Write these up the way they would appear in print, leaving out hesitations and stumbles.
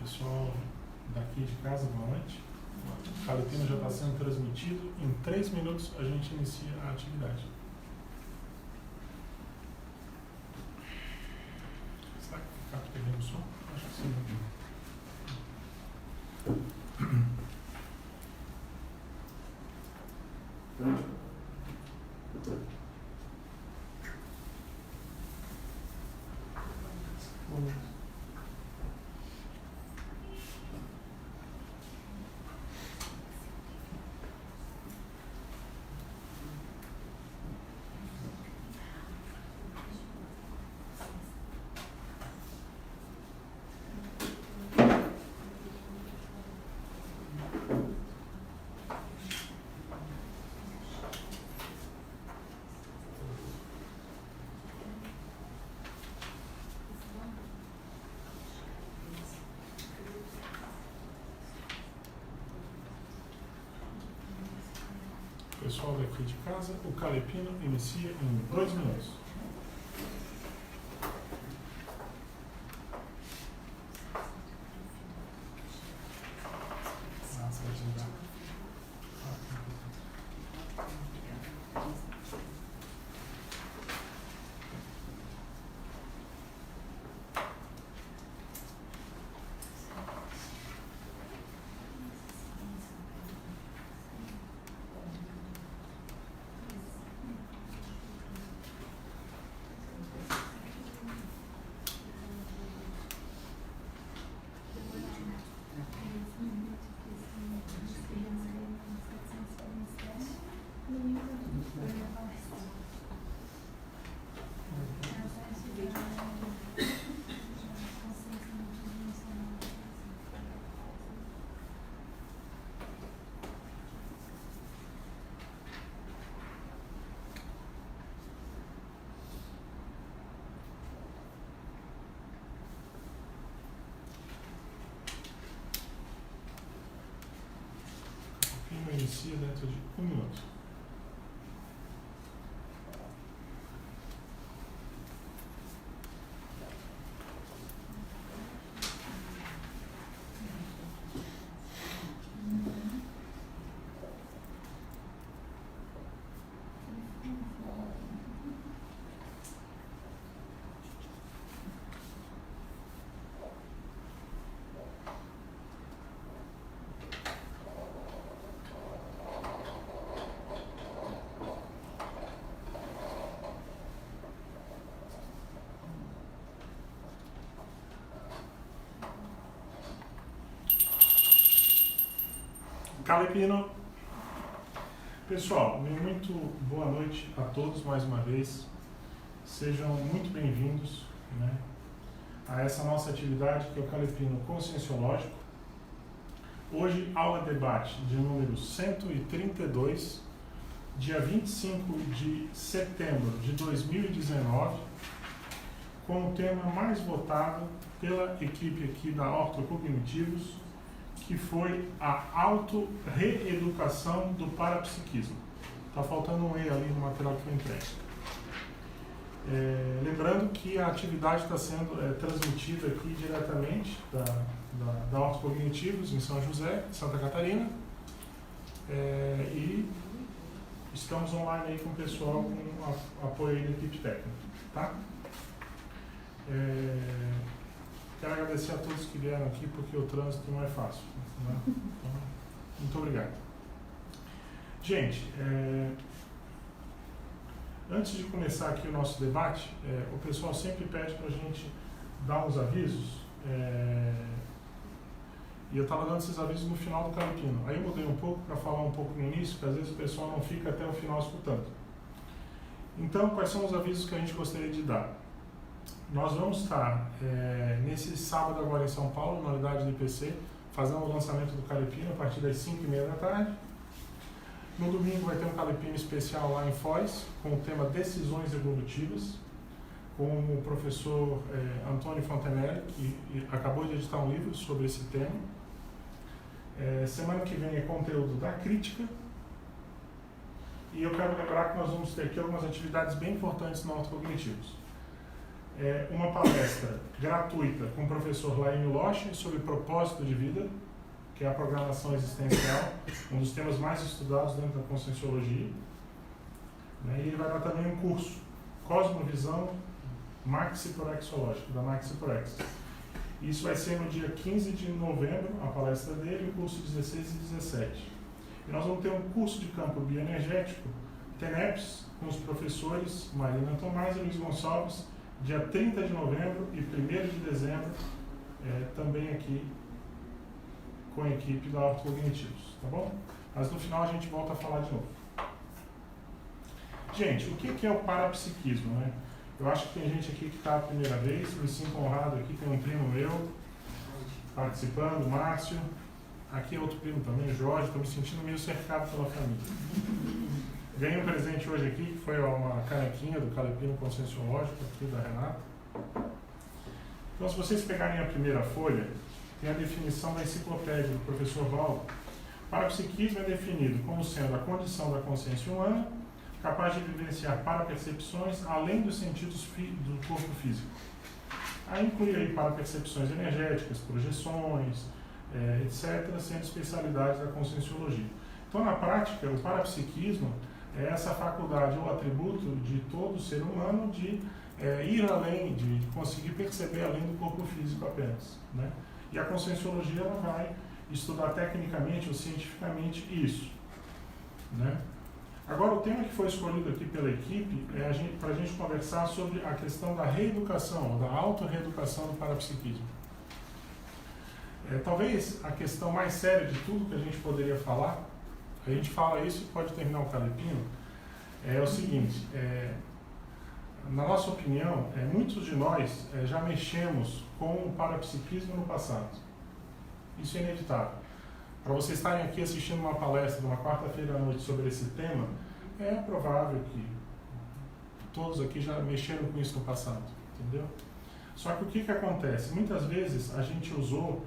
Pessoal daqui de casa, boa noite. O Calepino já está sendo transmitido. Em 3 minutos a gente inicia a atividade. Será que ficar pegando o som? Acho que sim. Pessoal daqui de casa, o Calepino inicia em 2 minutos. Inicia dentro de 1 minuto. Calepino. Pessoal, muito boa noite a todos mais uma vez. Sejam muito bem-vindos, né, a essa nossa atividade que é o Calepino Conscienciológico. Hoje, aula debate de número 132, dia 25 de setembro de 2019, com o tema mais votado pela equipe aqui da Ortocognitivos, que foi a auto-reeducação do parapsiquismo. Está faltando um E ali no material que foi entregue. Lembrando que a atividade está sendo transmitida aqui diretamente da Ortocognitivos, em São José, Santa Catarina. E estamos online aí com o pessoal, com apoio aí da equipe técnica. Tá? Quero agradecer a todos que vieram aqui, porque o trânsito não é fácil, né? Então, muito obrigado. Gente, antes de começar aqui o nosso debate, o pessoal sempre pede para a gente dar uns avisos, e eu estava dando esses avisos no final do Calepino. Aí eu mudei um pouco para falar um pouco no início, porque às vezes o pessoal não fica até o final escutando. Então, quais são os avisos que a gente gostaria de dar? Nós vamos estar nesse sábado agora em São Paulo, na unidade do IPC, fazendo o lançamento do Calepino a partir das 5h30 da tarde. No domingo vai ter um Calepino especial lá em Foz, com o tema Decisões Evolutivas, com o professor Antônio Fontenelle, que acabou de editar um livro sobre esse tema. Semana que vem é conteúdo da crítica. E eu quero lembrar que nós vamos ter aqui algumas atividades bem importantes na Ortocognitivos. uma palestra gratuita com o professor Laine Loche sobre propósito de vida, que é a programação existencial, um dos temas mais estudados dentro da Conscienciologia. E ele vai dar também um curso, Cosmovisão Maxiporexológica, da Maxiporex. Isso vai ser no dia 15 de novembro, a palestra dele, o curso 16 e 17. E nós vamos ter um curso de campo bioenergético, TENEPS, com os professores Marina Tomás e Luiz Gonçalves, dia 30 de novembro e 1º de dezembro, também aqui com a equipe da Ortocognitivos, tá bom? Mas no final a gente volta a falar de novo. Gente, o que é o parapsiquismo, né? Eu acho que tem gente aqui que está a primeira vez, me sinto honrado aqui, tem um primo meu participando, Márcio, aqui é outro primo também, Jorge, estou me sentindo meio cercado pela família. Ganhei um presente hoje aqui, que foi uma canequinha do Calepino Conscienciológico, aqui da Renata. Então, se vocês pegarem a primeira folha, tem a definição da enciclopédia do professor Valdo. Parapsiquismo é definido como sendo a condição da consciência humana capaz de vivenciar parapercepções além dos sentidos do corpo físico. Aí inclui aí parapercepções energéticas, projeções, etc., sendo especialidades da Conscienciologia. Então, na prática, o parapsiquismo é essa faculdade ou atributo de todo ser humano de ir além, de conseguir perceber além do corpo físico apenas, né? E a Conscienciologia ela vai estudar tecnicamente ou cientificamente isso, né? Agora, o tema que foi escolhido aqui pela equipe é para a gente conversar sobre a questão da reeducação, da auto-reeducação do parapsiquismo. Talvez a questão mais séria de tudo que a gente poderia falar, a gente fala isso e pode terminar o Calepino, é o seguinte, na nossa opinião, muitos de nós já mexemos com o parapsiquismo no passado. Isso é inevitável. Para vocês estarem aqui assistindo uma palestra numa quarta-feira à noite sobre esse tema, é provável que todos aqui já mexeram com isso no passado, entendeu? Só que o que acontece? Muitas vezes a gente usou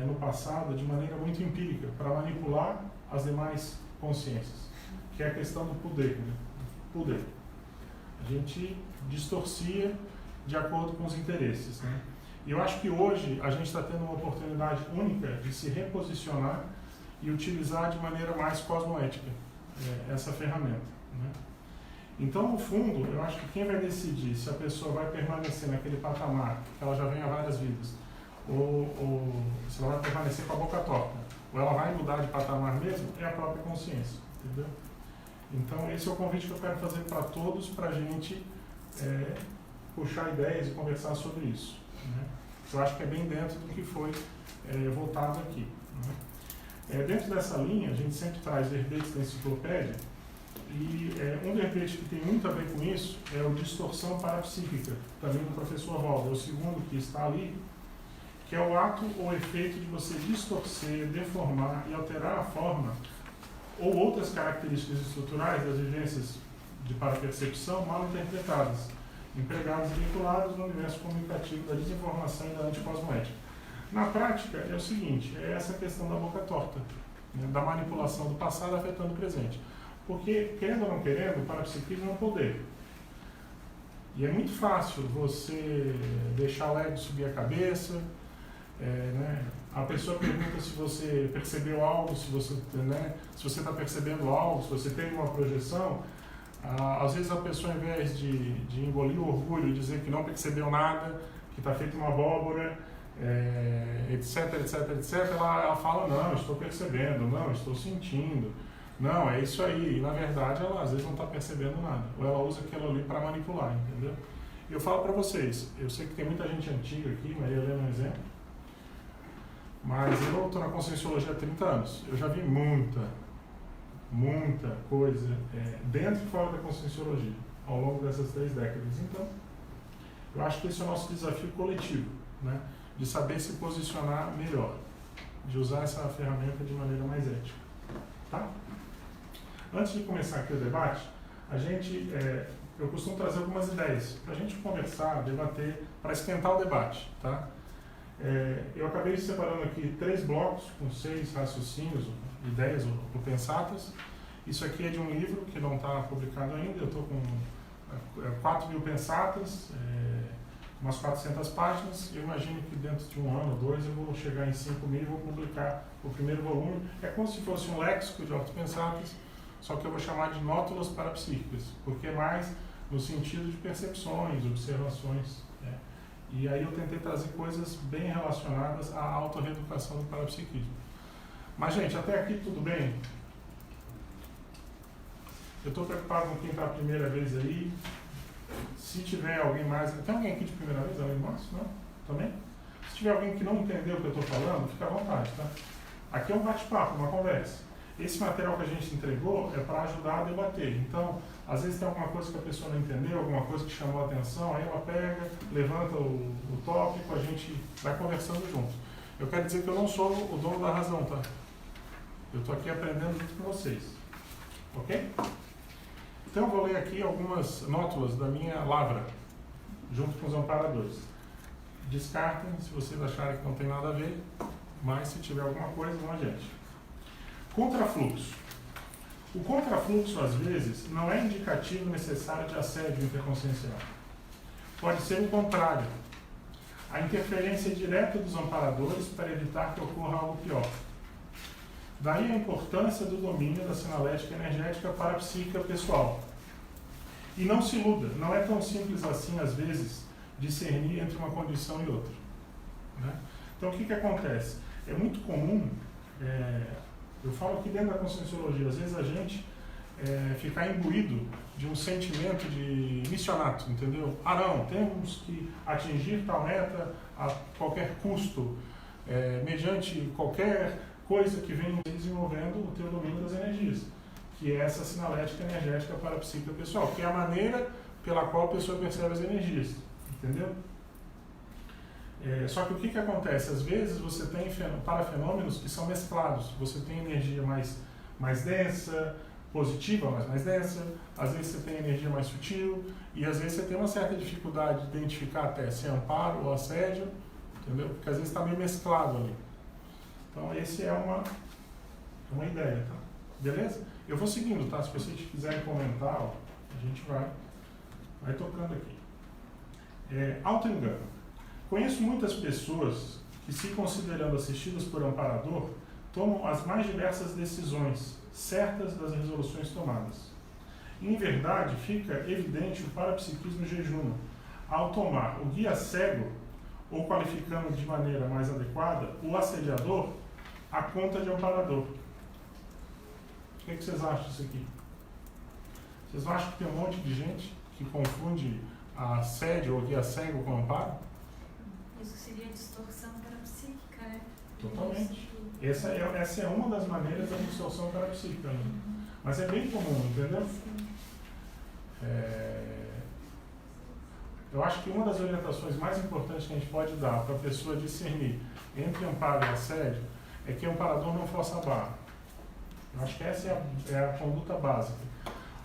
no passado de maneira muito empírica para manipular as demais consciências, que é a questão do poder, né? Poder. A gente distorcia de acordo com os interesses, né? E eu acho que hoje a gente está tendo uma oportunidade única de se reposicionar e utilizar de maneira mais cosmoética essa ferramenta, né? Então, no fundo, eu acho que quem vai decidir se a pessoa vai permanecer naquele patamar que ela já vem há várias vidas, ou se ela vai permanecer com a boca torta, ou ela vai mudar de patamar mesmo, é a própria consciência, entendeu? Então, esse é o convite que eu quero fazer para todos, para a gente puxar ideias e conversar sobre isso, né? Eu acho que é bem dentro do que foi voltado aqui, né? Dentro dessa linha, a gente sempre traz verbetes da enciclopédia, e um verbete que tem muito a ver com isso é o distorção parapsíquica, também do professor Valdo, é o segundo que está ali, que é o ato ou efeito de você distorcer, deformar e alterar a forma ou outras características estruturais das vivências de parapercepção mal interpretadas, empregados e vinculados no universo comunicativo da desinformação e da anticosmoética. Na prática, é o seguinte, é essa questão da boca torta, né, da manipulação do passado afetando o presente. Porque, querendo ou não querendo, o parapsiquismo é um poder. E é muito fácil você deixar o ego subir a cabeça, né? A pessoa pergunta se você percebeu algo, se você está percebendo algo, se você tem uma projeção. Às vezes a pessoa, ao invés de engolir o orgulho e dizer que não percebeu nada, que está feita uma abóbora, etc, etc, etc, ela fala, não, estou percebendo, não, estou sentindo, não, é isso aí. E na verdade ela às vezes não está percebendo nada, ou ela usa aquilo ali para manipular, entendeu? E eu falo para vocês, eu sei que tem muita gente antiga aqui, Maria Helena é um exemplo, mas eu estou na Conscienciologia há 30 anos, eu já vi muita coisa dentro e fora da Conscienciologia ao longo dessas 3 décadas. Então, eu acho que esse é o nosso desafio coletivo, né? De saber se posicionar melhor, de usar essa ferramenta de maneira mais ética, tá? Antes de começar aqui o debate, eu costumo trazer algumas ideias para a gente conversar, debater, para esquentar o debate, tá? Eu acabei separando aqui 3 blocos com 6 raciocínios, ideias ou pensatas. Isso aqui é de um livro que não está publicado ainda, eu estou com 4.000 pensatas, umas 400 páginas. Eu imagino que dentro de 1 ano ou 2 eu vou chegar em 5.000 e vou publicar o primeiro volume. É como se fosse um léxico de ortopensatas, só que eu vou chamar de nótulas parapsíquicas, porque é mais no sentido de percepções, observações, né? E aí eu tentei trazer coisas bem relacionadas à autorreeducação do parapsiquismo. Mas, gente, até aqui tudo bem? Eu estou preocupado com quem está a primeira vez aí. Se tiver alguém mais... Tem alguém aqui de primeira vez, além do Márcio? Não? Também? Se tiver alguém que não entendeu o que eu estou falando, fica à vontade, tá? Aqui é um bate-papo, uma conversa. Esse material que a gente entregou é para ajudar a debater. Então, às vezes tem alguma coisa que a pessoa não entendeu, alguma coisa que chamou a atenção, aí ela pega, levanta o tópico, a gente vai conversando juntos. Eu quero dizer que eu não sou o dono da razão, tá? Eu estou aqui aprendendo junto com vocês. Ok? Então, eu vou ler aqui algumas nótulas da minha lavra, junto com os amparadores. Descartem se vocês acharem que não tem nada a ver, mas se tiver alguma coisa, vamos adiante. Contrafluxo. O contrafluxo, às vezes, não é indicativo necessário de assédio interconsciencial. Pode ser o contrário. A interferência direta dos amparadores para evitar que ocorra algo pior. Daí a importância do domínio da sinalética energética parapsíquica pessoal. E não se iluda, não é tão simples assim, às vezes, discernir entre uma condição e outra, né? Então, o que acontece? É muito comum, eu falo aqui dentro da conscienciologia, às vezes a gente ficar imbuído de um sentimento de missionato, entendeu? Ah, não, temos que atingir tal meta a qualquer custo, mediante qualquer coisa que vem desenvolvendo o teu domínio das energias, que é essa sinalética energética parapsíquica pessoal, que é a maneira pela qual a pessoa percebe as energias, entendeu? Só que o que acontece? Às vezes você tem parafenômenos que são mesclados. Você tem energia mais densa, positiva, mas mais densa. Às vezes você tem energia mais sutil. E às vezes você tem uma certa dificuldade de identificar até se é amparo ou assédio, entendeu? Porque às vezes está meio mesclado ali. Então, esse é uma ideia, tá? Beleza? Eu vou seguindo, tá? Se vocês quiserem comentar, ó, a gente vai tocando aqui. Autoengano. Conheço muitas pessoas que, se considerando assistidas por amparador, tomam as mais diversas decisões, certas das resoluções tomadas. Em verdade, fica evidente o parapsiquismo jejum, ao tomar o guia cego, ou qualificando de maneira mais adequada, o assediador, a conta de amparador. O que vocês acham disso aqui? Vocês não acham que tem um monte de gente que confunde a assédio ou guia cego com amparo? Isso seria distorção parapsíquica, né? Totalmente. Essa é uma das maneiras da distorção parapsíquica, né? Mas é bem comum, entendeu? Eu acho que uma das orientações mais importantes que a gente pode dar para a pessoa discernir entre amparo e assédio é que o amparador não força a barra. Eu acho que essa é a conduta básica.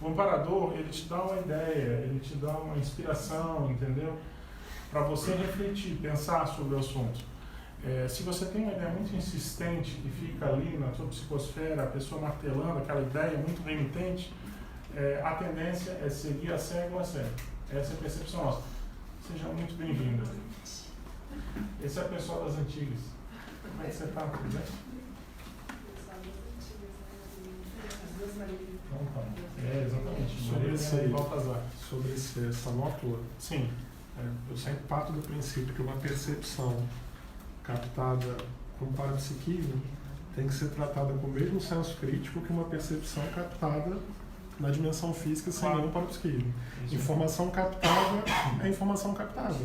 O amparador, ele te dá uma ideia, ele te dá uma inspiração, entendeu? Para você refletir, pensar sobre o assunto. Se você tem uma ideia muito insistente que fica ali na sua psicosfera, a pessoa martelando aquela ideia muito remitente, a tendência é seguir a cego ou a cego. Essa é a percepção nossa. Seja muito bem-vinda. Esse é o pessoal das antigas. Como é que você está? Tudo bem? Exatamente. Sobre essa nótula, sim. Eu sempre parto do princípio que uma percepção captada com parapsiquismo tem que ser tratada com o mesmo senso crítico que uma percepção captada na dimensão física sem nenhum parapsiquismo. Informação captada é informação captada.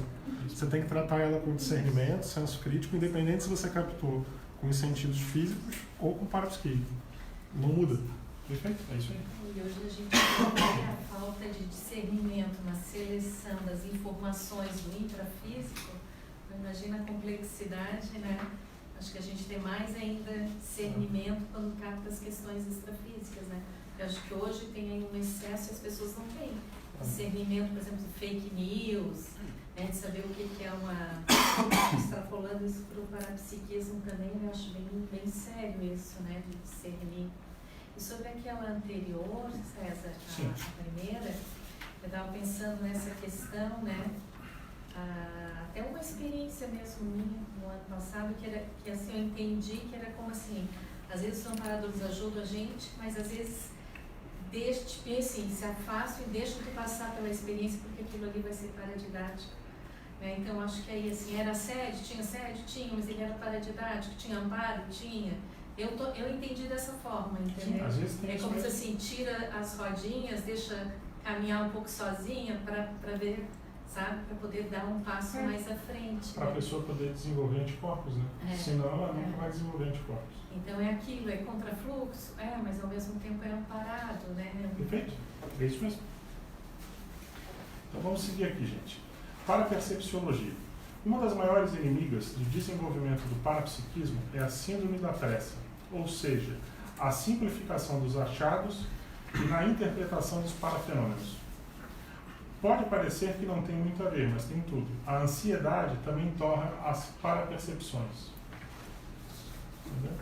Você tem que tratar ela com discernimento, senso crítico, independente se você captou com os sentidos físicos ou com parapsiquismo. Não muda. Perfeito? É isso aí. E hoje a gente vê a falta de discernimento na seleção das informações do intrafísico. Imagina a complexidade, né? Acho que a gente tem mais ainda discernimento quando capta as questões extrafísicas, né? Eu acho que hoje tem aí um excesso e as pessoas não têm discernimento, por exemplo, de fake news, né? De saber o que é uma... Extrapolando isso para o parapsiquismo também, eu acho bem sério isso, né? De discernir. E sobre aquela anterior, César, a primeira, eu estava pensando nessa questão, né, até uma experiência mesmo minha no ano passado, que assim, eu entendi que era como assim, às vezes os amparadores ajudam a gente, mas às vezes assim, se afastam e deixam de passar pela experiência, porque aquilo ali vai ser paradidático. Né? Então, acho que aí, assim, era assédio? Tinha, mas ele era paradidático, tinha amparo? Tinha. Eu entendi dessa forma, entendeu? Sim, às vezes tem como se assim, tira as rodinhas, deixa caminhar um pouco sozinha para ver, sabe? Para poder dar um passo mais à frente. Para a pessoa poder desenvolver anticorpos, né? Senão ela nunca vai desenvolver anticorpos. Então é aquilo, é contrafluxo, mas ao mesmo tempo é amparado, né? Perfeito, é isso mesmo. Então vamos seguir aqui, gente. Parapercepciologia. Uma das maiores inimigas do desenvolvimento do parapsiquismo é a síndrome da pressa, ou seja, a simplificação dos achados e na interpretação dos parafenômenos. Pode parecer que não tem muito a ver, mas tem tudo. A ansiedade também torna as parapercepções. Entendeu?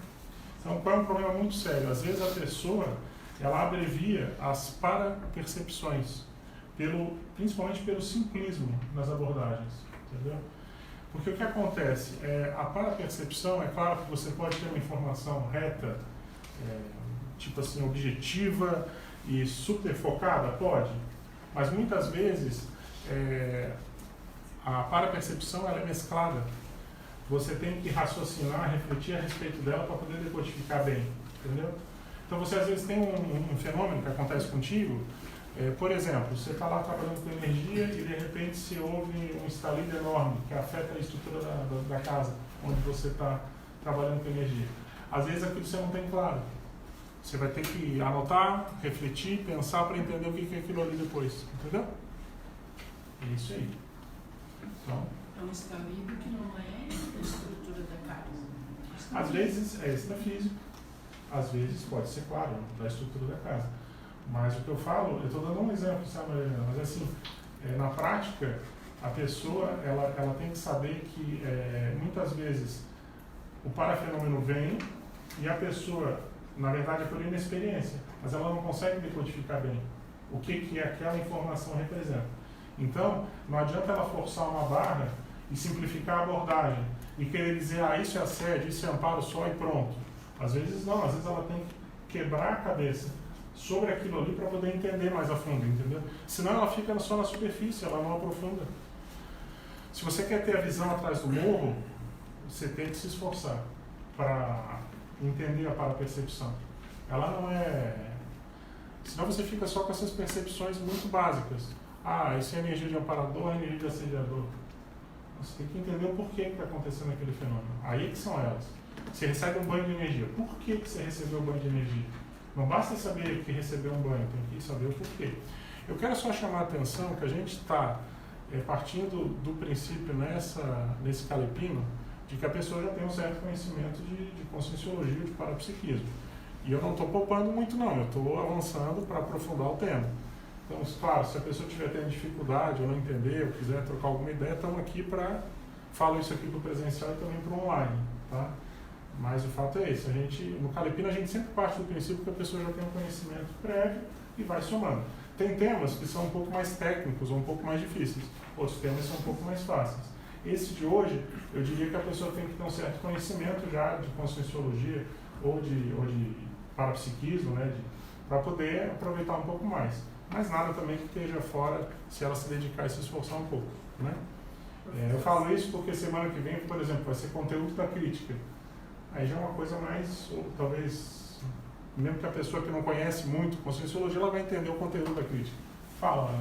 Então, qual é um problema muito sério? Às vezes a pessoa, ela abrevia as parapercepções, principalmente pelo simplismo nas abordagens, entendeu? Porque o que acontece? A parapercepção, é claro que você pode ter uma informação reta, tipo assim, objetiva e super focada, pode, mas muitas vezes a parapercepção ela é mesclada. Você tem que raciocinar, refletir a respeito dela para poder decodificar bem, entendeu? Então você às vezes tem um fenômeno que acontece contigo, por exemplo, você está lá trabalhando com energia e de repente se ouve um estalido enorme que afeta a estrutura da casa onde você está trabalhando com energia. Às vezes aquilo você não tem claro. Você vai ter que anotar, refletir, pensar para entender o que é aquilo ali depois, entendeu? É isso aí. Então, é um estalido que não é a estrutura da casa. Às vezes é extrafísico, às vezes pode ser, claro, da estrutura da casa. Mas o que eu falo, eu estou dando um exemplo, sabe, Mariana? Mas assim, na prática, a pessoa ela tem que saber que muitas vezes o parafenômeno vem e a pessoa, na verdade, é por inexperiência, mas ela não consegue decodificar bem o que aquela informação representa. Então, não adianta ela forçar uma barra e simplificar a abordagem e querer dizer, isso é assédio, isso é amparo só e pronto. Às vezes não, às vezes ela tem que quebrar a cabeça sobre aquilo ali para poder entender mais a fundo, entendeu? Senão ela fica só na superfície, ela não aprofunda. Se você quer ter a visão atrás do morro, você tem que se esforçar para entender a parapercepção. Ela não é... Senão você fica só com essas percepções muito básicas. Isso é energia de amparador, energia de assediador. Você tem que entender o porquê que está acontecendo aquele fenômeno. Aí que são elas. Você recebe um banho de energia. Por que você recebeu um banho de energia? Não basta saber que recebeu um banho, tem que saber o porquê. Eu quero só chamar a atenção que a gente está partindo do princípio nesse calepino de que a pessoa já tem um certo conhecimento de conscienciologia, de parapsiquismo. E eu não estou poupando muito não, eu estou avançando para aprofundar o tema. Então, claro, se a pessoa estiver tendo dificuldade ou não entender, ou quiser trocar alguma ideia, estamos aqui para falar isso aqui para o presencial e também para o online, tá? Mas o fato é esse, no Calepino a gente sempre parte do princípio que a pessoa já tem um conhecimento prévio e vai somando. Tem temas que são um pouco mais técnicos ou um pouco mais difíceis, outros temas são um pouco mais fáceis. Esse de hoje, eu diria que a pessoa tem que ter um certo conhecimento já de conscienciologia ou de parapsiquismo, né, para poder aproveitar um pouco mais. Mas nada também que esteja fora se ela se dedicar e se esforçar um pouco, né? Eu falo isso porque semana que vem, por exemplo, vai ser conteúdo da crítica. Aí já é uma coisa mais, ou talvez, mesmo que a pessoa que não conhece muito conscienciologia, ela vai entender o conteúdo da crítica. Fala.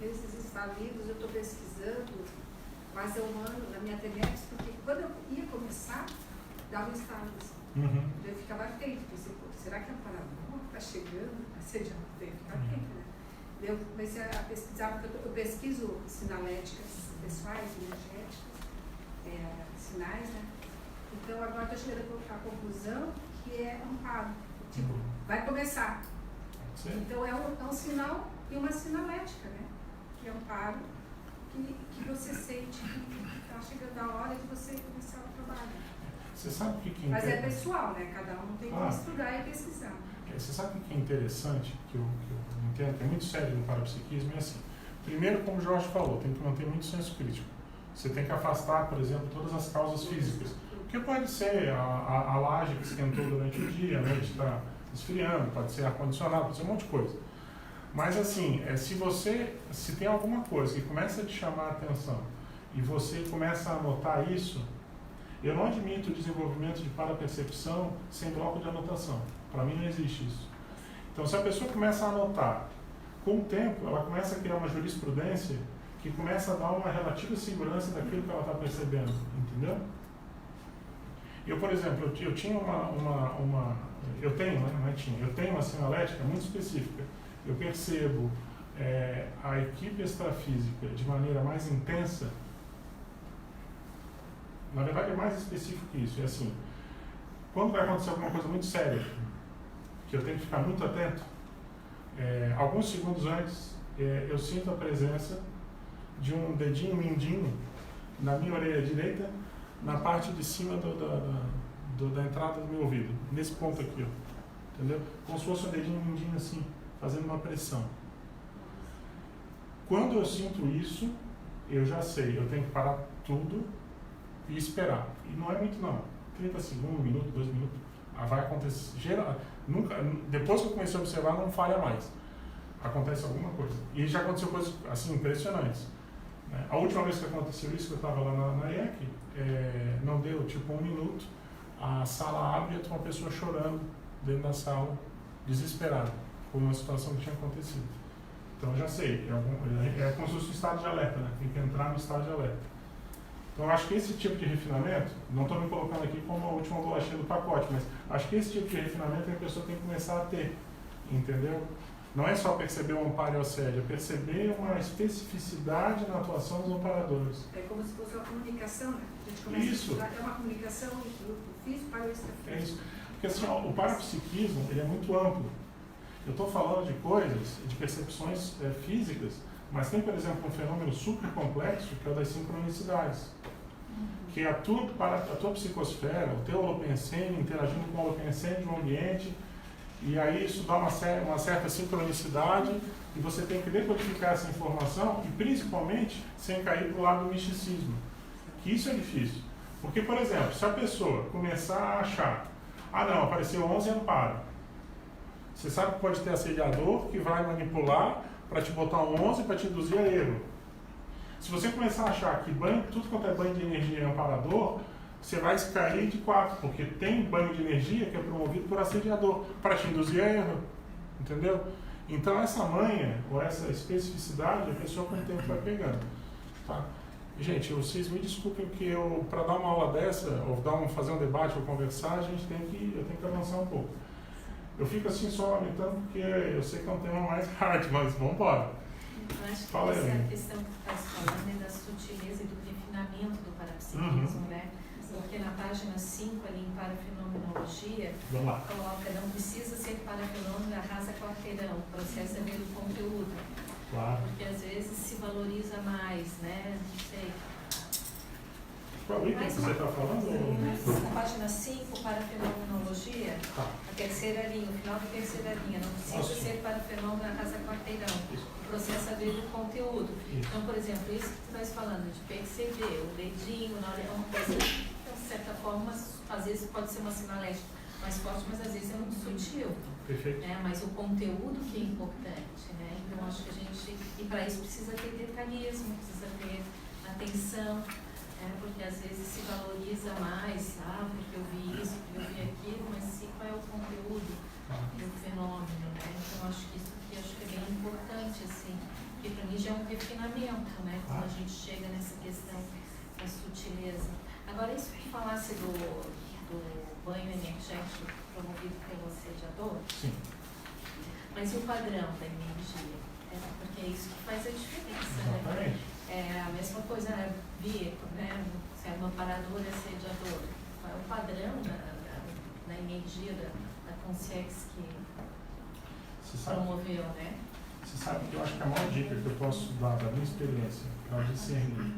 Esses estalidos eu estou pesquisando quase há um ano na minha TEDx, porque quando eu ia começar, dava um estalo assim. Eu ficava atento, pensei, será que a paranoia está chegando? Assediando, eu ficava atento, né? Eu comecei a pesquisar, porque eu pesquiso sinaléticas pessoais, energéticas, sinais, né? Então agora estou chegando à conclusão que é amparo. Tipo, vai começar. Sim. Então é um sinal e uma sinalética, né? Que é amparo, que você sente que está chegando a hora de você começar o trabalho. Você sabe o que Mas é pessoal, né? Cada um tem que estudar e pesquisar. Você sabe o que é interessante, que eu entendo, que é muito sério no parapsiquismo, é assim. Primeiro, como o Jorge falou, tem que manter muito senso crítico. Você tem que afastar, por exemplo, todas as causas físicas. Porque pode ser a laje que esquentou durante o dia, a noite está esfriando, pode ser ar-condicionado, pode ser um monte de coisa. Mas assim, se tem alguma coisa que começa a te chamar a atenção e você começa a anotar isso, eu não admito o desenvolvimento de parapercepção sem bloco de anotação. Para mim não existe isso. Então, se a pessoa começa a anotar, com o tempo, ela começa a criar uma jurisprudência que começa a dar uma relativa segurança daquilo que ela está percebendo, entendeu? Eu, por exemplo, eu tinha eu tenho uma sinalética muito específica. Eu percebo a equipe extrafísica de maneira mais intensa. Na verdade, é mais específico que isso. É assim, quando vai acontecer alguma coisa muito séria, que eu tenho que ficar muito atento, alguns segundos antes, eu sinto a presença de um dedinho mindinho na minha orelha direita, na parte de cima da entrada do meu ouvido, nesse ponto aqui, ó, entendeu? Como se fosse um dedinho mindinho assim, fazendo uma pressão. Quando eu sinto isso, eu já sei, eu tenho que parar tudo e esperar. E não é muito não, 30 segundos, 1 minuto, 2 minutos, vai acontecer, depois que eu comecei a observar, não falha mais. Acontece alguma coisa. E já aconteceu coisas assim impressionantes. A última vez que aconteceu isso, que eu estava lá na IEC, não deu tipo 1 minuto, a sala abre e tem uma pessoa chorando dentro da sala, desesperada, por uma situação que tinha acontecido. Então eu já sei, é como se fosse um estado de alerta, né? Tem que entrar no estado de alerta. Então eu acho que esse tipo de refinamento, não estou me colocando aqui como a última bolachinha do pacote, mas acho que esse tipo de refinamento a pessoa tem que começar a ter, entendeu? Não é só perceber o amparo e o assédio, é perceber uma especificidade na atuação dos amparadores. É como se fosse uma comunicação, né? A gente começa Isso. É uma comunicação do físico para o extrafísico. É isso. Porque assim, o parapsiquismo ele é muito amplo. Eu estou falando de coisas, de percepções físicas, mas tem, por exemplo, um fenômeno super complexo que é o das sincronicidades. Que é a tua psicosfera, o teu holopensene interagindo com o holopensene de um ambiente. E aí isso dá uma certa sincronicidade e você tem que decodificar essa informação e principalmente sem cair para o lado do misticismo, que isso é difícil. Porque, por exemplo, se a pessoa começar a achar, não, apareceu 11 amparo, você sabe que pode ter assediador que vai manipular para te botar um 11 para te induzir a erro. Se você começar a achar que tudo quanto é banho de energia é amparador, você vai cair de 4, porque tem banho de energia que é promovido por assediador, para te induzir a erro, entendeu? Então essa manha, ou essa especificidade, a pessoa com o tempo vai pegando, tá? Gente, vocês me desculpem que para dar uma aula dessa, ou fazer um debate ou conversar, eu tenho que avançar um pouco. Eu fico assim só lamentando porque eu sei que é um tema mais hard, mas vamos embora. Eu acho que essa é a questão que tu estás falando, é da sutileza e do refinamento do parapsiquismo, né? Porque na página 5, ali em Parafenomenologia, coloca, não precisa ser parafenômeno da raça quarteirão, o processo é ver o conteúdo. Claro. Porque às vezes se valoriza mais, né? Não sei. Qual item que você está falando? Na página 5, Parafenomenologia, a terceira linha, o final da terceira linha, não precisa ser parafenômeno da raça quarteirão. O processo é ver o conteúdo. Então, por exemplo, isso que tu estás falando, de perceber, o dedinho, na hora é uma coisa, de certa forma, às vezes pode ser uma sinalética mais forte, mas às vezes é muito sutil. Perfeito. Né? Mas o conteúdo que é importante, né? Então, acho que a gente, e para isso precisa ter detalhismo, precisa ter atenção. Porque às vezes se valoriza mais, porque eu vi isso, porque eu vi aquilo, mas sim, qual é o conteúdo do fenômeno, né? Então acho que isso aqui é bem importante, assim, porque para mim já é um refinamento, né? Quando a gente chega nessa questão da sutileza. Agora, isso que falasse do banho energético promovido pelo assediador, sim. Mas e o padrão da energia? Porque é isso que faz a diferença, exatamente. Né? É a mesma coisa, né? Se é uma paradora assediador, qual é o padrão da energia da consciência que promoveu, né? Você sabe que eu acho que a maior dica que eu posso dar da minha experiência para discernir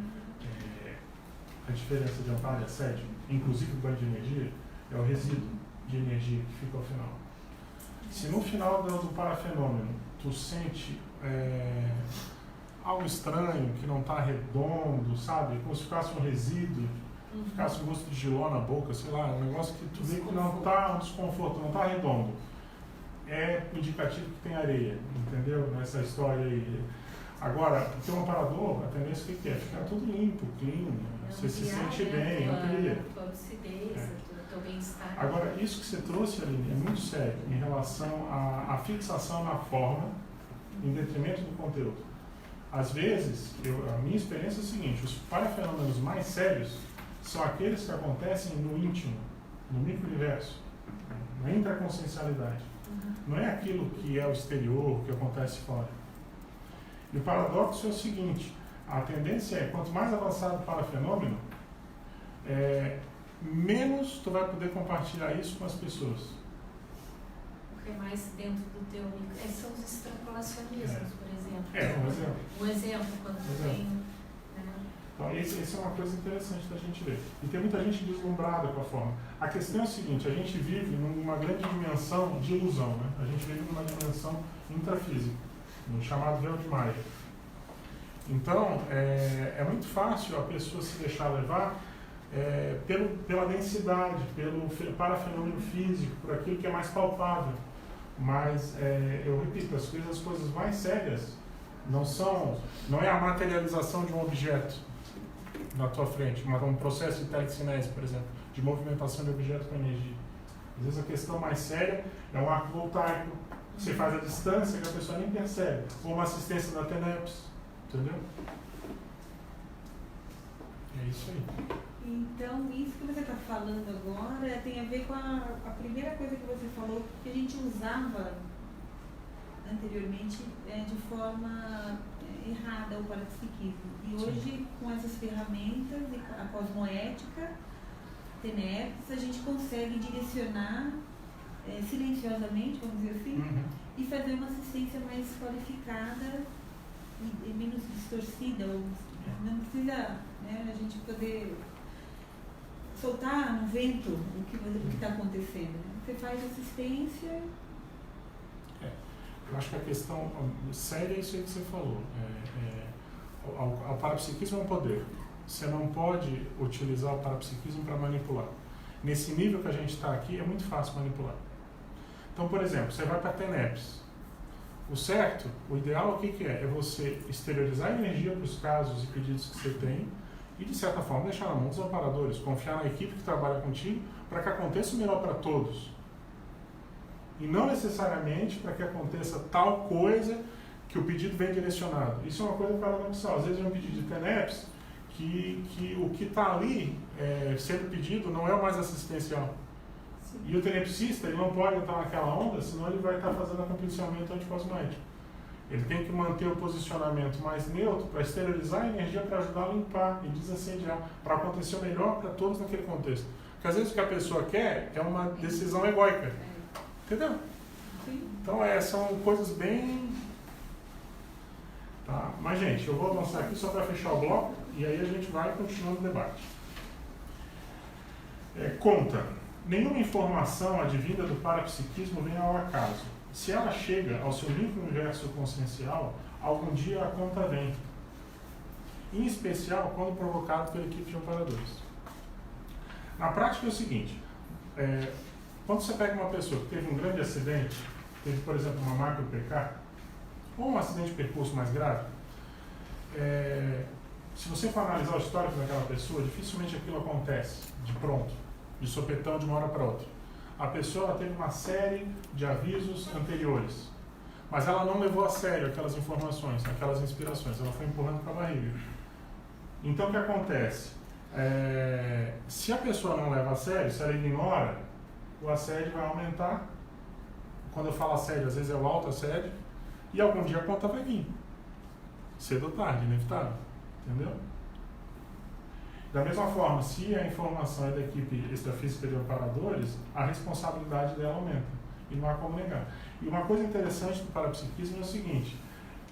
a diferença de amparo e assédio, inclusive o banho de energia, é o resíduo de energia que fica ao final. Se no final do parafenômeno tu sente algo estranho, que não está redondo, sabe? Como se ficasse um resíduo, ficasse um gosto de giló na boca, sei lá, um negócio que tu vê que não está um desconforto, não está redondo. É indicativo que tem areia, entendeu? Nessa história aí. Agora, porque um aparador, a tendência que é? Ficar tudo limpo, clean, você se sente bem, tua lucidez, teu bem-estar. Agora, isso que você trouxe, Aline, é muito sério em relação à fixação na forma em detrimento do conteúdo. Às vezes, a minha experiência é a seguinte, os parafenômenos mais sérios são aqueles que acontecem no íntimo, no micro-universo, na intraconsciencialidade. Não é aquilo que é o exterior, que acontece fora. E o paradoxo é o seguinte, a tendência é, quanto mais avançado o parafenômeno, menos tu vai poder compartilhar isso com as pessoas. Porque mais dentro do teu... Esses são os extrapolacionismos, por exemplo. Um exemplo. Um exemplo, quando tu tem... Então, essa é uma coisa interessante da gente ver. E tem muita gente deslumbrada com a forma. A questão é o seguinte, a gente vive numa grande dimensão de ilusão, né? A gente vive numa dimensão intrafísica, no chamado véu de Maia. Então, é muito fácil a pessoa se deixar levar pela densidade, pelo parafenômeno físico, por aquilo que é mais palpável. Mas, eu repito, as coisas mais sérias não é a materialização de um objeto na tua frente, mas um processo de telecinese, por exemplo, de movimentação de objeto com energia. Às vezes a questão mais séria é um arco voltaico, você faz a distância que a pessoa nem percebe, ou uma assistência da TENEPS, entendeu? É isso aí. Então, isso que você está falando agora tem a ver com a primeira coisa que você falou, que a gente usava anteriormente de forma errada o parapsiquismo. E hoje, com essas ferramentas, a cosmoética, TENEPS, a gente consegue direcionar silenciosamente, vamos dizer assim, e fazer uma assistência mais qualificada e menos distorcida. Não precisa a gente poder soltar no vento o que está acontecendo. Você faz assistência. Eu acho que a questão séria é isso aí que você falou. O parapsiquismo é um poder. Você não pode utilizar o parapsiquismo para manipular. Nesse nível que a gente está aqui, é muito fácil manipular. Então, por exemplo, você vai para a TENEPS. O certo, o ideal, o que é? É você exteriorizar a energia para os casos e pedidos que você tem e, de certa forma, deixar na mão dos amparadores, confiar na equipe que trabalha contigo para que aconteça o melhor para todos. E não necessariamente para que aconteça tal coisa que o pedido vem direcionado. Isso é uma coisa paradoxal. Às vezes é um pedido de TENEPS que o que está ali sendo pedido não é o mais assistencial. Sim. E o tenepsista ele não pode entrar naquela onda, senão ele vai estar fazendo acompanhamento anticosmético. Ele tem que manter o posicionamento mais neutro para esterilizar a energia, para ajudar a limpar e desassediar, para acontecer o melhor para todos naquele contexto. Porque às vezes o que a pessoa quer é uma decisão egóica. Entendeu? Sim. Então são coisas bem... Tá? Mas, gente, eu vou avançar aqui só para fechar o bloco e aí a gente vai continuando o debate. Conta. Nenhuma informação advinda do parapsiquismo vem ao acaso. Se ela chega ao seu micro-universo consciencial, algum dia a conta vem. Em especial, quando provocado pela equipe de amparadores. Na prática é o seguinte, quando você pega uma pessoa que teve um grande acidente, teve, por exemplo, uma macro PK, ou um acidente de percurso mais grave, se você for analisar o histórico daquela pessoa, dificilmente aquilo acontece de pronto, de sopetão, de uma hora para outra. A pessoa teve uma série de avisos anteriores, mas ela não levou a sério aquelas informações, aquelas inspirações, ela foi empurrando para a barriga. Então o que acontece? Se a pessoa não leva a sério, se ela ignora, o assédio vai aumentar. Quando eu falo assédio, às vezes é o autoassédio, e algum dia a conta vai vir. Cedo ou tarde, inevitável. Entendeu? Da mesma forma, se a informação é da equipe extrafísica de amparadores, a responsabilidade dela aumenta. E não há como negar. E uma coisa interessante do parapsiquismo é o seguinte,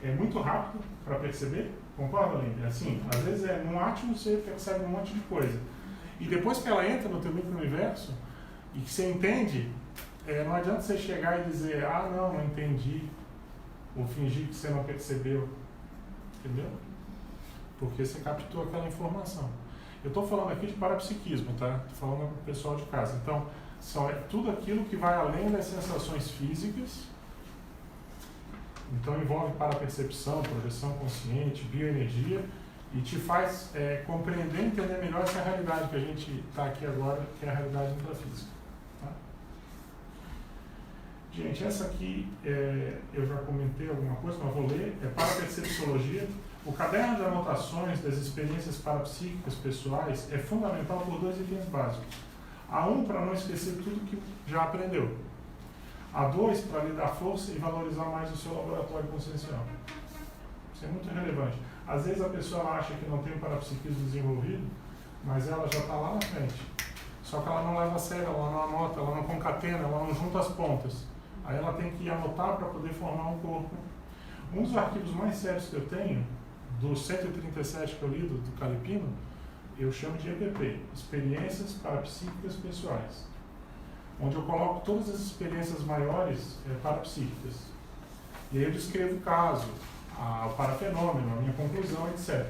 é muito rápido para perceber, concorda, Lindy? Assim, às vezes num átimo você percebe um monte de coisa. E depois que ela entra no teu micro-universo, e que você entende, não adianta você chegar e dizer, não entendi, ou fingir que você não percebeu. entendeu? Porque você captou aquela informação. Eu estou falando aqui de parapsiquismo, tá? Estou falando para o pessoal de casa. Então, é tudo aquilo que vai além das sensações físicas. Então, envolve parapercepção, projeção consciente, bioenergia, e te faz compreender e entender melhor essa realidade que a gente está aqui agora, que é a realidade intrafísica. Tá? Gente, essa aqui, eu já comentei alguma coisa, mas vou ler. É Parapercepciologia. O caderno de anotações das experiências parapsíquicas pessoais é fundamental por 2 itens básicos. A1, para não esquecer tudo que já aprendeu. A2, para lhe dar força e valorizar mais o seu laboratório consciencial. Isso é muito relevante. Às vezes a pessoa acha que não tem o parapsiquismo desenvolvido, mas ela já está lá na frente. Só que ela não leva a sério, ela não anota, ela não concatena, ela não junta as pontas. Aí ela tem que anotar para poder formar um corpo. Um dos arquivos mais sérios que eu tenho, dos 137 que eu li do Calipino, eu chamo de EPP, Experiências Parapsíquicas Pessoais, onde eu coloco todas as experiências maiores parapsíquicas. E aí eu descrevo o caso, o parafenômeno, a minha conclusão, etc.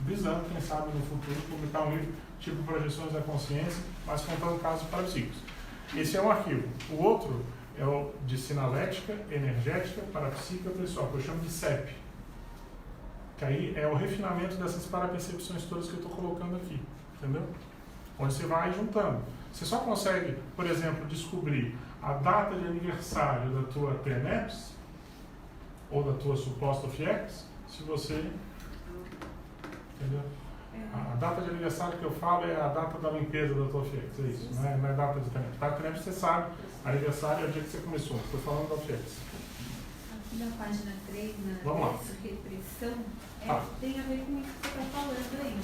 Visando, quem sabe, no futuro, publicar um livro tipo Projeções da Consciência, mas contando casos parapsíquicos. Esse é um arquivo. O outro é o de sinalética, energética, parapsíquica pessoal, que eu chamo de CEP. Que aí é o refinamento dessas parapercepções todas que eu estou colocando aqui, entendeu? Onde você vai juntando. Você só consegue, por exemplo, descobrir a data de aniversário da tua TENEPS ou da tua suposta FIEX se você... Entendeu? A data de aniversário que eu falo é a data da limpeza da tua FIEX, é isso, não é data de TENEPS. Data de TENEPS você sabe, aniversário é o dia que você começou, estou falando da FIEX. Aqui na página 3, Vamos lá. repressão, tem a ver com isso que você está falando aí.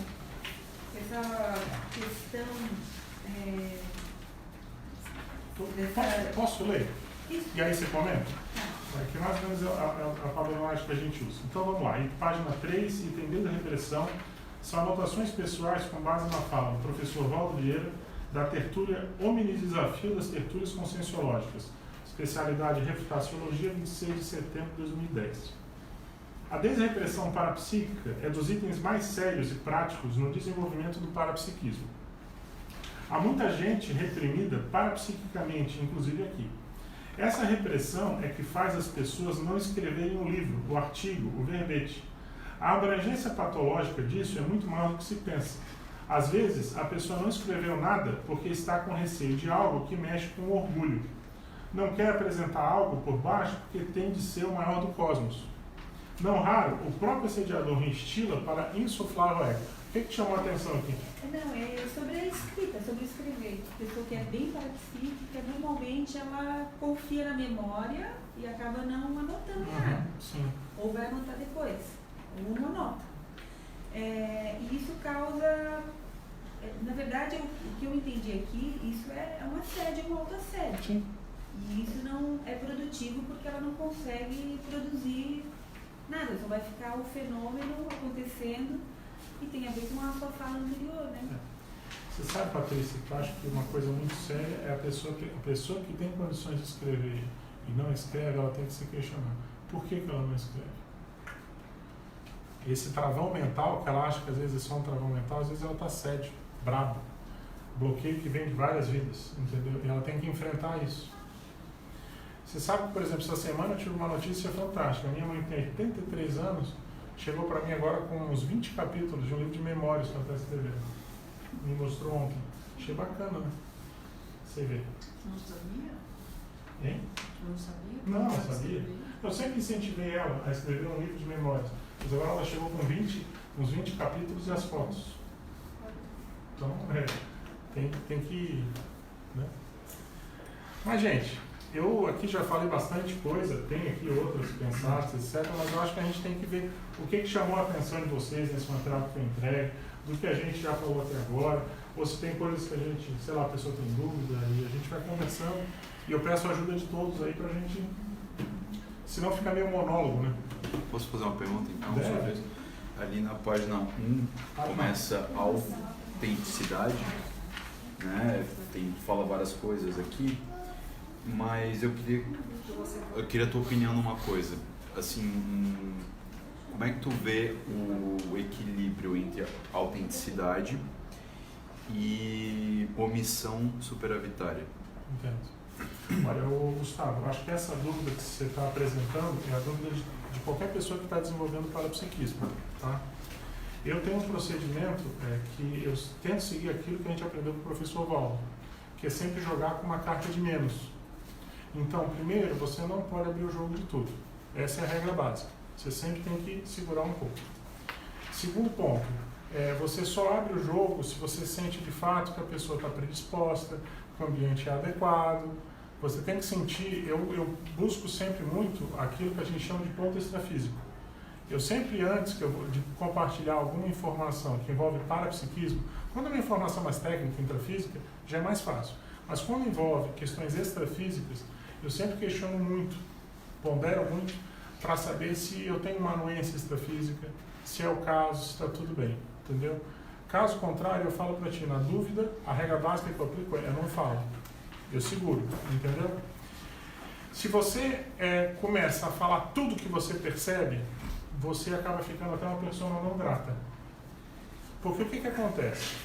Essa questão Posso ler? Isso. E aí você comenta? É que mais ou menos a problemática que a gente usa. Então vamos lá, em página 3, entendendo a repressão, são anotações pessoais com base na fala do professor Valdo Vieira, da tertúlia Homini Desafio das Tertúlias Conscienciológicas, especialidade Refutaciologia, 26 de setembro de 2010. A desrepressão parapsíquica é dos itens mais sérios e práticos no desenvolvimento do parapsiquismo. Há muita gente reprimida parapsiquicamente, inclusive aqui. Essa repressão é que faz as pessoas não escreverem o livro, o artigo, o verbete. A abrangência patológica disso é muito maior do que se pensa. Às vezes, a pessoa não escreveu nada porque está com receio de algo que mexe com o orgulho. Não quer apresentar algo por baixo porque tem de ser o maior do cosmos. Não raro, o próprio assediador instila para insuflar o ego. O que te chamou a atenção aqui? Não, é sobre a escrita, sobre escrever. A pessoa que é bem parapsíquica, normalmente ela confia na memória e acaba não anotando nada. Sim. Ou vai anotar depois, ou não anota. E isso causa... Na verdade, o que eu entendi aqui, isso é um assédio, um autoassédio. Sim. E isso não é produtivo porque ela não consegue produzir nada, só vai ficar o fenômeno acontecendo e tem a ver com a sua fala anterior, né? Você sabe, Patrícia, que eu acho que uma coisa muito séria é a pessoa que tem condições de escrever e não escreve, ela tem que se questionar. Por que ela não escreve? Esse travão mental, que ela acha que às vezes é só um travão mental, às vezes ela está assédio, brabo, bloqueio que vem de várias vidas, entendeu? E ela tem que enfrentar isso. Você sabe que, por exemplo, essa semana eu tive uma notícia fantástica. A minha mãe tem 83 anos, chegou para mim agora com uns 20 capítulos de um livro de memórias que ela está escrevendo. Me mostrou ontem. Achei bacana, né? Você vê. Não sabia? Hein? Não sabia? Não sabia. Eu sempre incentivei ela a escrever um livro de memórias. Mas agora ela chegou com uns 20 capítulos e as fotos. Então, tem que... Né? Mas, gente... Eu aqui já falei bastante coisa, tem aqui outras pensadas, etc., mas eu acho que a gente tem que ver o que chamou a atenção de vocês nesse material que foi entregue, do que a gente já falou até agora, ou se tem coisas que a gente, sei lá, a pessoa tem dúvida, e a gente vai conversando, e eu peço a ajuda de todos aí pra gente, senão fica meio monólogo, né? Posso fazer uma pergunta então sobre isso? Ali na página 1 começa a autenticidade, né? Fala várias coisas aqui. Mas eu queria a tua opinião numa coisa, assim, como é que tu vê o equilíbrio entre a autenticidade e omissão superavitária? Entendo. Olha, Gustavo, eu acho que essa dúvida que você está apresentando é a dúvida de qualquer pessoa que está desenvolvendo parapsiquismo, tá? Eu tenho um procedimento que eu tento seguir aquilo que a gente aprendeu com o professor Valdo, que é sempre jogar com uma carta de menos. Então, primeiro, você não pode abrir o jogo de tudo. Essa é a regra básica. Você sempre tem que segurar um pouco. Segundo ponto, você só abre o jogo se você sente de fato que a pessoa está predisposta, que o ambiente é adequado. Você tem que sentir, eu busco sempre muito aquilo que a gente chama de ponto extrafísico. Eu sempre, antes de compartilhar alguma informação que envolve parapsiquismo, quando é uma informação mais técnica, intrafísica, já é mais fácil. Mas quando envolve questões extrafísicas, eu sempre questiono muito, pondero muito, para saber se eu tenho uma anuência extrafísica, se é o caso, se está tudo bem, entendeu? Caso contrário, eu falo para ti, na dúvida, a regra básica que eu aplico é: eu não falo, eu seguro, entendeu? Se você começa a falar tudo que você percebe, você acaba ficando até uma pessoa não grata. Porque o que acontece?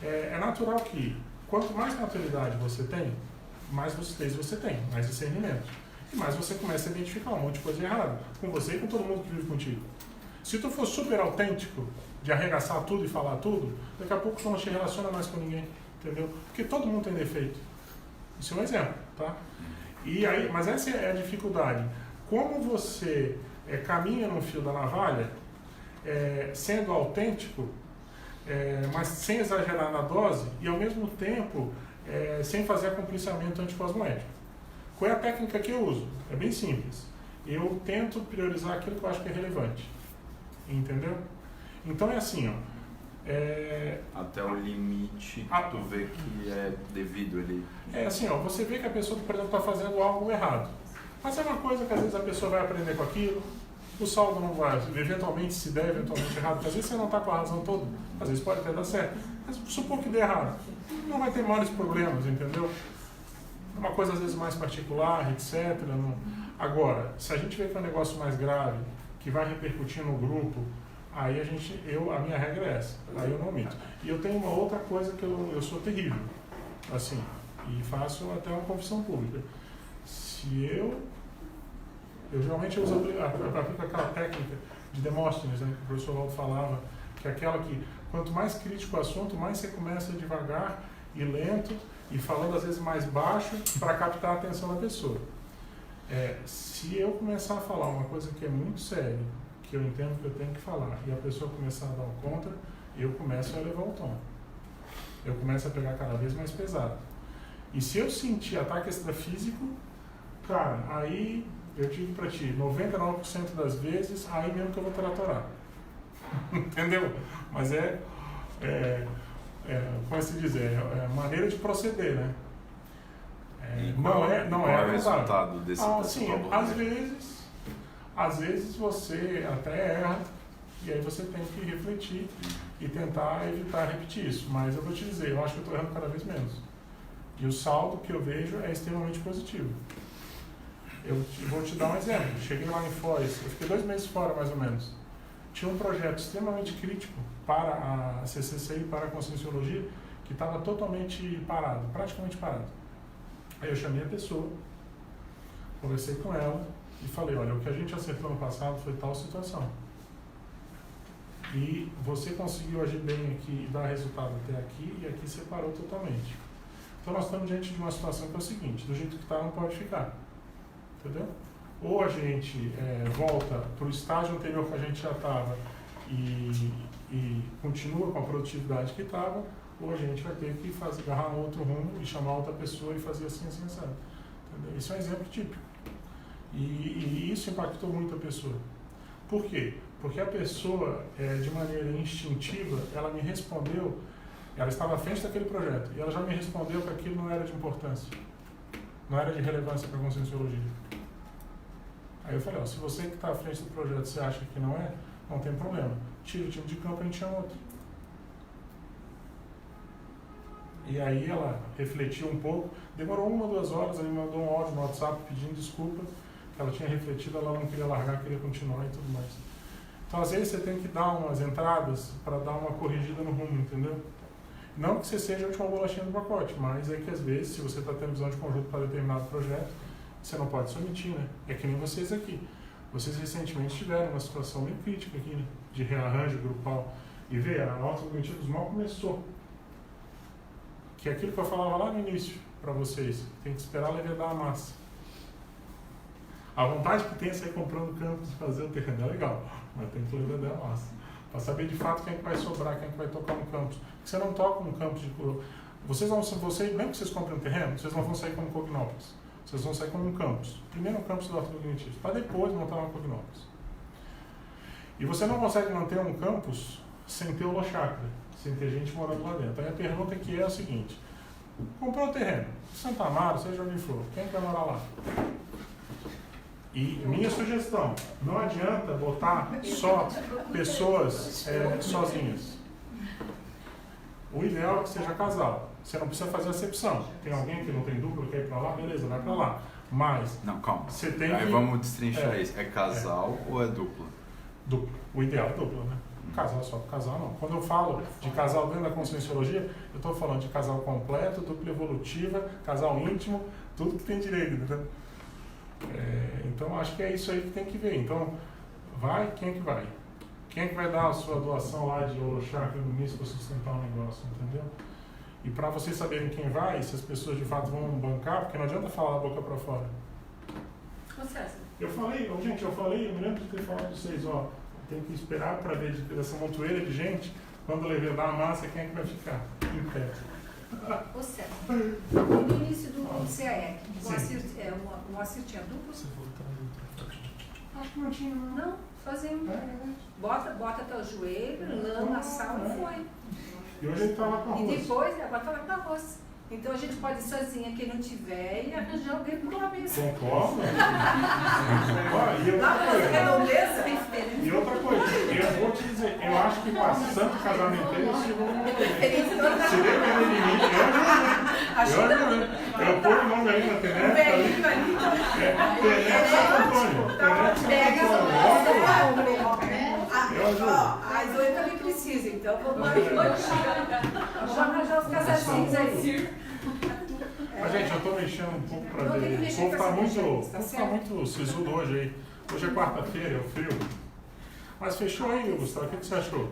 É natural que, quanto mais naturalidade você tem, mais lucidez você tem, mais discernimento. E mais você começa a identificar um monte de coisa errada com você e com todo mundo que vive contigo. Se tu for super autêntico, de arregaçar tudo e falar tudo, daqui a pouco tu não te relaciona mais com ninguém, entendeu? Porque todo mundo tem defeito. Isso é um exemplo, tá? E aí, mas essa é a dificuldade. Como você caminha no fio da navalha, sendo autêntico, mas sem exagerar na dose e ao mesmo tempo sem fazer acompliciamento anticosmoético. Qual é a técnica que eu uso? É bem simples. Eu tento priorizar aquilo que eu acho que é relevante. Entendeu? Então é assim, ó. Até o limite tu vê que é devido ali. É assim, ó. Você vê que a pessoa, por exemplo, está fazendo algo errado. Mas é uma coisa que às vezes a pessoa vai aprender com aquilo, o saldo não vai, eventualmente se der, eventualmente errado, porque às vezes você não está com a razão toda, às vezes pode até dar certo. Mas supor que dê errado, não vai ter maiores problemas, entendeu? É uma coisa às vezes mais particular, etc. Não. Agora, se a gente vê que é um negócio mais grave, que vai repercutir no grupo, aí a minha regra é essa, aí eu não omito. E eu tenho uma outra coisa que eu sou terrível, assim, e faço até uma confissão pública. Se eu geralmente aplico aquela técnica de Demóstenes, né, que o professor Valdo falava, que é aquela que, quanto mais crítico o assunto, mais você começa devagar e lento, e falando às vezes mais baixo, para captar a atenção da pessoa. Se eu começar a falar uma coisa que é muito séria, que eu entendo que eu tenho que falar, e a pessoa começar a dar um contra, eu começo a elevar o tom. Eu começo a pegar cada vez mais pesado. E se eu sentir ataque extrafísico, cara, aí eu digo pra ti, 99% das vezes, aí mesmo que eu vou tratorar. Entendeu? Mas como se diz, é maneira de proceder, né? Não é o resultado desse problema. Às vezes você até erra, e aí você tem que refletir e tentar evitar repetir isso. Mas eu vou te dizer, eu acho que eu estou errando cada vez menos. E o saldo que eu vejo é extremamente positivo. Eu vou te dar um exemplo. Cheguei lá em Foz, eu fiquei 2 meses fora mais ou menos. Tinha um projeto extremamente crítico para a CCCI, para a Conscienciologia, que estava totalmente parado, praticamente parado. Aí eu chamei a pessoa, conversei com ela e falei: olha, o que a gente acertou no passado foi tal situação. E você conseguiu agir bem aqui e dar resultado até aqui, e aqui você parou totalmente. Então nós estamos diante de uma situação que é o seguinte: do jeito que está, não pode ficar. Entendeu? Ou a gente volta para o estágio anterior que a gente já estava e continua com a produtividade que estava, ou a gente vai ter que agarrar um outro rumo e chamar outra pessoa e fazer assim, assim, sabe? Entendeu? Isso é um exemplo típico. E isso impactou muito a pessoa. Por quê? Porque a pessoa, de maneira instintiva, ela me respondeu, ela estava à frente daquele projeto, e ela já me respondeu que aquilo não era de importância, não era de relevância para a Conscienciologia. Aí eu falei: se você que está à frente do projeto, você acha que não tem problema, tira o time de campo e a gente chama outro. E aí ela refletiu um pouco, demorou 1 ou 2 horas, ela me mandou um áudio no WhatsApp pedindo desculpa, que ela tinha refletido, ela não queria largar, queria continuar e tudo mais. Então, às vezes, você tem que dar umas entradas para dar uma corrigida no rumo, entendeu? Não que você seja a última bolachinha do pacote, mas é que, às vezes, se você está tendo visão de conjunto para determinado projeto, você não pode se omitir, né? É que nem vocês aqui. Vocês recentemente tiveram uma situação bem crítica aqui, né? De rearranjo grupal. E vê, a nota cognitiva mal começou. Que é aquilo que eu falava lá no início para vocês. Tem que esperar levedar a massa. A vontade que tem é sair comprando campos e fazer o terreno. É legal, mas tem que levedar a massa. Para saber de fato quem é que vai sobrar, quem é que vai tocar no campus. Porque você não toca um campus de... mesmo que vocês comprem um terreno, vocês não vão sair como Cognópolis. Vocês vão sair como um campus. Primeiro um campus do ortocognitivo, para depois montar uma Cognópolis. E você não consegue manter um campus sem ter o Holochakra, sem ter gente morando lá dentro. Aí a pergunta que é a seguinte: comprou o terreno, Santa Amaro, seja onde for, quem vai morar lá? E minha sugestão, não adianta botar só pessoas sozinhas. O ideal é que seja casal. Você não precisa fazer acepção. Tem alguém que não tem dupla, quer ir pra lá, beleza, vai pra lá. Mas... Não, calma. Você tem Aí que... vamos destrinchar isso. É casal ou é dupla? Dupla. O ideal é dupla, né? Casal só, casal não. Quando eu falo de casal dentro da conscienciologia, eu estou falando de casal completo, dupla evolutiva, casal íntimo, tudo que tem direito, entendeu? Então, acho que é isso aí que tem que ver. Então, vai, quem é que vai? Quem é que vai dar a sua doação lá de Holochakra no início para sustentar o negócio, entendeu? E para vocês saberem quem vai, se as pessoas de fato vão bancar, porque não adianta falar da boca para fora. Ô César. Eu me lembro de ter falado para vocês, ó, tem que esperar para ver essa montoeira de gente, quando levedar a massa, quem é que vai ficar em pé. Ô César, no início do CAEC, o Moacir tinha duplo? Acho que não tinha, não. Não, sozinho. Bota teu joelho, lama, sal e foi. E hoje ele está lá com arroz. E depois, agora está lá com arroz. Então a gente pode ir sozinha, quem não tiver, e arranjar alguém para comer isso. Concordo. E outra coisa, eu vou te dizer, eu acho que passando o casamenteiro, se depender de mim, eu ponho o nome aí na internet. Internet Santo Antônio. Pega eu ajudo. As 8 também precisa, então vamos arranjar os casadinhos aí. Mas, gente, eu estou mexendo um pouco para ver. O povo está muito sisudo hoje aí. Hoje é quarta-feira, é o frio. Mas fechou aí, Gustavo. O que você achou?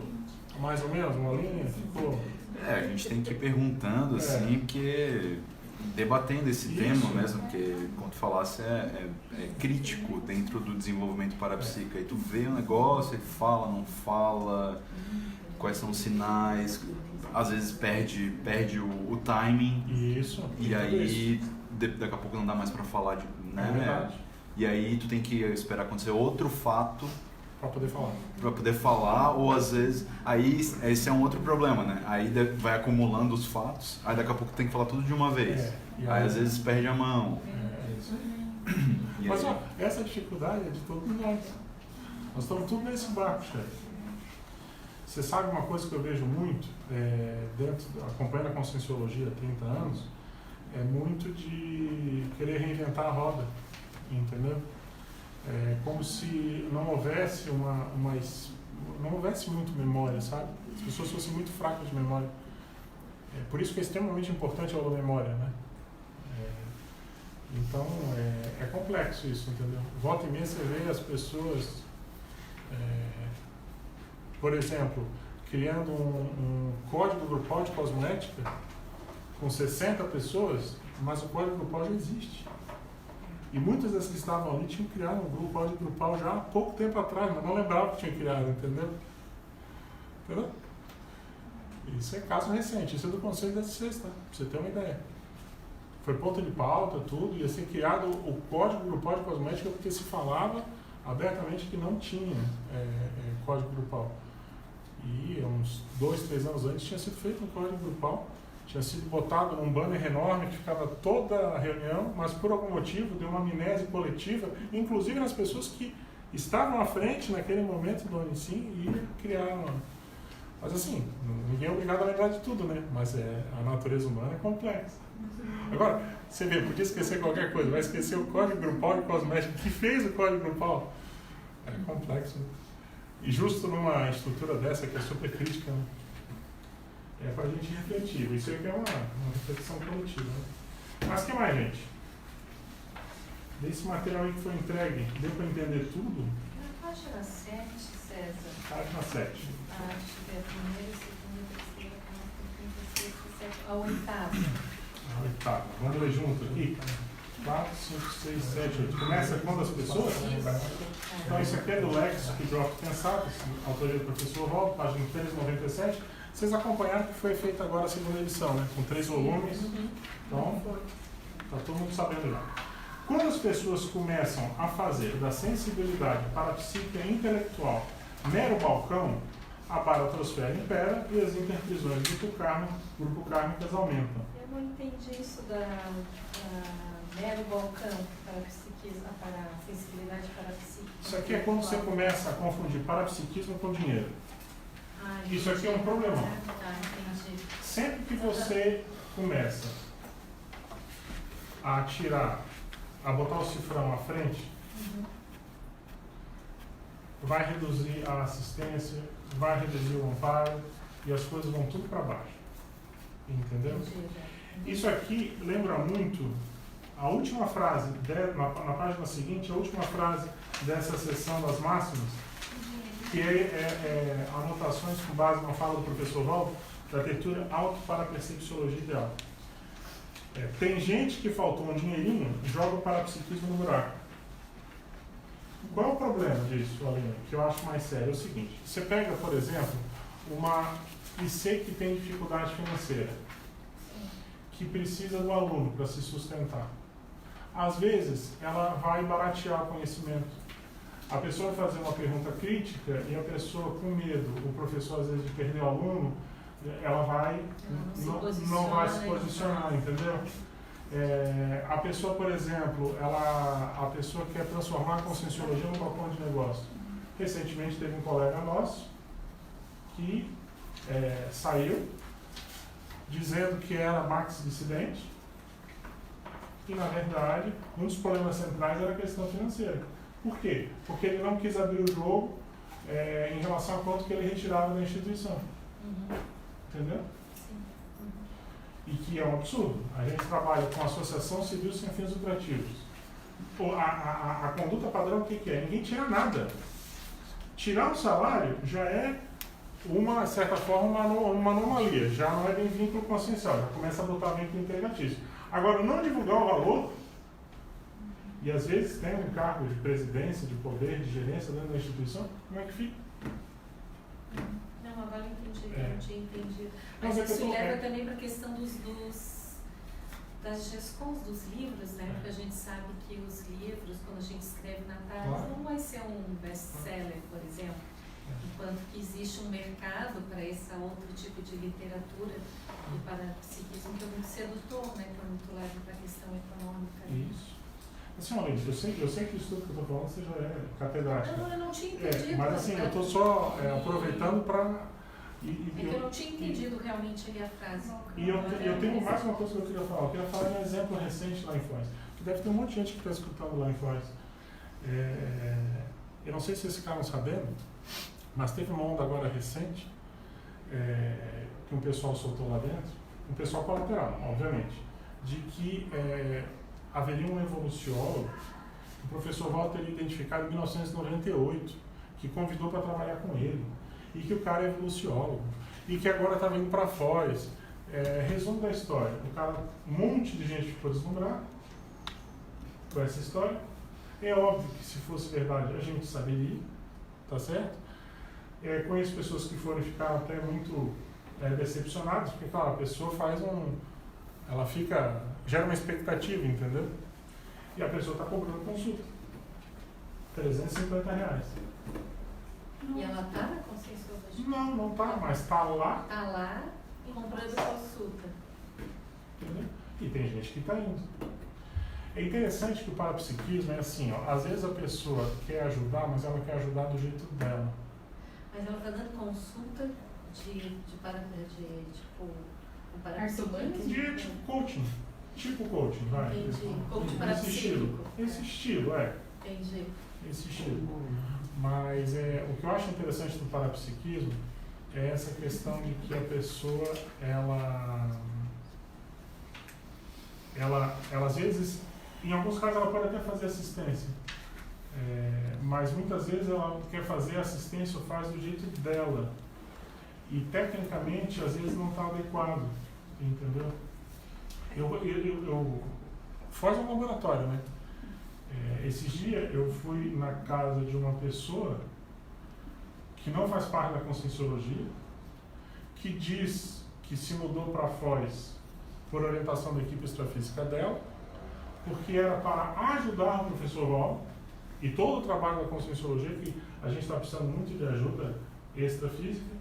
Mais ou menos? Uma linha? Ficou? A gente tem que ir perguntando, assim, porque debatendo esse tema mesmo, que, como tu falasse, é crítico dentro do desenvolvimento parapsíquico. Aí tu vê o negócio, aí fala, não fala, quais são os sinais, às vezes perde o timing. Isso. E aí, daqui a pouco não dá mais pra falar, né? É verdade. E aí tu tem que esperar acontecer outro fato para poder falar. Para poder falar, ou às vezes, aí esse é um outro problema, né? Aí vai acumulando os fatos, aí daqui a pouco tem que falar tudo de uma vez. Aí às vezes perde a mão. Isso. Mas ó, essa dificuldade é de todos nós. Nós estamos tudo nesse barco, chefe. Você sabe uma coisa que eu vejo muito, acompanhando a conscienciologia há 30 anos, é muito de querer reinventar a roda, entendeu? Como se não houvesse não houvesse muito memória, sabe? As pessoas fossem muito fracas de memória. Por isso que é extremamente importante a memória, né? Então, é complexo isso, entendeu? Volta e meia você vê as pessoas, por exemplo, criando um código grupal de cosmoética com 60 pessoas, mas o código grupal já existe. E muitas das que estavam ali tinham criado um código grupal já há pouco tempo atrás, mas não lembravam que tinha criado, entendeu? Isso é caso recente, isso é do Conselho da Sexta, pra você ter uma ideia. Foi ponto de pauta, tudo, ia ser criado o código grupal de cosmética porque se falava abertamente que não tinha código grupal. E uns 2, 3 anos antes tinha sido feito um código grupal, tinha sido botado num banner enorme que ficava toda a reunião, mas por algum motivo deu uma amnésia coletiva, inclusive nas pessoas que estavam à frente naquele momento do Unicim e criaram. Mas assim, ninguém é obrigado a lembrar de tudo, né? Mas a natureza humana é complexa. Agora, você vê, podia esquecer qualquer coisa, vai esquecer o código grupal de cosmética que fez o código grupal. É complexo, né? E justo numa estrutura dessa que é super crítica, né? É para a gente refletir. Isso aí que é uma reflexão coletiva. Né? Mas o que mais, gente? Desse material aí que foi entregue, deu para entender tudo? Na página 7, César. Página 7. Deixa eu ver, a primeira, segunda, terceira, quarta, quinta, sexta, sétima, a oitava. A oitava. Vamos ler junto aqui? 4, 5, 6, 7, 8. Começa quando as pessoas? Então, isso aqui é do Lexo que Brock Pensado, autoria do professor Waldo, página 397. Vocês acompanharam que foi feita agora a segunda edição, né? Com 3 volumes. Então, está todo mundo sabendo já. Quando as pessoas começam a fazer da sensibilidade para a psique intelectual mero balcão, a baratrosfera impera e as interprisões do grupo kármicas aumentam. Eu não entendi isso da mero balcão para a psiquismo, para a sensibilidade para a psique. Isso aqui é quando você começa a confundir parapsiquismo com dinheiro. Isso aqui é um problema. Entendi. Sempre que você começa a tirar, a botar o cifrão à frente, vai reduzir a assistência, vai reduzir o amparo e as coisas vão tudo para baixo. Entendeu? Isso aqui lembra muito a última frase, na página seguinte, a última frase dessa sessão das máximas, que é anotações com base na fala do professor Waldo, da tertúlia Auto-Parapercepciologia Ideal. Tem gente que faltou um dinheirinho e joga o parapsiquismo no buraco. Qual é o problema disso, Aline? Que eu acho mais sério. É o seguinte, você pega, por exemplo, uma IC que tem dificuldade financeira, que precisa do aluno para se sustentar. Às vezes, ela vai baratear o conhecimento. A pessoa vai fazer uma pergunta crítica e a pessoa com medo, o professor às vezes de perder o aluno, ela vai não vai se posicionar, entendeu? A pessoa, por exemplo, a pessoa quer transformar a conscienciologia num balcão de negócio. Recentemente teve um colega nosso que saiu dizendo que era Marx dissidente e, na verdade, um dos problemas centrais era a questão financeira. Por quê? Porque ele não quis abrir o jogo em relação a quanto que ele retirava da instituição. Entendeu? E que é um absurdo. A gente trabalha com associação civil sem fins lucrativos. A conduta padrão, o que é? Ninguém tira nada. Tirar o salário já é, uma certa forma, uma anomalia. Já não é bem vínculo consciencial. Já começa a botar vínculo empregatício. Agora, não divulgar o valor, e às vezes tem um cargo de presidência, de poder, de gerência dentro da instituição, como é que fica? Não, agora eu entendi, eu não tinha entendido. Mas Mas isso leva também para a questão das gestões dos livros, né? Porque a gente sabe que os livros, quando a gente escreve na tarde, não vai ser um best-seller, por exemplo. Enquanto que existe um mercado para esse outro tipo de literatura e para psiquismo que é muito sedutor, né? Que é muito leve para a questão econômica. Isso. Assim, olha, eu sei que o estudo que eu estou falando você já é catedrático. Não, eu não tinha entendido. Mas assim, eu estou só aproveitando para... que eu não tinha entendido realmente ali a frase. E eu tenho mais uma coisa que eu queria falar. Eu queria falar de um exemplo recente lá em Foz. Que deve ter um monte de gente que está escutando lá em Foz. Eu não sei se vocês ficaram sabendo, mas teve uma onda agora recente que um pessoal soltou lá dentro, um pessoal colateral, obviamente, de que haveria um evoluciólogo, o professor Walter teria identificado em 1998, que convidou para trabalhar com ele, e que o cara é evoluciólogo, e que agora está vindo para Foz. Resumo da história, um monte de gente ficou deslumbrada com essa história. É óbvio que se fosse verdade a gente saberia, tá certo? Conheço pessoas que foram ficar até muito decepcionadas, porque claro, a pessoa faz ela gera uma expectativa, entendeu? E a pessoa está cobrando consulta, R$350. E ela está na conscienciologia? Não está, mas está lá. Está lá e comprando consulta. Entendeu? E tem gente que está indo. É interessante que o parapsiquismo é assim, ó, às vezes a pessoa quer ajudar, mas ela quer ajudar do jeito dela. Mas ela está dando consulta tipo, o parapsiquismo? Tipo coaching. Tipo coaching, vai. Entendi. Coaching Esse parapsíquico. estilo, Esse estilo. Entendi. esse estilo. Mas o que eu acho interessante do parapsiquismo é essa questão de que a pessoa, ela às vezes, em alguns casos ela pode até fazer assistência, mas muitas vezes ela quer fazer assistência ou faz do jeito dela. E tecnicamente, às vezes não está adequado, entendeu? Eu foge um laboratório, né? Esses dias eu fui na casa de uma pessoa que não faz parte da Conscienciologia, que diz que se mudou para Foz por orientação da equipe extrafísica dela, porque era para ajudar o professor Val e todo o trabalho da Conscienciologia, que a gente está precisando muito de ajuda extrafísica.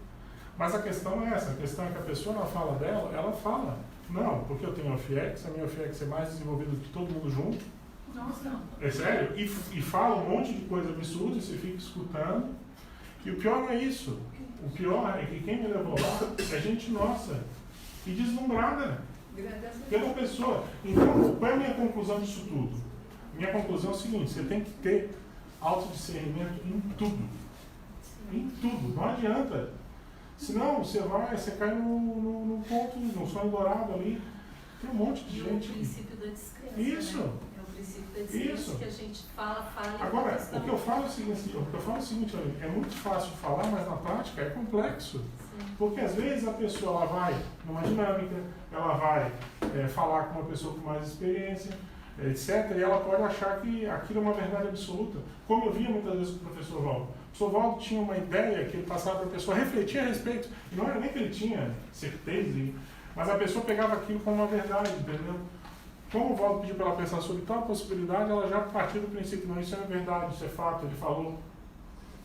Mas a questão é essa, a questão é que a pessoa na fala dela, ela fala, não, porque eu tenho OFIEX, a minha OFIEX é mais desenvolvida do que todo mundo junto. Nossa. É sério? E fala um monte de coisa absurda, e você fica escutando. E o pior não é isso. O pior é que quem me levou lá é gente nossa e deslumbrada pela pessoa. Então, qual é a minha conclusão disso tudo? Minha conclusão é o seguinte, você tem que ter autodiscernimento em tudo. Em tudo. Não adianta. Senão você cai no ponto, no sonho dourado ali. Tem um monte de gente. É o princípio da descrença. Isso. Né? É o princípio da descrença Isso. que a gente fala. Agora, o que eu falo é o seguinte, é muito fácil de falar, mas na prática é complexo. Sim. Porque às vezes a pessoa vai numa dinâmica, ela vai falar com uma pessoa com mais experiência, etc. E ela pode achar que aquilo é uma verdade absoluta. Como eu via muitas vezes com o professor Valdo. O professor Valdo tinha uma ideia que ele passava para a pessoa, refletia a respeito. E não era nem que ele tinha certeza, mas a pessoa pegava aquilo como uma verdade, entendeu? Como o Valdo pediu para ela pensar sobre tal possibilidade, ela já partiu do princípio, não, isso é verdade, isso é fato, ele falou.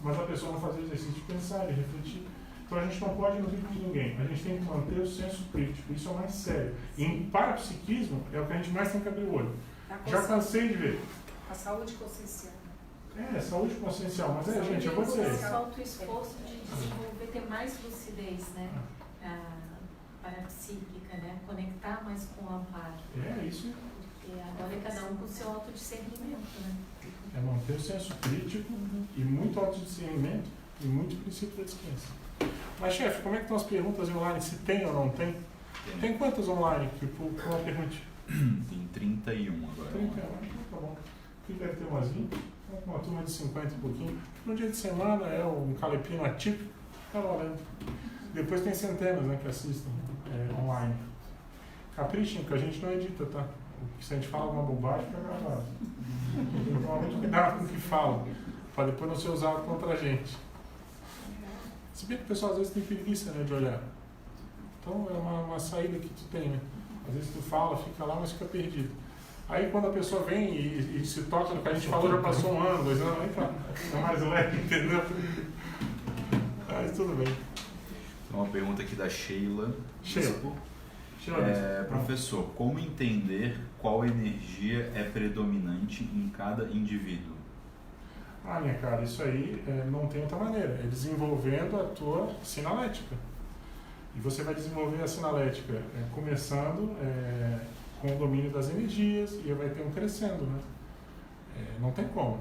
Mas a pessoa não fazia o exercício de pensar, de refletir. Então a gente não pode ir no ritmo de ninguém, a gente tem que manter o senso crítico, isso é o mais sério. E em parapsiquismo é o que a gente mais tem que abrir o olho. Já cansei de ver. A saúde consciencial. Saúde consciencial, mas gente, eu vou dizer. Falta o esforço de desenvolver, ter mais lucidez, né? Parapsíquica, né? Conectar mais com o amparo. Isso. Porque agora é cada um com o seu autodiscernimento, né? É manter o senso crítico e muito autodiscernimento e muito princípio da descrença. Mas, chefe, como é que estão as perguntas online? Se tem ou não tem? Tem quantas online? Tipo, uma pergunta? Tem 31 agora. 31, tá bom. Aqui deve ter umas 20. Uma turma de 50 e pouquinho. No dia de semana é um calepino atípico. Tá valendo. Depois tem centenas, né, que assistem online. Caprichem, que a gente não edita, tá? Se a gente fala uma bobagem, fica gravado. Então, tomar muito cuidado com o que fala, para depois não ser usado contra a gente. Se bem que o pessoal às vezes tem preguiça, né, de olhar. Então é uma saída que tu tem, né? Às vezes tu fala, fica lá, mas fica perdido. Aí quando a pessoa vem e se toca no que a gente falou, já passou 1 ano, 2 anos, aí tá. É mais leve, entendeu? Mas tudo bem. Tem uma pergunta aqui da Sheila. Professor, como entender qual energia é predominante em cada indivíduo? Minha cara, isso aí não tem outra maneira. É desenvolvendo a tua sinalética. E você vai desenvolver a sinalética começando com o domínio das energias e vai ter um crescendo, né? Não tem como,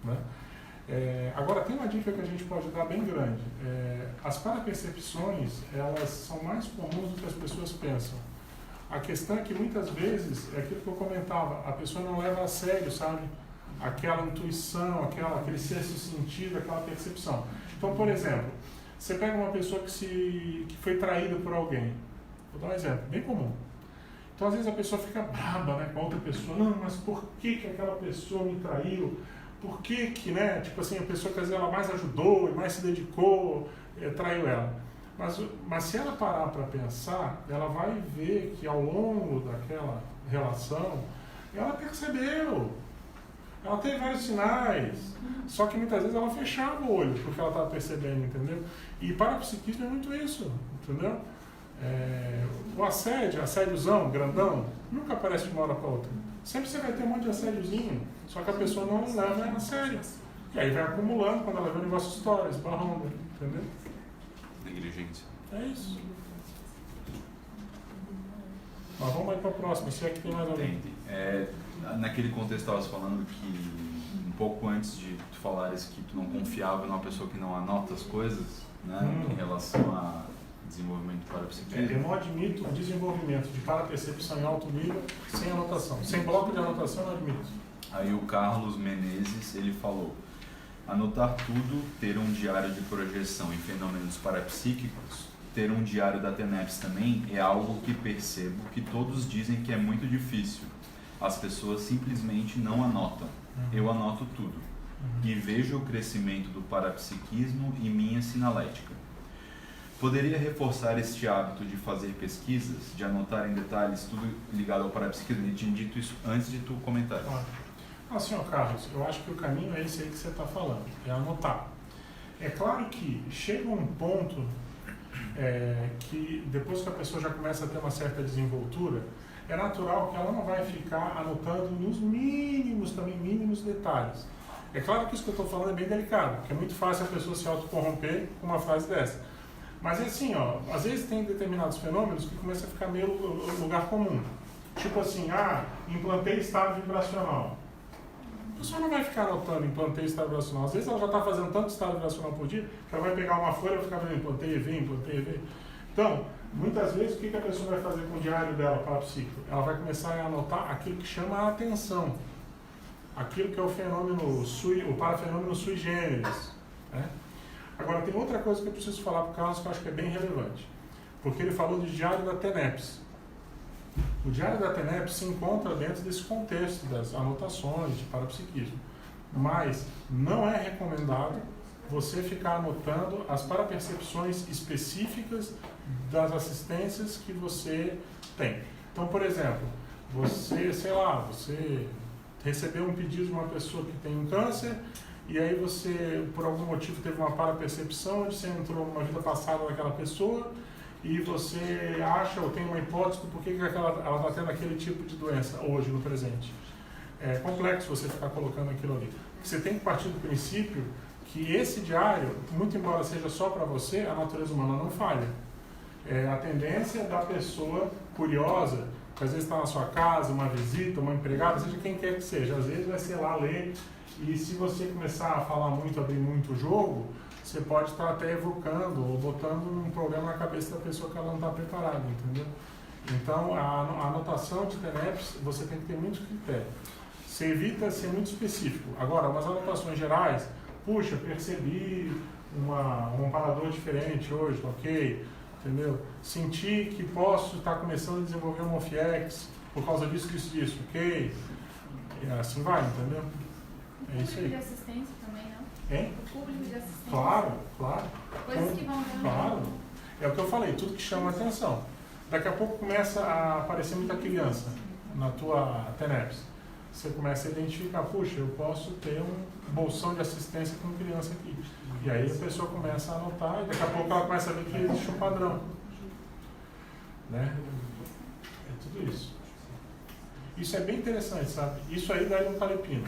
né? Agora, tem uma dica que a gente pode dar bem grande. As parapercepções, elas são mais comuns do que as pessoas pensam. A questão é que muitas vezes, é aquilo que eu comentava, a pessoa não leva a sério, sabe? Aquela intuição, aquele sexto sentido, aquela percepção. Então, por exemplo, você pega uma pessoa que foi traída por alguém. Vou dar um exemplo, bem comum. Então, às vezes a pessoa fica braba, né, com a outra pessoa. Não, mas por que aquela pessoa me traiu? Por que, né, tipo assim, a pessoa que às vezes ela mais ajudou e mais se dedicou, traiu ela. Mas se ela parar para pensar, ela vai ver que ao longo daquela relação, ela percebeu. Ela teve vários sinais, só que muitas vezes ela fechava o olho porque ela estava percebendo, entendeu? E parapsiquismo é muito isso, entendeu? O assédiozão, grandão, nunca aparece de uma hora para outra. Sempre você vai ter um monte de assédiozinho, só que a pessoa não leva a sério. E aí vai acumulando, quando ela vê o negócio história, esbarrando, entendeu? Negligência. É isso. Mas vamos aí para a próxima, se é que tem mais alguém. Entendi. Naquele contexto estavas falando que um pouco antes de tu falares que tu não confiava numa pessoa que não anota as coisas, né, em relação a desenvolvimento do parapsiquismo. Eu não admito o desenvolvimento de parapercepção em alto nível sem anotação. Sem bloco de anotação, eu não admito. Aí o Carlos Menezes, ele falou: anotar tudo, ter um diário de projeção em fenômenos parapsíquicos, ter um diário da TENEPS também é algo que percebo que todos dizem que é muito difícil. As pessoas simplesmente não anotam. Eu anoto tudo. E vejo o crescimento do parapsiquismo em minha sinalética. Poderia reforçar este hábito de fazer pesquisas, de anotar em detalhes tudo ligado ao parapsiquismo? Eu tinha dito isso antes de tu comentar. Senhor Carlos, eu acho que o caminho é esse aí que você está falando, é anotar. É claro que chega um ponto que depois que a pessoa já começa a ter uma certa desenvoltura, é natural que ela não vai ficar anotando nos mínimos detalhes. É claro que isso que eu estou falando é bem delicado, porque é muito fácil a pessoa se autocorromper com uma frase dessa. Mas é assim, às vezes tem determinados fenômenos que começam a ficar meio lugar comum. Tipo assim, implantei estado vibracional. A pessoa não vai ficar anotando implantei estado vibracional. Às vezes ela já está fazendo tanto estado vibracional por dia que ela vai pegar uma folha e vai ficar vendo implantei EV. Então, muitas vezes, o que a pessoa vai fazer com o diário dela parapsíquico? Ela vai começar a anotar aquilo que chama a atenção. Aquilo que é o parafenômeno sui generis. Né? Agora, tem outra coisa que eu preciso falar para o Carlos que eu acho que é bem relevante. Porque ele falou do diário da TENEPS. O diário da TENEPS se encontra dentro desse contexto das anotações de parapsiquismo. Mas não é recomendado você ficar anotando as parapercepções específicas das assistências que você tem. Então, por exemplo, você recebeu um pedido de uma pessoa que tem um câncer e aí você, por algum motivo, teve uma parapercepção onde você entrou numa vida passada daquela pessoa e você acha ou tem uma hipótese do porquê que ela está tendo aquele tipo de doença hoje, no presente. É complexo você ficar colocando aquilo ali. Você tem que partir do princípio que esse diário, muito embora seja só para você, a natureza humana não falha. A tendência da pessoa curiosa, que às vezes está na sua casa, uma visita, uma empregada, seja quem quer que seja, às vezes vai ser lá ler, e se você começar a falar muito, abrir muito o jogo, você pode estar até evocando ou botando um problema na cabeça da pessoa que ela não está preparada, entendeu? Então, a anotação de TENEPS, você tem que ter muito critério. Você evita ser muito específico. Agora, umas anotações gerais, puxa, percebi um amparador diferente hoje, ok, entendeu? Senti que posso estar começando a desenvolver um OFIEX por causa disso, ok? E assim vai, entendeu? É isso aí. O público de assistência também, não? Hein? O público de assistência. Claro. Coisas que vão dando. Claro. É o que eu falei, tudo que chama atenção. Daqui a pouco começa a aparecer muita criança na tua TENEPS. Você começa a identificar, puxa, eu posso ter um bolsão de assistência com criança aqui. E aí a pessoa começa a anotar e daqui a pouco ela começa a ver que existe um padrão. Né? É tudo isso. Isso é bem interessante, sabe? Isso aí daí no Calepino.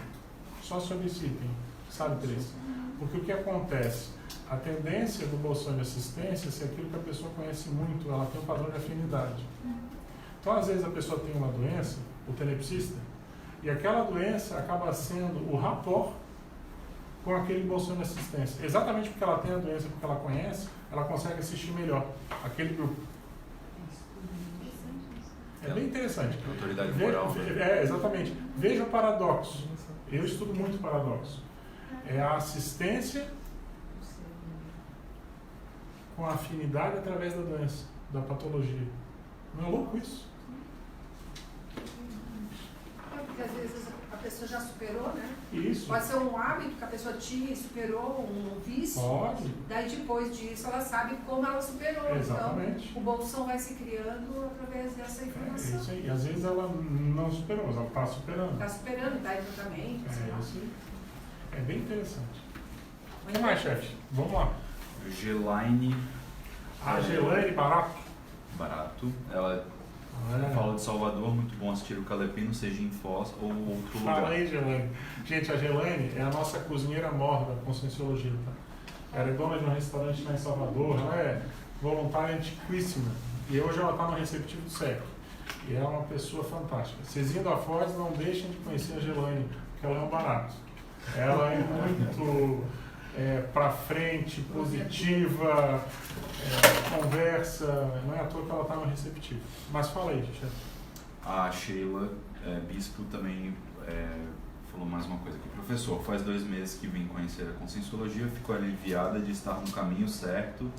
Só sobre esse item, sabe, Teresa? Porque o que acontece? A tendência do bolsão de assistência é ser aquilo que a pessoa conhece muito, ela tem um padrão de afinidade. Então, às vezes, a pessoa tem uma doença, o tenepsista, e aquela doença acaba sendo o rapport com aquele bolsão de assistência. Exatamente porque ela tem a doença, porque ela conhece, ela consegue assistir melhor aquele grupo. É bem interessante. Autoridade moral. Exatamente. Veja o paradoxo. Eu estudo muito paradoxo. É a assistência com a afinidade através da doença, da patologia. Não é louco isso? Porque às vezes a pessoa já superou, né? Isso. Pode ser um hábito que a pessoa tinha e superou, um vício. Pode. Daí depois disso ela sabe como ela superou. Exatamente. Então o bolsão vai se criando através dessa informação. É isso aí. Às vezes ela não superou, mas ela está superando. Está superando, dá em tratamento. É isso aí. É bem interessante. O que mais, chefe? Vamos lá. Gelaine. A Gelaine Barato. Ela É. Fala de Salvador, muito bom assistir o Calepino, seja em Foz ou outro lugar. Fala aí, Gelane. Gente, a Gelane é a nossa cozinheira mor da Conscienciologia, tá? Ela é dona de um restaurante lá em Salvador, ela é voluntária antiquíssima. E hoje ela está no receptivo do SEC. E é uma pessoa fantástica. Vocês indo a Foz, não deixem de conhecer a Gelane, porque ela é um barato. Ela é muito para frente, positiva, conversa, não é à toa que ela está no receptivo. Mas fala aí, chefe. A Sheila Bispo também falou mais uma coisa aqui. Professor, faz 2 meses que vim conhecer a Conscienciologia, fico aliviada de estar no caminho certo,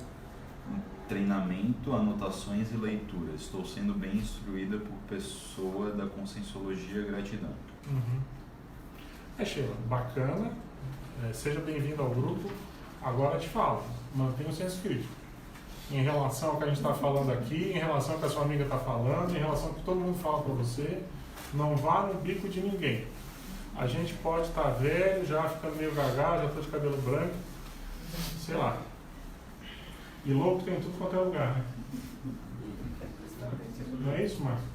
em treinamento, anotações e leitura. Estou sendo bem instruída por pessoa da Conscienciologia, gratidão. Sheila, bacana. Seja bem-vindo ao grupo. Agora te falo, mantenha o senso crítico. Em relação ao que a gente está falando aqui, em relação ao que a sua amiga está falando, em relação ao que todo mundo fala para você, não vá no bico de ninguém. A gente pode estar velho, já ficando meio gaga, já estou de cabelo branco, sei lá. E louco tem tudo quanto é lugar, né? Não é isso, Márcio?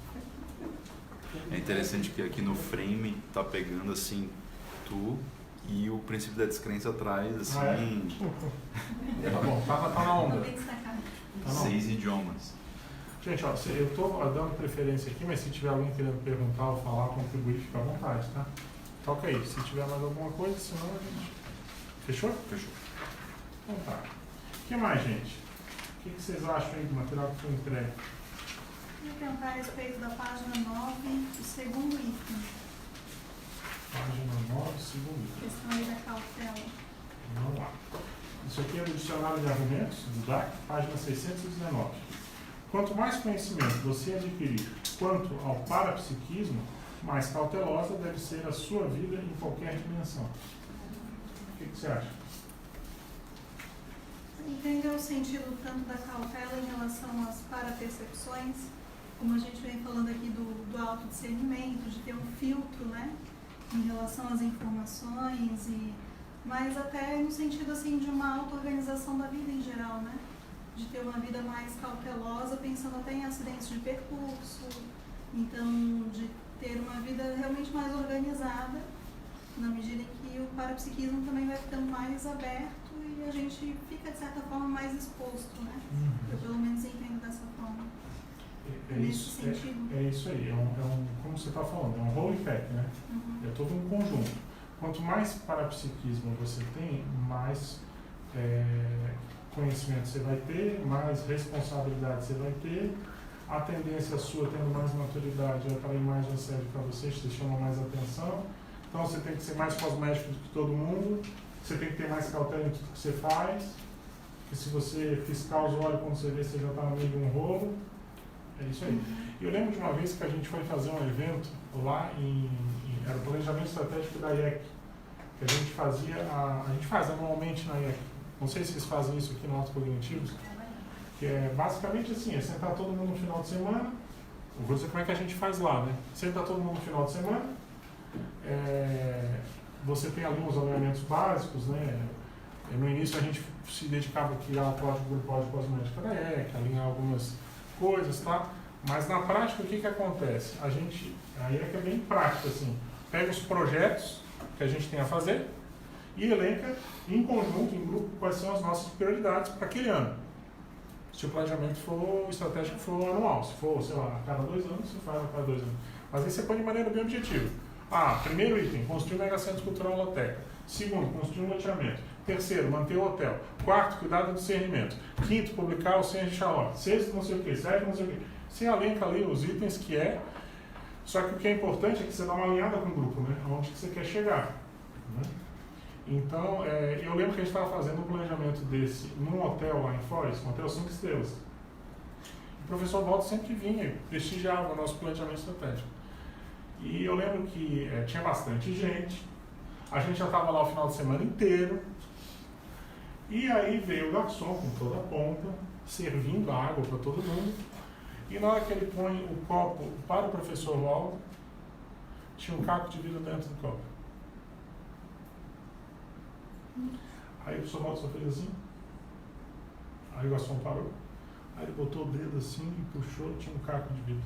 É interessante que aqui no frame tá pegando assim, tu e o princípio da descrença atrás, assim, Tá bom, tá na onda. destacado. Tá na onda. 6 idiomas. Gente, ó, eu estou dando preferência aqui, mas se tiver alguém querendo perguntar ou falar, contribuir, fica à vontade, tá? Toca aí, se tiver mais alguma coisa, senão a gente... Fechou? Fechou. Então tá. O que mais, gente? O que vocês acham aí do material que foi entregue? Vou tentar a respeito da página 9, o segundo item, Página 9, segundo item. questão aí da cautela. Vamos lá. Isso aqui é do Dicionário de Argumentos, do DAC, página 619. Quanto mais conhecimento você adquirir quanto ao parapsiquismo, mais cautelosa deve ser a sua vida em qualquer dimensão. O que você acha? Entender o sentido tanto da cautela em relação às parapercepções, como a gente vem falando aqui do autodiscernimento, de ter um filtro, né, em relação às informações, mas até no sentido assim de uma auto-organização da vida em geral, né, de ter uma vida mais cautelosa, pensando até em acidentes de percurso, então de ter uma vida realmente mais organizada, na medida em que o parapsiquismo também vai ficando mais aberto e a gente fica, de certa forma, mais exposto, né? Eu, pelo menos, entendo dessa forma. Nesse sentido. É isso aí, como você está falando, é um holy pack, né? É todo um conjunto. Quanto mais parapsiquismo você tem, mais conhecimento você vai ter, mais responsabilidade você vai ter, a tendência sua, tendo mais maturidade, é para a imagem séria para você, te chama mais atenção. Então você tem que ser mais cosmético do que todo mundo, você tem que ter mais cautela em tudo que você faz, porque se você piscar os olhos quando você vê, você já está no meio de um rolo. É isso aí. Eu lembro de uma vez que a gente foi fazer um evento lá era o planejamento estratégico da IEC, que a gente fazia, a gente faz anualmente na IEC. Não sei se vocês fazem isso aqui no Autocognitivos, que é basicamente assim, é sentar todo mundo no final de semana. Eu vou dizer como é que a gente faz lá, né? Senta todo mundo no final de semana, você tem ali uns alinhamentos básicos, né? No início a gente se dedicava a criar o código grupal de cosmética da IEC, alinhar algumas coisas, tá? Mas na prática o que acontece? A IEC é bem prática, assim, pega os projetos que a gente tem a fazer e elenca em conjunto, em grupo, quais são as nossas prioridades para aquele ano. Se o planejamento for estratégico, for anual, se for, sei lá, a cada 2 anos, você faz a cada 2 anos. Mas aí você põe de maneira bem objetiva. Primeiro item, construir um megacentro cultural loteca. Segundo, construir um loteamento. Terceiro, manter o hotel. Quarto, cuidar do discernimento. Quinto, publicar o Senhor de Xaló. Sexto, não sei o quê. Sétimo, não sei o quê. Você alenca ali os itens que Só que o que é importante é que você dá uma alinhada com o grupo, né? Aonde que você quer chegar. Né? Então, eu lembro que a gente estava fazendo um planejamento desse num hotel lá em Foz, um hotel 5 estrelas. O professor Walter sempre vinha e prestigiava o nosso planejamento estratégico. E eu lembro que tinha bastante gente, a gente já estava lá o final de semana inteiro, e aí veio o garçom com toda a pompa, servindo água para todo mundo, e na hora que ele põe o copo para o professor Walter, tinha um caco de vidro dentro do copo. Aí o professor Walter só fez assim, aí o garçom parou, aí ele botou o dedo assim e puxou, tinha um caco de vidro.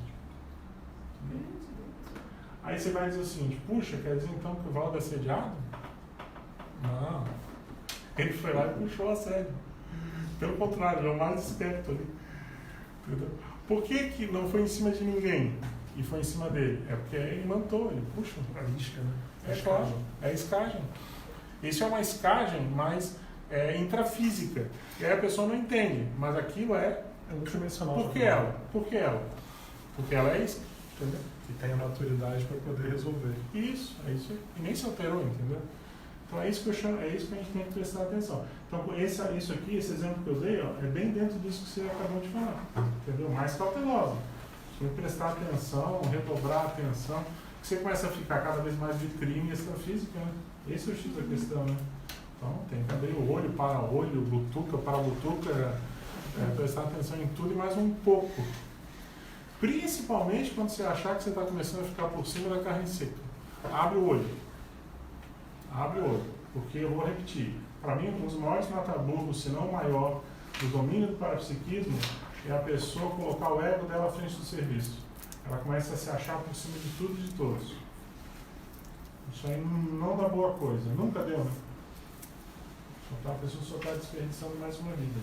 Aí você vai dizer assim, puxa, quer dizer então que o Valdo é assediado? Não. Ele foi lá e puxou a sério. Pelo contrário, ele é o mais esperto ali. Entendeu? Por que não foi em cima de ninguém e foi em cima dele? É porque ele mantou, ele puxa. A isca, né? É claro, é a escagem. Isso é uma escagem mais intrafísica. E aí a pessoa não entende, mas aquilo é multidimensional. Por que ela? Por que ela? Porque ela é isso, entendeu? E tem a maturidade para poder resolver. Isso, é isso. E nem se alterou, entendeu? Então é isso que eu chamo, é isso que a gente tem que prestar atenção. Então isso aqui, esse exemplo que eu dei, ó, é bem dentro disso que você acabou de falar, entendeu? Mais cautelosa. Você tem que prestar atenção, redobrar a atenção, que você começa a ficar cada vez mais de crime extrafísica, né? Esse é o X da questão, né? Então tem que abrir o olho para olho, butuca para butuca, prestar atenção em tudo e mais um pouco. Principalmente quando você achar que você está começando a ficar por cima da carne seca. Abre o olho. Abre o olho. Porque eu vou repetir. Para mim, um dos maiores mataburgos, se não o maior, do domínio do parapsiquismo é a pessoa colocar o ego dela à frente do serviço. Ela começa a se achar por cima de tudo e de todos. Isso aí não dá boa coisa. Nunca deu, né? A pessoa só está desperdiçando mais uma vida.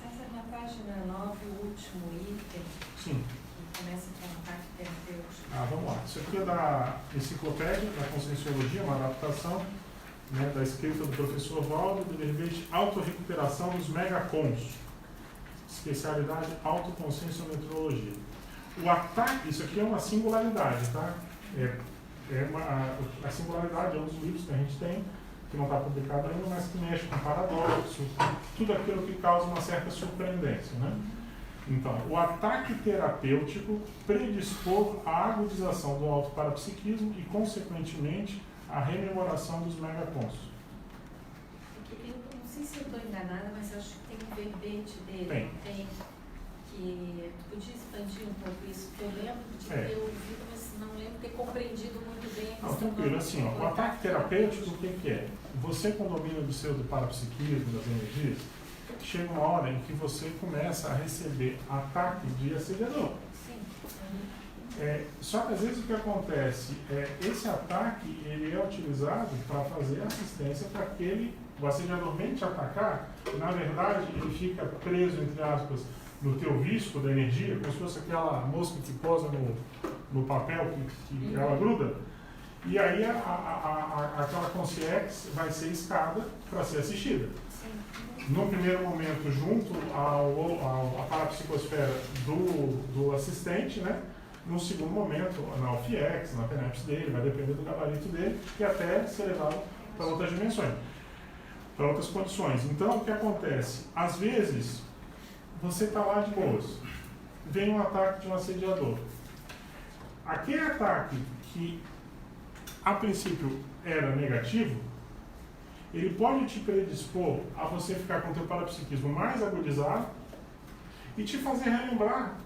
César, na página 9, o último item, Sim. que começa com o ataque terapêutico. Vamos lá. Isso aqui é da Enciclopédia da Conscienciologia, uma adaptação, né, da escrita do professor Valdo, do verbete Autorrecuperação dos Megacons, especialidade Autoconscienciometrologia. O ataque, isso aqui é uma singularidade, tá? A singularidade é um dos livros que a gente tem, que não está publicado ainda, mas que mexe com paradoxo, tudo aquilo que causa uma certa surpreendência, né? Então, o ataque terapêutico predispor à agudização do autoparapsiquismo e, consequentemente, à rememoração dos megacons. Eu não sei se eu estou enganada, mas acho que tem um verbete dele. Tem. Que podia expandir um pouco isso, porque eu lembro de ter ouvido, mas não lembro de ter compreendido muito bem a Não, questão. tranquilo, assim, ó, o ataque terapêutico, o que é? Você, com o domínio do parapsiquismo, das energias, chega uma hora em que você começa a receber ataque de assediador. Sim. Só que às vezes o que acontece esse ataque ele é utilizado para fazer assistência para aquele, o assediador vem te atacar, e, na verdade ele fica preso, entre aspas, no teu visco da energia, como se fosse aquela mosca que posa no papel que ela gruda, e aí aquela consciência vai ser escada para ser assistida. No primeiro momento, junto à parapsicosfera do assistente, né? No segundo momento, na UFIEX, na TENEPS dele, vai depender do gabarito dele, e até ser levado para outras dimensões, para outras condições. Então, o que acontece? Às vezes, você está lá de boas, vem um ataque de um assediador. Aquele ataque que, a princípio, era negativo, ele pode te predispor a você ficar com o teu parapsiquismo mais agudizado e te fazer relembrar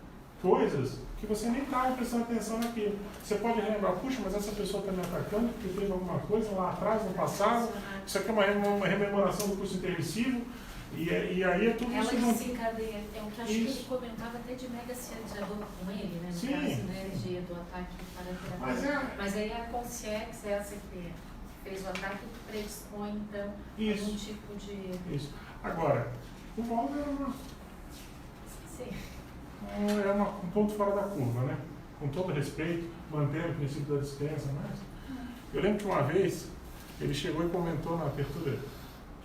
coisas que você nem estava prestando atenção naquilo. Você pode relembrar, puxa, mas essa pessoa está me atacando porque teve alguma coisa lá atrás, no passado, isso aqui é uma rememoração do curso intermissivo, e aí é tudo ela isso. Ela desencadeia, é o que acho isso. que ele comentava até de mega assediador com ele, né? No Sim. caso, né, energia do ataque para Mas aí a consciência, essa que fez o ataque, predispõe, então, algum tipo de... Isso. Agora, o Valdo é um ponto fora da curva, né? Com todo respeito, mantendo o princípio da descrença, mas... Eu lembro que uma vez, ele chegou e comentou na abertura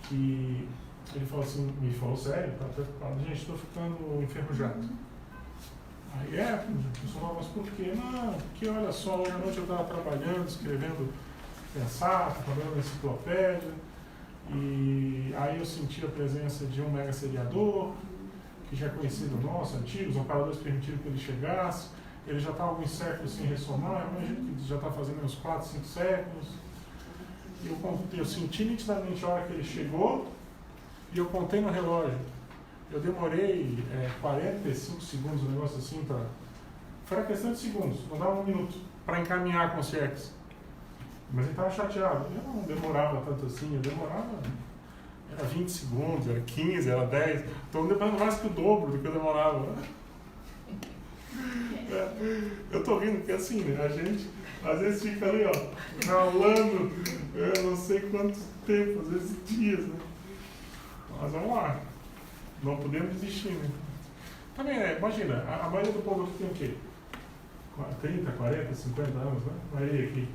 que ele falou assim, me falou sério, estava preocupado, gente, estou ficando enferrujado. Aí pessoal, mas por quê? Não, porque olha só, hoje à noite eu estava trabalhando, escrevendo pensar, trabalhando na enciclopédia, e aí eu senti a presença de um mega seriador, que já é conhecido nosso, antigo, os amparadores permitiram que ele chegasse, ele já está há alguns séculos sem ressomar, imagino que já está fazendo uns 4, 5 séculos. E eu senti nitidamente a hora que ele chegou, e eu contei no relógio. Eu demorei 45 segundos, um negócio assim, foi uma questão de segundos, não dava um minuto, para encaminhar a consciência. Mas ele estava chateado. Eu não demorava tanto assim, eu demorava... Era 20 segundos, era 15, era 10. Estou demorando mais que o dobro do que eu demorava. Eu estou rindo porque assim, né? A gente às vezes fica ali, ó, ralando, eu não sei quanto tempo, às vezes dias, né? Mas vamos lá. Não podemos desistir, né? Também imagina, a maioria do povo aqui tem o quê? 30, 40, 50 anos, né? A maioria aqui.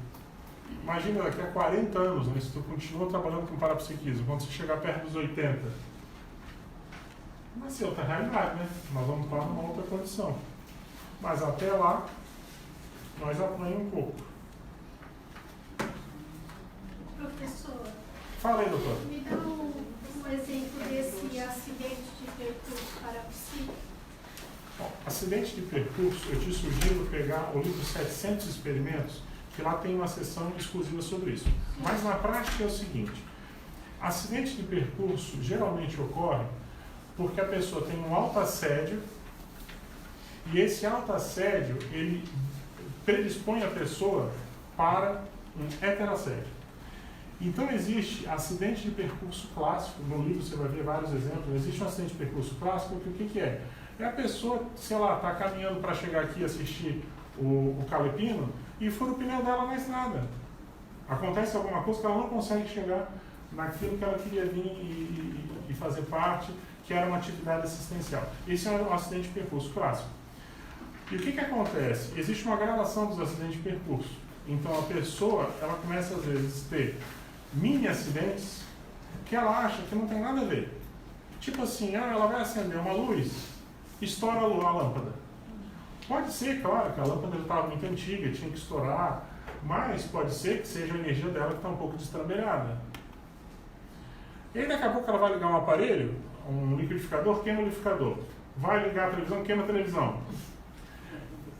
Imagina daqui a 40 anos, né, se tu continua trabalhando com parapsiquismo, quando você chegar perto dos 80, vai ser outra realidade, né? Nós vamos estar numa outra condição. Mas até lá, nós apanhamos um pouco. Professor, Fala aí, doutor. me dá um exemplo desse acidente de percurso parapsíquico. Bom, acidente de percurso, eu te sugiro pegar o livro 700 Experimentos, que lá tem uma seção exclusiva sobre isso. Mas na prática é o seguinte, acidente de percurso geralmente ocorre porque a pessoa tem um autoassédio e esse autoassédio, ele predispõe a pessoa para um heterassédio. Então existe acidente de percurso clássico, no livro você vai ver vários exemplos, existe um acidente de percurso clássico, que o que é? É a pessoa, sei lá, está caminhando para chegar aqui e assistir o Calepino e fura o pneu dela na estrada. Acontece alguma coisa que ela não consegue chegar naquilo que ela queria vir e fazer parte, que era uma atividade assistencial. Esse é um acidente de percurso clássico. E o que acontece? Existe uma gradação dos acidentes de percurso. Então a pessoa, ela começa às vezes a ter mini acidentes que ela acha que não tem nada a ver. Tipo assim, ela vai acender uma luz, estoura a lâmpada. Pode ser, claro, que a lâmpada já estava muito antiga, tinha que estourar, mas pode ser que seja a energia dela que está um pouco destrambelhada. E aí daqui a pouco ela vai ligar um aparelho, um liquidificador, queima o liquidificador. Vai ligar a televisão, queima a televisão.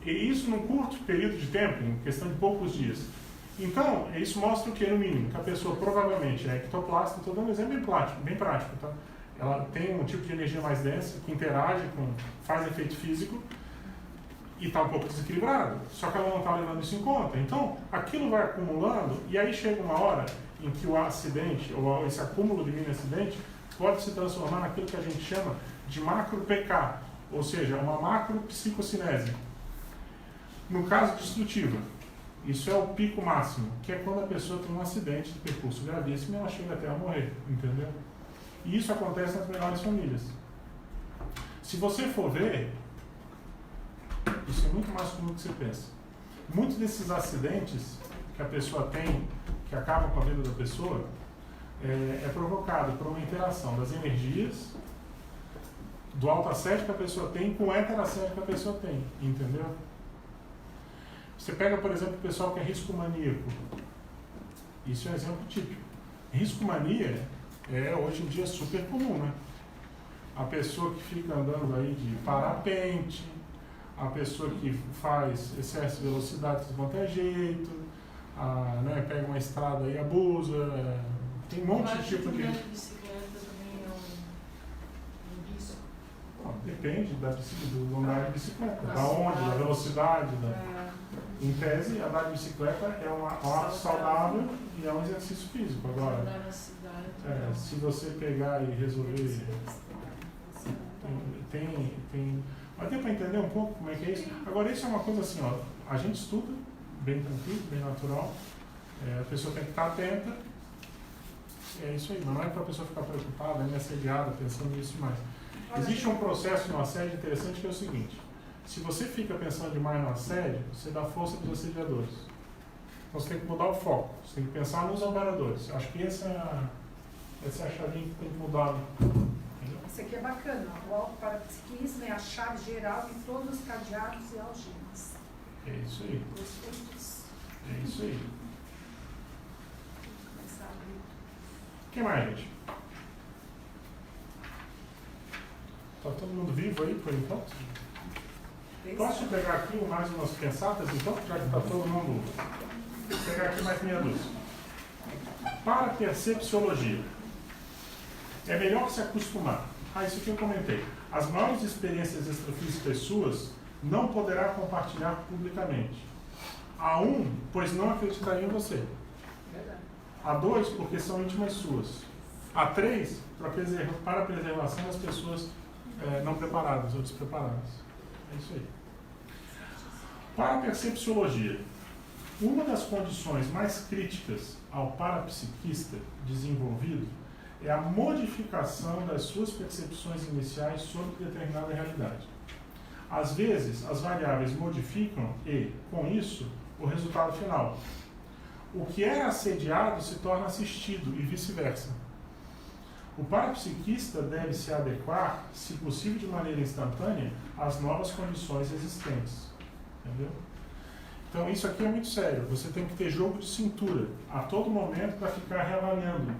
E isso num curto período de tempo, em questão de poucos dias. Então, isso mostra o que, no mínimo? Que a pessoa provavelmente é ectoplasta. Estou dando um exemplo bem prático, tá? Ela tem um tipo de energia mais densa, que interage faz efeito físico, e está um pouco desequilibrado. Só que ela não está levando isso em conta. Então, aquilo vai acumulando, e aí chega uma hora em que o acidente, ou esse acúmulo de mini acidente, pode se transformar naquilo que a gente chama de macro-PK, ou seja, uma macro-psicocinese. No caso destrutivo, isso é o pico máximo, que é quando a pessoa tem um acidente de percurso gravíssimo e ela chega até a morrer, entendeu? E isso acontece nas melhores famílias. Se você for ver, isso é muito mais comum do que você pensa. Muitos desses acidentes que a pessoa tem, que acabam com a vida da pessoa, é provocado por uma interação das energias, do autoassédio que a pessoa tem com o heterassédio que a pessoa tem, entendeu? Você pega, por exemplo, o pessoal que é risco-maníaco. Isso é um exemplo típico. Risco-mania hoje em dia super comum, né? A pessoa que fica andando aí de parapente, a pessoa que faz excesso de velocidade quanto é jeito, né, pega uma estrada e abusa, tem um monte de tipo de... bicicleta também é um risco. Depende do andar de bicicleta, da onde, da velocidade. Em tese, andar de bicicleta é um ato saudável e é um exercício físico. Agora, se você pegar e resolver... Vai ter para entender um pouco como é que é isso. Agora, isso é uma coisa assim, ó, a gente estuda, bem tranquilo, bem natural, a pessoa tem que estar atenta, é isso aí, não é para a pessoa ficar preocupada, nem assediada, pensando nisso mais. Existe um processo no assédio interessante que é o seguinte: se você fica pensando demais no assédio, você dá força para os assediadores. Então você tem que mudar o foco, você tem que pensar nos amparadores. Acho que essa é a chavinha que tem que mudar. Isso aqui é bacana. O autoparapsiquismo é a chave geral de todos os cadeados e algemas. É isso aí. Gostei disso. É isso aí. Vou começar a abrir. O que mais, gente? Está todo mundo vivo aí por enquanto? Posso pegar aqui mais umas pensadas então, já que está todo mundo. Vou pegar aqui mais meia dúzia. Para percepciologia. É melhor se acostumar. Isso aqui eu comentei. As maiores experiências extrafísicas suas não poderá compartilhar publicamente. A1, pois não acreditaria em você. A2, porque são íntimas suas. A3, para a preservação das pessoas não preparadas ou despreparadas. É isso aí. Para a percepciologia, uma das condições mais críticas ao parapsiquista desenvolvido é a modificação das suas percepções iniciais sobre determinada realidade. Às vezes, as variáveis modificam e, com isso, o resultado final. O que é assediado se torna assistido e vice-versa. O parapsiquista deve se adequar, se possível de maneira instantânea, às novas condições existentes. Entendeu? Então isso aqui é muito sério. Você tem que ter jogo de cintura a todo momento para ficar reavaliando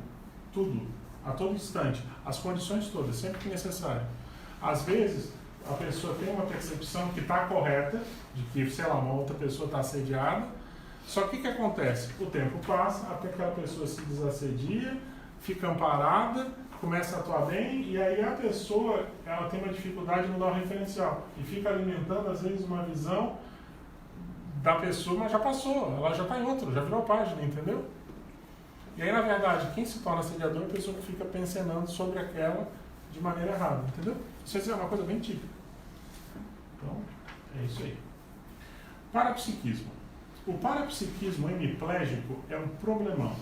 tudo, a todo instante, as condições todas, sempre que necessário. Às vezes, a pessoa tem uma percepção que está correta, de que, sei lá, uma outra pessoa está assediada, só que o que acontece? O tempo passa, até que aquela pessoa se desassedia, fica amparada, começa a atuar bem, e aí a pessoa ela tem uma dificuldade no dar o referencial, e fica alimentando, às vezes, uma visão da pessoa, mas já passou, ela já está em outro, já virou página, entendeu? E aí, na verdade, quem se torna assediador é a pessoa que fica pensionando sobre aquela de maneira errada, entendeu? Isso é uma coisa bem típica. Então, é isso aí. Parapsiquismo. O parapsiquismo hemiplégico é um problemão.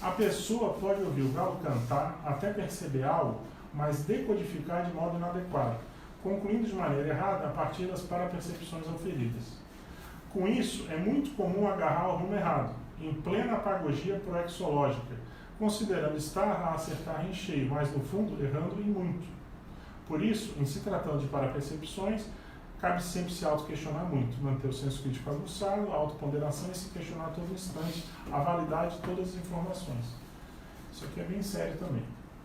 A pessoa pode ouvir o galo cantar, até perceber algo, mas decodificar de modo inadequado, concluindo de maneira errada a partir das parapercepções auferidas. Com isso, é muito comum agarrar o rumo errado, em plena apagogia proexológica, considerando estar a acertar em cheio, mas no fundo errando em muito. Por isso, em se tratando de parapercepções, cabe sempre se auto-questionar muito, manter o senso crítico aguçado, a autoponderação e se questionar a todo instante a validade de todas as informações. Isso aqui é bem sério também.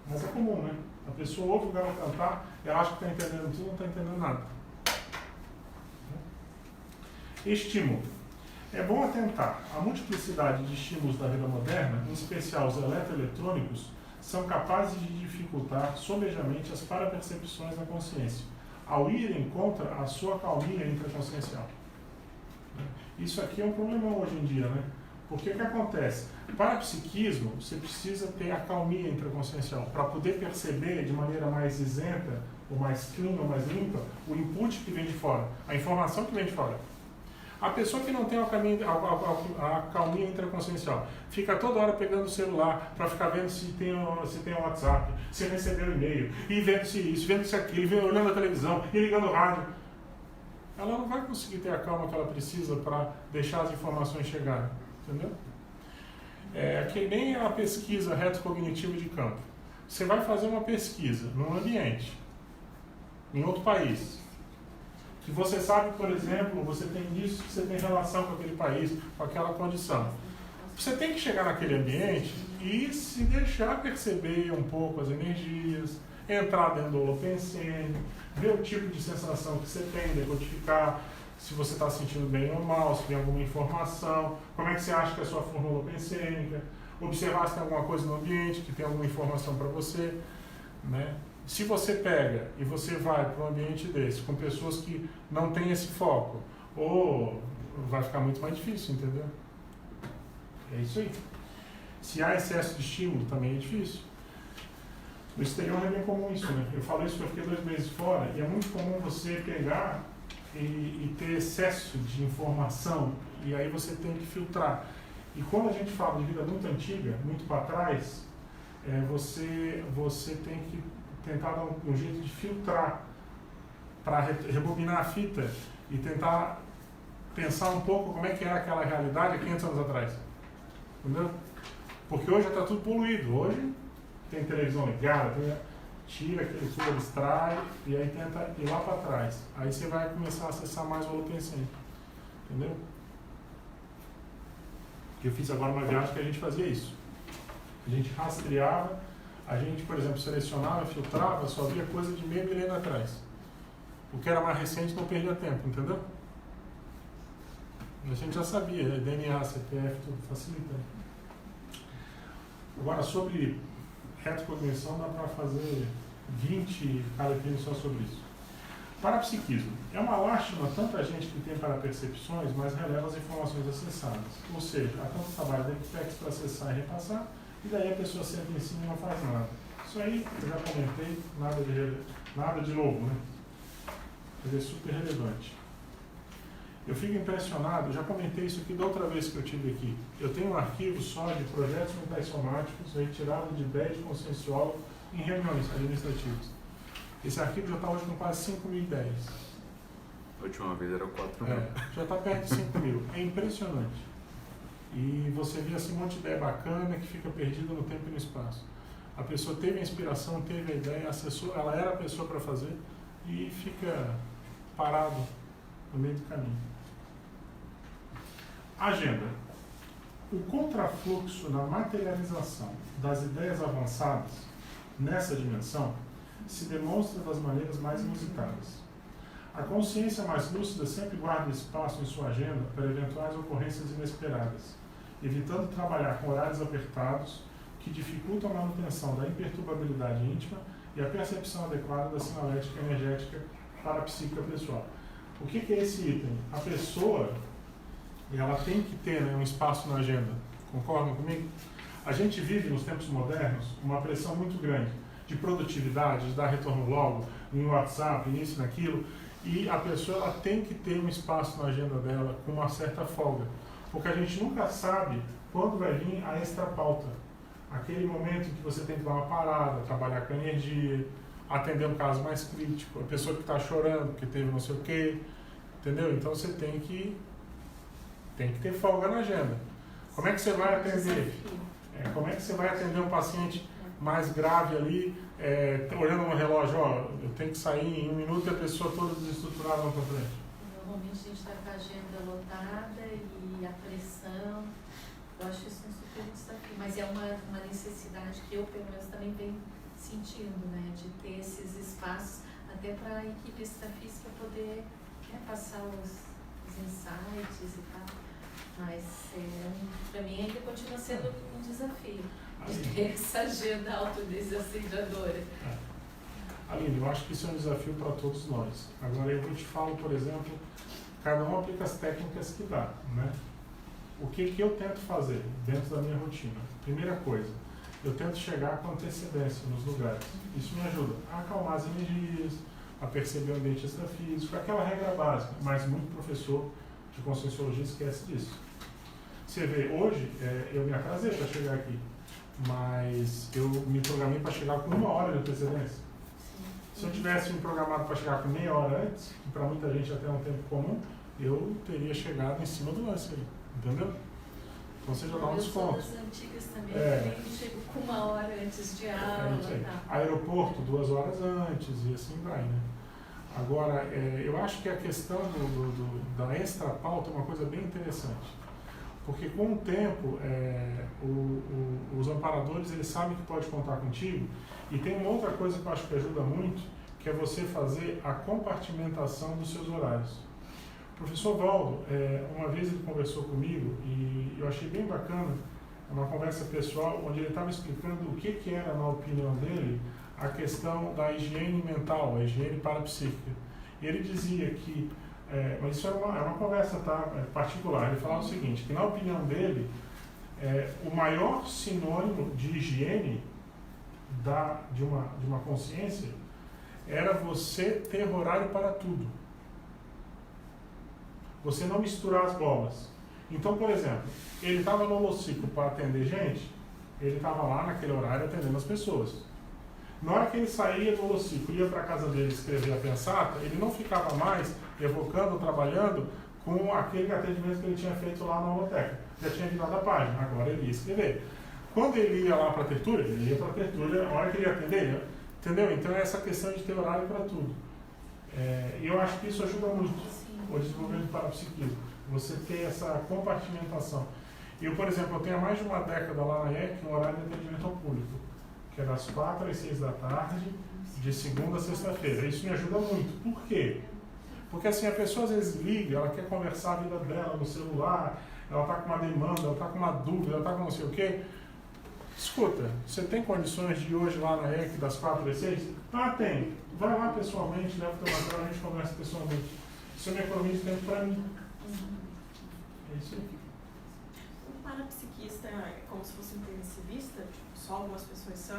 Mas é comum, né? A pessoa ouve o galo cantar, ela acha que está entendendo tudo, não está entendendo nada. Estímulo. É bom atentar. A multiplicidade de estímulos da vida moderna, em especial os eletroeletrônicos, são capazes de dificultar sobejamente as parapercepções da consciência, ao irem contra a sua calmia intraconsciencial. Isso aqui é um problema hoje em dia, né? Porque o que acontece? Para o psiquismo, você precisa ter a calmia intraconsciencial para poder perceber de maneira mais isenta, ou mais clean, ou mais limpa, o input que vem de fora, a informação que vem de fora. A pessoa que não tem a calmia intraconsciencial fica toda hora pegando o celular para ficar vendo se tem o WhatsApp, se recebeu o e-mail, e vendo se isso, vendo se aquilo, olhando a televisão e ligando o rádio. Ela não vai conseguir ter a calma que ela precisa para deixar as informações chegarem. Entendeu? É que nem a pesquisa retrocognitiva de campo. Você vai fazer uma pesquisa num ambiente, em outro país, que você sabe, por exemplo, você tem isso, você tem relação com aquele país, com aquela condição. Você tem que chegar naquele ambiente e se deixar perceber um pouco as energias, entrar dentro do holopensene, ver o tipo de sensação que você tem, decodificar se você está sentindo bem ou mal, se tem alguma informação, como é que você acha que é a sua forma holopensênica, observar se tem alguma coisa no ambiente, que tem alguma informação para você, né? Se você pega e você vai para um ambiente desse, com pessoas que não têm esse foco, ou vai ficar muito mais difícil, entendeu? É isso aí. Se há excesso de estímulo, também é difícil. No exterior é bem comum isso, né? Eu falo isso porque eu fiquei 2 meses fora, e é muito comum você pegar e ter excesso de informação, e aí você tem que filtrar. E quando a gente fala de vida muito antiga, muito para trás, você tem que tentar dar um jeito de filtrar para rebobinar a fita e tentar pensar um pouco como é que era aquela realidade há 500 anos atrás. Entendeu? Porque hoje já está tudo poluído. Hoje tem televisão ligada, tira aquele tubo, extrai e aí tenta ir lá para trás. Aí você vai começar a acessar mais o holopensene. Entendeu? Eu fiz agora uma viagem que a gente fazia isso. A gente rastreava, a gente, por exemplo, selecionava, filtrava, só via coisa de meio milênio atrás. O que era mais recente não perdia tempo, entendeu? A gente já sabia, DNA, CPF, tudo facilita. Agora, sobre retrocognição, dá para fazer 20 características só sobre isso. Parapsiquismo. É uma lástima tanta gente que tem parapercepções, mas releva as informações acessadas. Ou seja, há tanto trabalho da Equipex para acessar e repassar, e daí a pessoa senta em cima e não faz nada. Isso aí, eu já comentei, nada de novo, né? Mas é super relevante. Eu fico impressionado, já comentei isso aqui da outra vez que eu tive aqui. Eu tenho um arquivo só de projetos mentais somáticos retirado de ideias de conscienciólogo em reuniões administrativas. Esse arquivo já está hoje com quase 5.000 ideias. A última vez era 4.000. Já está perto de 5.000. É impressionante. E você vê assim, um monte de ideia bacana que fica perdida no tempo e no espaço. A pessoa teve a inspiração, teve a ideia, acessou, ela era a pessoa para fazer e fica parado no meio do caminho. Agenda. O contrafluxo na materialização das ideias avançadas nessa dimensão se demonstra das maneiras mais inusitadas. A consciência mais lúcida sempre guarda espaço em sua agenda para eventuais ocorrências inesperadas, evitando trabalhar com horários apertados que dificultam a manutenção da imperturbabilidade íntima e a percepção adequada da sinalética energética para a psíquica pessoal. O que é esse item? A pessoa, ela tem que ter, né, um espaço na agenda. Concordam comigo? A gente vive nos tempos modernos uma pressão muito grande de produtividade, de dar retorno logo, no WhatsApp, nisso, naquilo, e a pessoa ela tem que ter um espaço na agenda dela com uma certa folga, porque a gente nunca sabe quando vai vir a extra pauta, aquele momento em que você tem que dar uma parada, trabalhar com energia, atender um caso mais crítico, a pessoa que está chorando, que teve não sei o quê, entendeu? Então você tem que ter folga na agenda. Como é que você vai atender? Como é que você vai atender um paciente mais grave ali, olhando no relógio, ó, eu tenho que sair em 1 minuto e a pessoa toda desestruturada na tua frente? Normalmente a gente está com a agenda lotada e a pressão, eu acho isso um super desafio, mas é uma necessidade que eu, pelo menos, também venho sentindo, né, de ter esses espaços até para a equipe extrafísica poder, né, passar os insights e tal, mas para mim ainda continua sendo um desafio de ter essa agenda autodesassediadora. Aline, eu acho que isso é um desafio para todos nós. Agora eu te falo, por exemplo, cada um aplica as técnicas que dá, né? O que eu tento fazer dentro da minha rotina? Primeira coisa, eu tento chegar com antecedência nos lugares. Isso me ajuda a acalmar as energias, a perceber o ambiente extrafísico, aquela regra básica, mas muito professor de Conscienciologia esquece disso. Você vê, hoje eu me atrasei para chegar aqui, mas eu me programei para chegar com 1 hora de antecedência. Se eu tivesse me programado para chegar com meia hora antes, que para muita gente até é um tempo comum, eu teria chegado em cima do lance aí, entendeu? Então você já dá um desconto. Eu sou das antigas também, eu chego com 1 hora antes de aula. Aeroporto, 2 horas antes e assim vai, né? Agora, eu acho que a questão da extra pauta é uma coisa bem interessante. Porque com o tempo, os amparadores eles sabem que pode contar contigo. E tem uma outra coisa que eu acho que ajuda muito, que é você fazer a compartimentação dos seus horários. O professor Valdo, uma vez ele conversou comigo e eu achei bem bacana, uma conversa pessoal, onde ele estava explicando o que era, na opinião dele, a questão da higiene mental, a higiene parapsíquica. E ele dizia que, mas isso é uma conversa particular, ele falava o seguinte, que na opinião dele, o maior sinônimo de higiene de uma consciência era você ter horário para tudo. Você não misturar as bolas. Então, por exemplo, ele estava no holociclo para atender gente, ele estava lá naquele horário atendendo as pessoas. Na hora que ele saía do holociclo, ia para a casa dele escrever a pensata, ele não ficava mais evocando, trabalhando com aquele atendimento que ele tinha feito lá na holoteca. Já tinha virado a página, agora ele ia escrever. Quando ele ia lá para a tertúlia, ele ia para a tertúlia, a hora que ele ia atender, entendeu? Então é essa questão de ter horário para tudo. E eu acho que isso ajuda muito o desenvolvimento do parapsiquismo. Você ter essa compartimentação. Eu, por exemplo, eu tenho há mais de uma década lá na IEC um horário de atendimento ao público, que é das 4 às 6 da tarde, de segunda a sexta-feira. Isso me ajuda muito. Por quê? Porque assim, a pessoa às vezes liga, ela quer conversar a vida dela no celular, ela está com uma demanda, ela está com uma dúvida, ela está com não sei o quê. Escuta, você tem condições de ir hoje lá na EC das 4 às 6? Ah, tem. Vai lá pessoalmente, leva o teu material, a gente conversa pessoalmente. Isso é uma economia de tempo para mim. É isso aí. O parapsiquista é como se fosse intensivista? Tipo, só algumas pessoas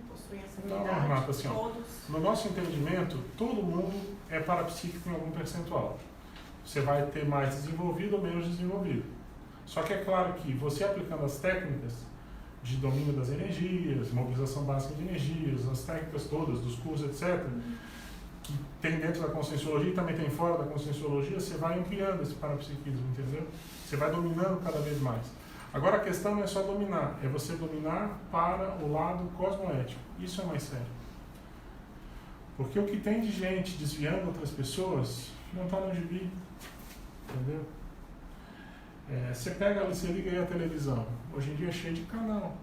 possuem essa habilidade? Não, Renata, assim, todos? No nosso entendimento, todo mundo é parapsíquico em algum percentual. Você vai ter mais desenvolvido ou menos desenvolvido. Só que é claro que você aplicando as técnicas de domínio das energias, mobilização básica de energias, as técnicas todas, dos cursos, etc., que tem dentro da conscienciologia e também tem fora da conscienciologia, você vai ampliando esse parapsiquismo, entendeu? Você vai dominando cada vez mais. Agora a questão não é só dominar, é você dominar para o lado cosmoético. Isso é mais sério. Porque o que tem de gente desviando outras pessoas não está no gibi, entendeu? Você pega, você liga aí a televisão, hoje em dia é cheio de canal,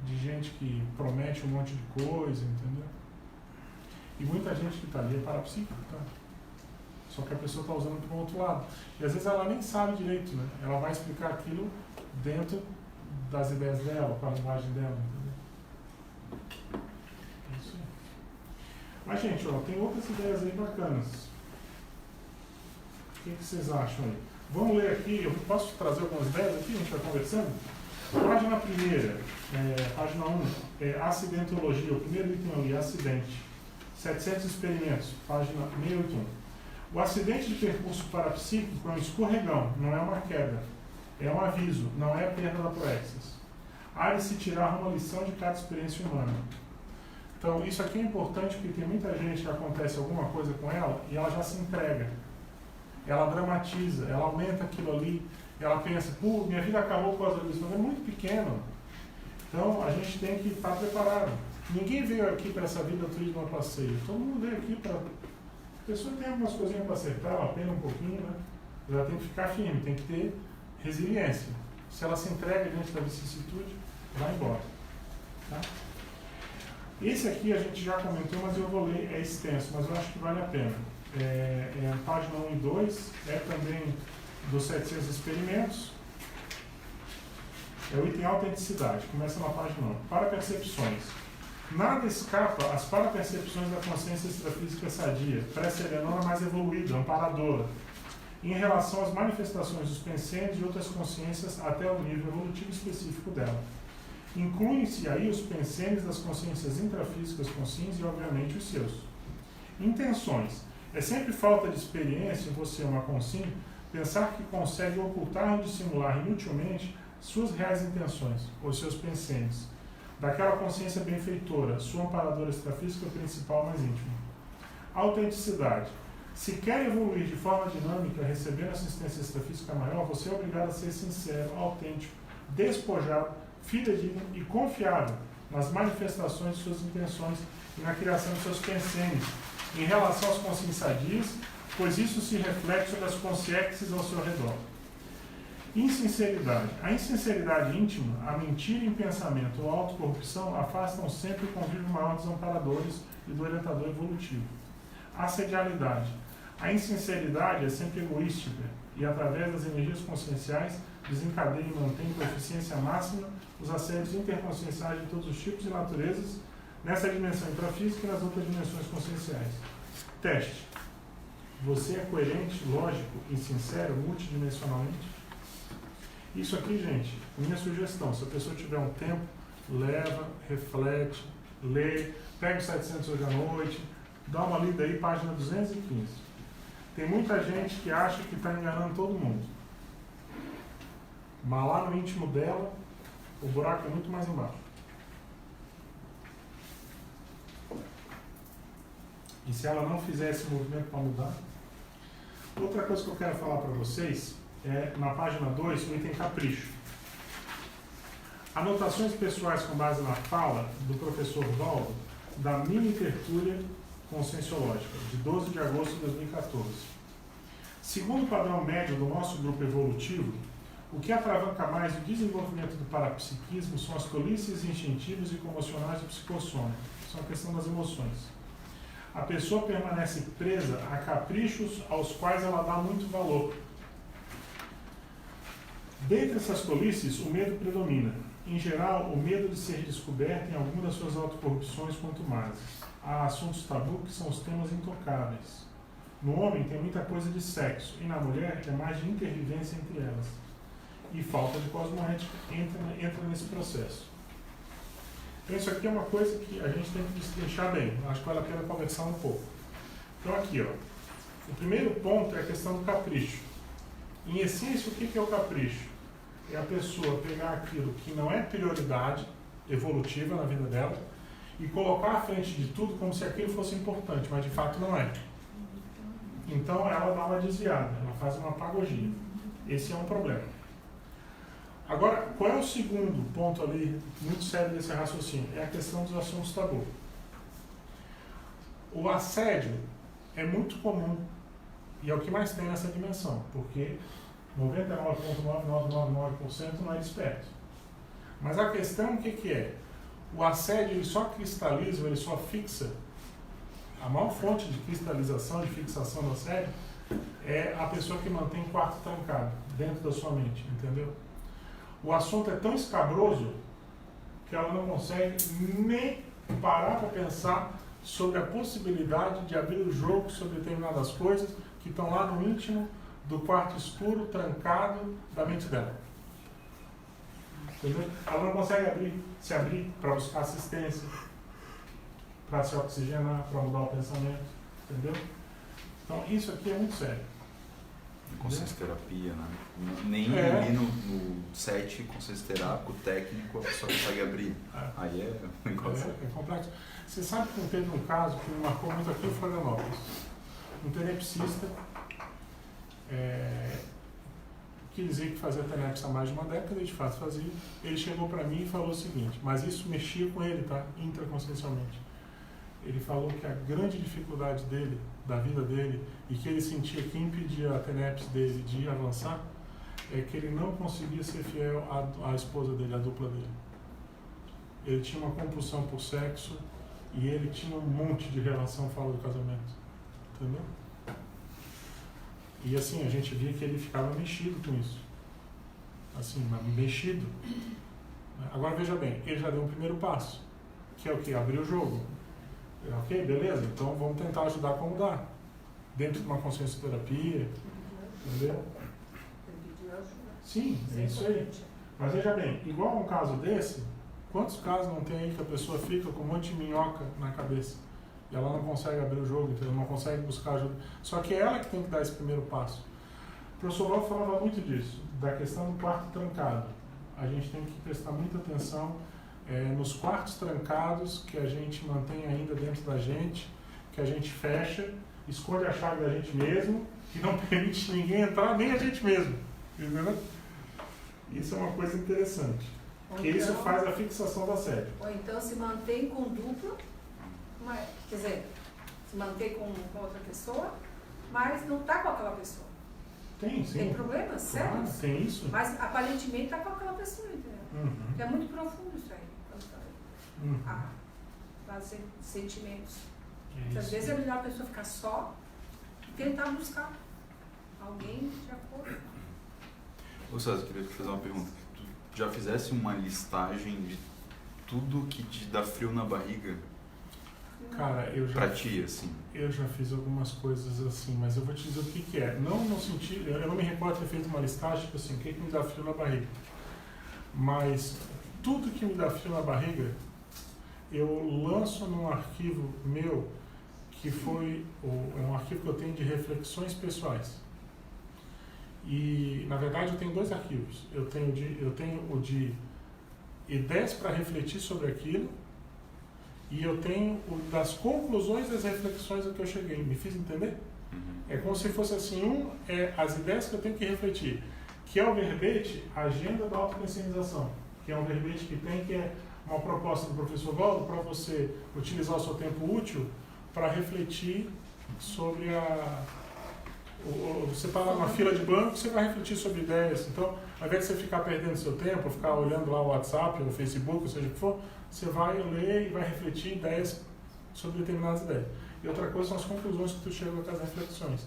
de gente que promete um monte de coisa, entendeu? E muita gente que está ali é parapsíquico, tá? Só que a pessoa está usando para o outro lado. E às vezes ela nem sabe direito, né? Ela vai explicar aquilo dentro das ideias dela, com a linguagem dela, entendeu? É isso aí. Mas, gente, ó, tem outras ideias aí bacanas. O que vocês acham aí? Vamos ler aqui, eu posso trazer algumas ideias aqui, a gente vai conversando? Página primeira, página 1, acidentologia, o primeiro item ali, acidente. 700 experimentos, página 681. O acidente de percurso parapsíquico é um escorregão, não é uma queda. É um aviso, não é a perda da proexis. Há de se tirar uma lição de cada experiência humana. Então, isso aqui é importante porque tem muita gente que acontece alguma coisa com ela e ela já se entrega. Ela dramatiza, ela aumenta aquilo ali, ela pensa, pô, minha vida acabou por causa disso, mas é muito pequeno. Então, a gente tem que estar preparado. Ninguém veio aqui para essa vida turismo a passeio. Todo mundo veio aqui para... A pessoa tem algumas coisinhas para acertar, ela pena um pouquinho, né? Ela tem que ficar firme, tem que ter resiliência. Se ela se entrega diante da vicissitude, vai embora. Tá? Esse aqui a gente já comentou, mas eu vou ler, é extenso, mas eu acho que vale a pena. A página 1 e 2, é também dos 700 experimentos. É o item autenticidade, começa na página 1. Para percepções. Nada escapa às parapercepções da consciência extrafísica sadia, pré-serenona mais evoluída, amparadora, em relação às manifestações dos pensênios e outras consciências até o nível evolutivo específico dela. Incluem-se aí os pensênios das consciências intrafísicas conscientes e, obviamente, os seus. Intenções. É sempre falta de experiência em você, uma consciência, pensar que consegue ocultar ou dissimular inutilmente suas reais intenções, ou seus pensênios, daquela consciência benfeitora, sua amparadora extrafísica principal mais íntima. Autenticidade. Se quer evoluir de forma dinâmica, recebendo assistência extrafísica maior, você é obrigado a ser sincero, autêntico, despojado, fidedigno e confiável nas manifestações de suas intenções e na criação de seus pensênios, em relação às consciências sadias, pois isso se reflete sobre as consciências ao seu redor. Insinceridade. A insinceridade íntima, a mentira em pensamento ou a autocorrupção afastam sempre o convívio maior dos amparadores e do orientador evolutivo. Assedialidade. A insinceridade é sempre egoística e, através das energias conscienciais, desencadeia e mantém com eficiência máxima os assédios interconscienciais de todos os tipos e naturezas nessa dimensão intrafísica e nas outras dimensões conscienciais. Teste. Você é coerente, lógico e sincero multidimensionalmente? Isso aqui, gente, minha sugestão, se a pessoa tiver um tempo, leva, reflete, lê, pega os 700 hoje à noite, dá uma lida aí, página 215. Tem muita gente que acha que está enganando todo mundo. Mas lá no íntimo dela, o buraco é muito mais embaixo. E se ela não fizer esse movimento para mudar? Outra coisa que eu quero falar para vocês é, na página 2, o item capricho. Anotações pessoais com base na fala do professor Valdo, da mini tertúlia conscienciológica, de 12 de agosto de 2014. Segundo o padrão médio do nosso grupo evolutivo, o que atravanca mais o desenvolvimento do parapsiquismo são as tolices instintivas e comocionais do psicossoma. Isso é uma questão das emoções. A pessoa permanece presa a caprichos aos quais ela dá muito valor. Dentre essas tolices, o medo predomina. Em geral, o medo de ser descoberto em alguma das suas autocorrupções contumazes. Há assuntos tabu que são os temas intocáveis. No homem tem muita coisa de sexo, e na mulher é mais de intervivência entre elas. E falta de cosmoética entra nesse processo. Então isso aqui é uma coisa que a gente tem que destrinchar bem. Acho que vale a pena conversar um pouco. Então aqui, ó, o primeiro ponto é a questão do capricho. Em essência, o que é o capricho? É a pessoa pegar aquilo que não é prioridade evolutiva na vida dela e colocar à frente de tudo como se aquilo fosse importante, mas de fato não é. Então ela dá uma desviada, ela faz uma apagogia. Esse é um problema. Agora, qual é o segundo ponto ali, muito sério desse raciocínio? É a questão dos assuntos tabu. O assédio é muito comum e é o que mais tem nessa dimensão, porque 99,9999% não é desperto. Mas a questão, o que é? O assédio ele só cristaliza, ele só fixa. A maior fonte de cristalização, de fixação do assédio é a pessoa que mantém o quarto trancado dentro da sua mente, entendeu? O assunto é tão escabroso que ela não consegue nem parar para pensar sobre a possibilidade de abrir o jogo sobre determinadas coisas que estão lá no íntimo do quarto escuro, trancado da mente dela. Entendeu? Ela não consegue se abrir para buscar assistência, para se oxigenar, para mudar o pensamento. Entendeu? Então, isso aqui é muito sério. Consciência terapia, né? Nem ali no set consciência terápico técnico a pessoa consegue abrir. Aí é um negócio. É complexo. Você sabe que teve um caso que me marcou muito aqui em Florianópolis. Um tenepsista que dizia que fazia tenepse há mais de uma década, e de fato fazia. Ele chegou para mim e falou o seguinte, mas isso mexia com ele, tá? Intraconsciencialmente. Ele falou que a grande dificuldade dele, da vida dele, e que ele sentia que impedia a tenepse dele de avançar, é que ele não conseguia ser fiel à esposa dele, à dupla dele. Ele tinha uma compulsão por sexo e ele tinha um monte de relação fora do casamento. Entendeu? E assim, a gente via que ele ficava mexido com isso. Assim, mexido. Agora veja bem, ele já deu um primeiro passo, que é o quê? Abrir o jogo. Ok, beleza, então vamos tentar ajudar a mudar. Dentro de uma consciência terapia, entendeu? Sim, é isso aí. Mas veja bem, igual a um caso desse, quantos casos não tem aí que a pessoa fica com um monte de minhoca na cabeça e ela não consegue abrir o jogo, entendeu? Não consegue buscar ajuda. Só que é ela que tem que dar esse primeiro passo. O professor Lopes falava muito disso, da questão do quarto trancado. A gente tem que prestar muita atenção nos quartos trancados que a gente mantém ainda dentro da gente, que a gente fecha, esconde a chave da gente mesmo, que não permite ninguém entrar, nem a gente mesmo. Entendeu? Isso é uma coisa interessante. Porque isso faz a fixação da sede. Ou então se mantém com dupla, quer dizer, se mantém com outra pessoa, mas não está com aquela pessoa. Tem, sim. Tem problemas sérios. Claro, tem isso. Mas aparentemente está com aquela pessoa, entendeu? Uhum. É muito profundo isso aí. Fazer sentimentos. Às vezes é melhor a pessoa ficar só e tentar buscar alguém de acordo. Ô César, eu queria te fazer uma pergunta. Tu já fizesse uma listagem de tudo que te dá frio na barriga? Cara, pra ti, assim. Eu já fiz algumas coisas assim, mas eu vou te dizer o que é. Não no sentido, eu não me recordo de ter feito uma listagem, tipo assim, o que me dá frio na barriga. Mas tudo que me dá frio na barriga, eu lanço num arquivo meu, que é um arquivo que eu tenho de reflexões pessoais. E, na verdade, eu tenho dois arquivos. Eu tenho o de ideias para refletir sobre aquilo, e eu tenho o das conclusões das reflexões a que eu cheguei. Me fiz entender? É como se fosse assim, as ideias que eu tenho que refletir, que é o verbete Agenda da Autoconscientização, que é um verbete que é uma proposta do professor Valdo para você utilizar o seu tempo útil para refletir sobre você está lá numa fila de banco, você vai refletir sobre ideias. Então, ao invés de você ficar perdendo seu tempo, ficar olhando lá o WhatsApp, ou o Facebook, ou seja o que for, você vai ler e vai refletir ideias sobre determinadas ideias. E outra coisa são as conclusões que tu chega com as reflexões.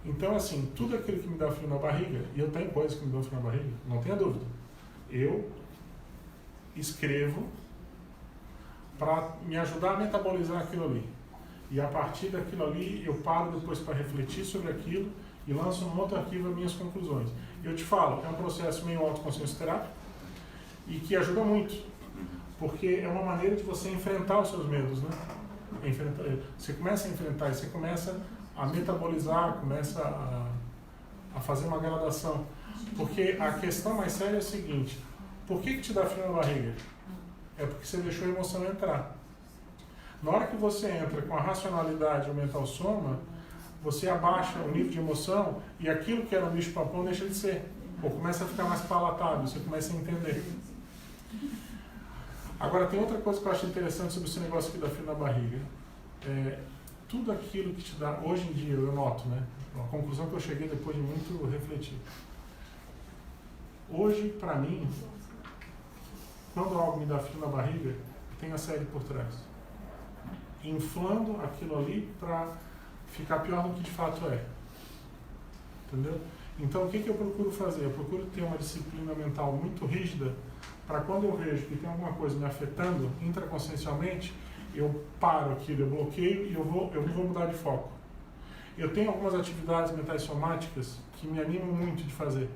Então, assim, tudo aquilo que me dá frio na barriga, e eu tenho coisas que me dão frio na barriga, não tenha dúvida, eu escrevo para me ajudar a metabolizar aquilo ali. E a partir daquilo ali, eu paro depois para refletir sobre aquilo e lanço num outro arquivo as minhas conclusões. Eu te falo, é um processo meio autoconsciência terápico e que ajuda muito, porque é uma maneira de você enfrentar os seus medos, né? Você começa a enfrentar e você começa a metabolizar, começa a fazer uma gradação. Porque a questão mais séria é a seguinte: por que te dá frio na barriga? É porque você deixou a emoção entrar. Na hora que você entra com a racionalidade e o mental soma, você abaixa o nível de emoção e aquilo que era um bicho papão deixa de ser. Ou começa a ficar mais palatável, você começa a entender. Agora, tem outra coisa que eu acho interessante sobre esse negócio aqui da frio na barriga. Tudo aquilo que te dá, hoje em dia, eu noto, né? Uma conclusão que eu cheguei depois de muito refletir. Hoje, para mim, quando algo me dá frio na barriga, tem a série por trás. Inflando aquilo ali para ficar pior do que de fato é. Entendeu? Então, o que eu procuro fazer? Eu procuro ter uma disciplina mental muito rígida para quando eu vejo que tem alguma coisa me afetando intraconsciencialmente, eu paro aquilo, eu bloqueio e eu não vou mudar de foco. Eu tenho algumas atividades mentais somáticas que me animam muito de fazer.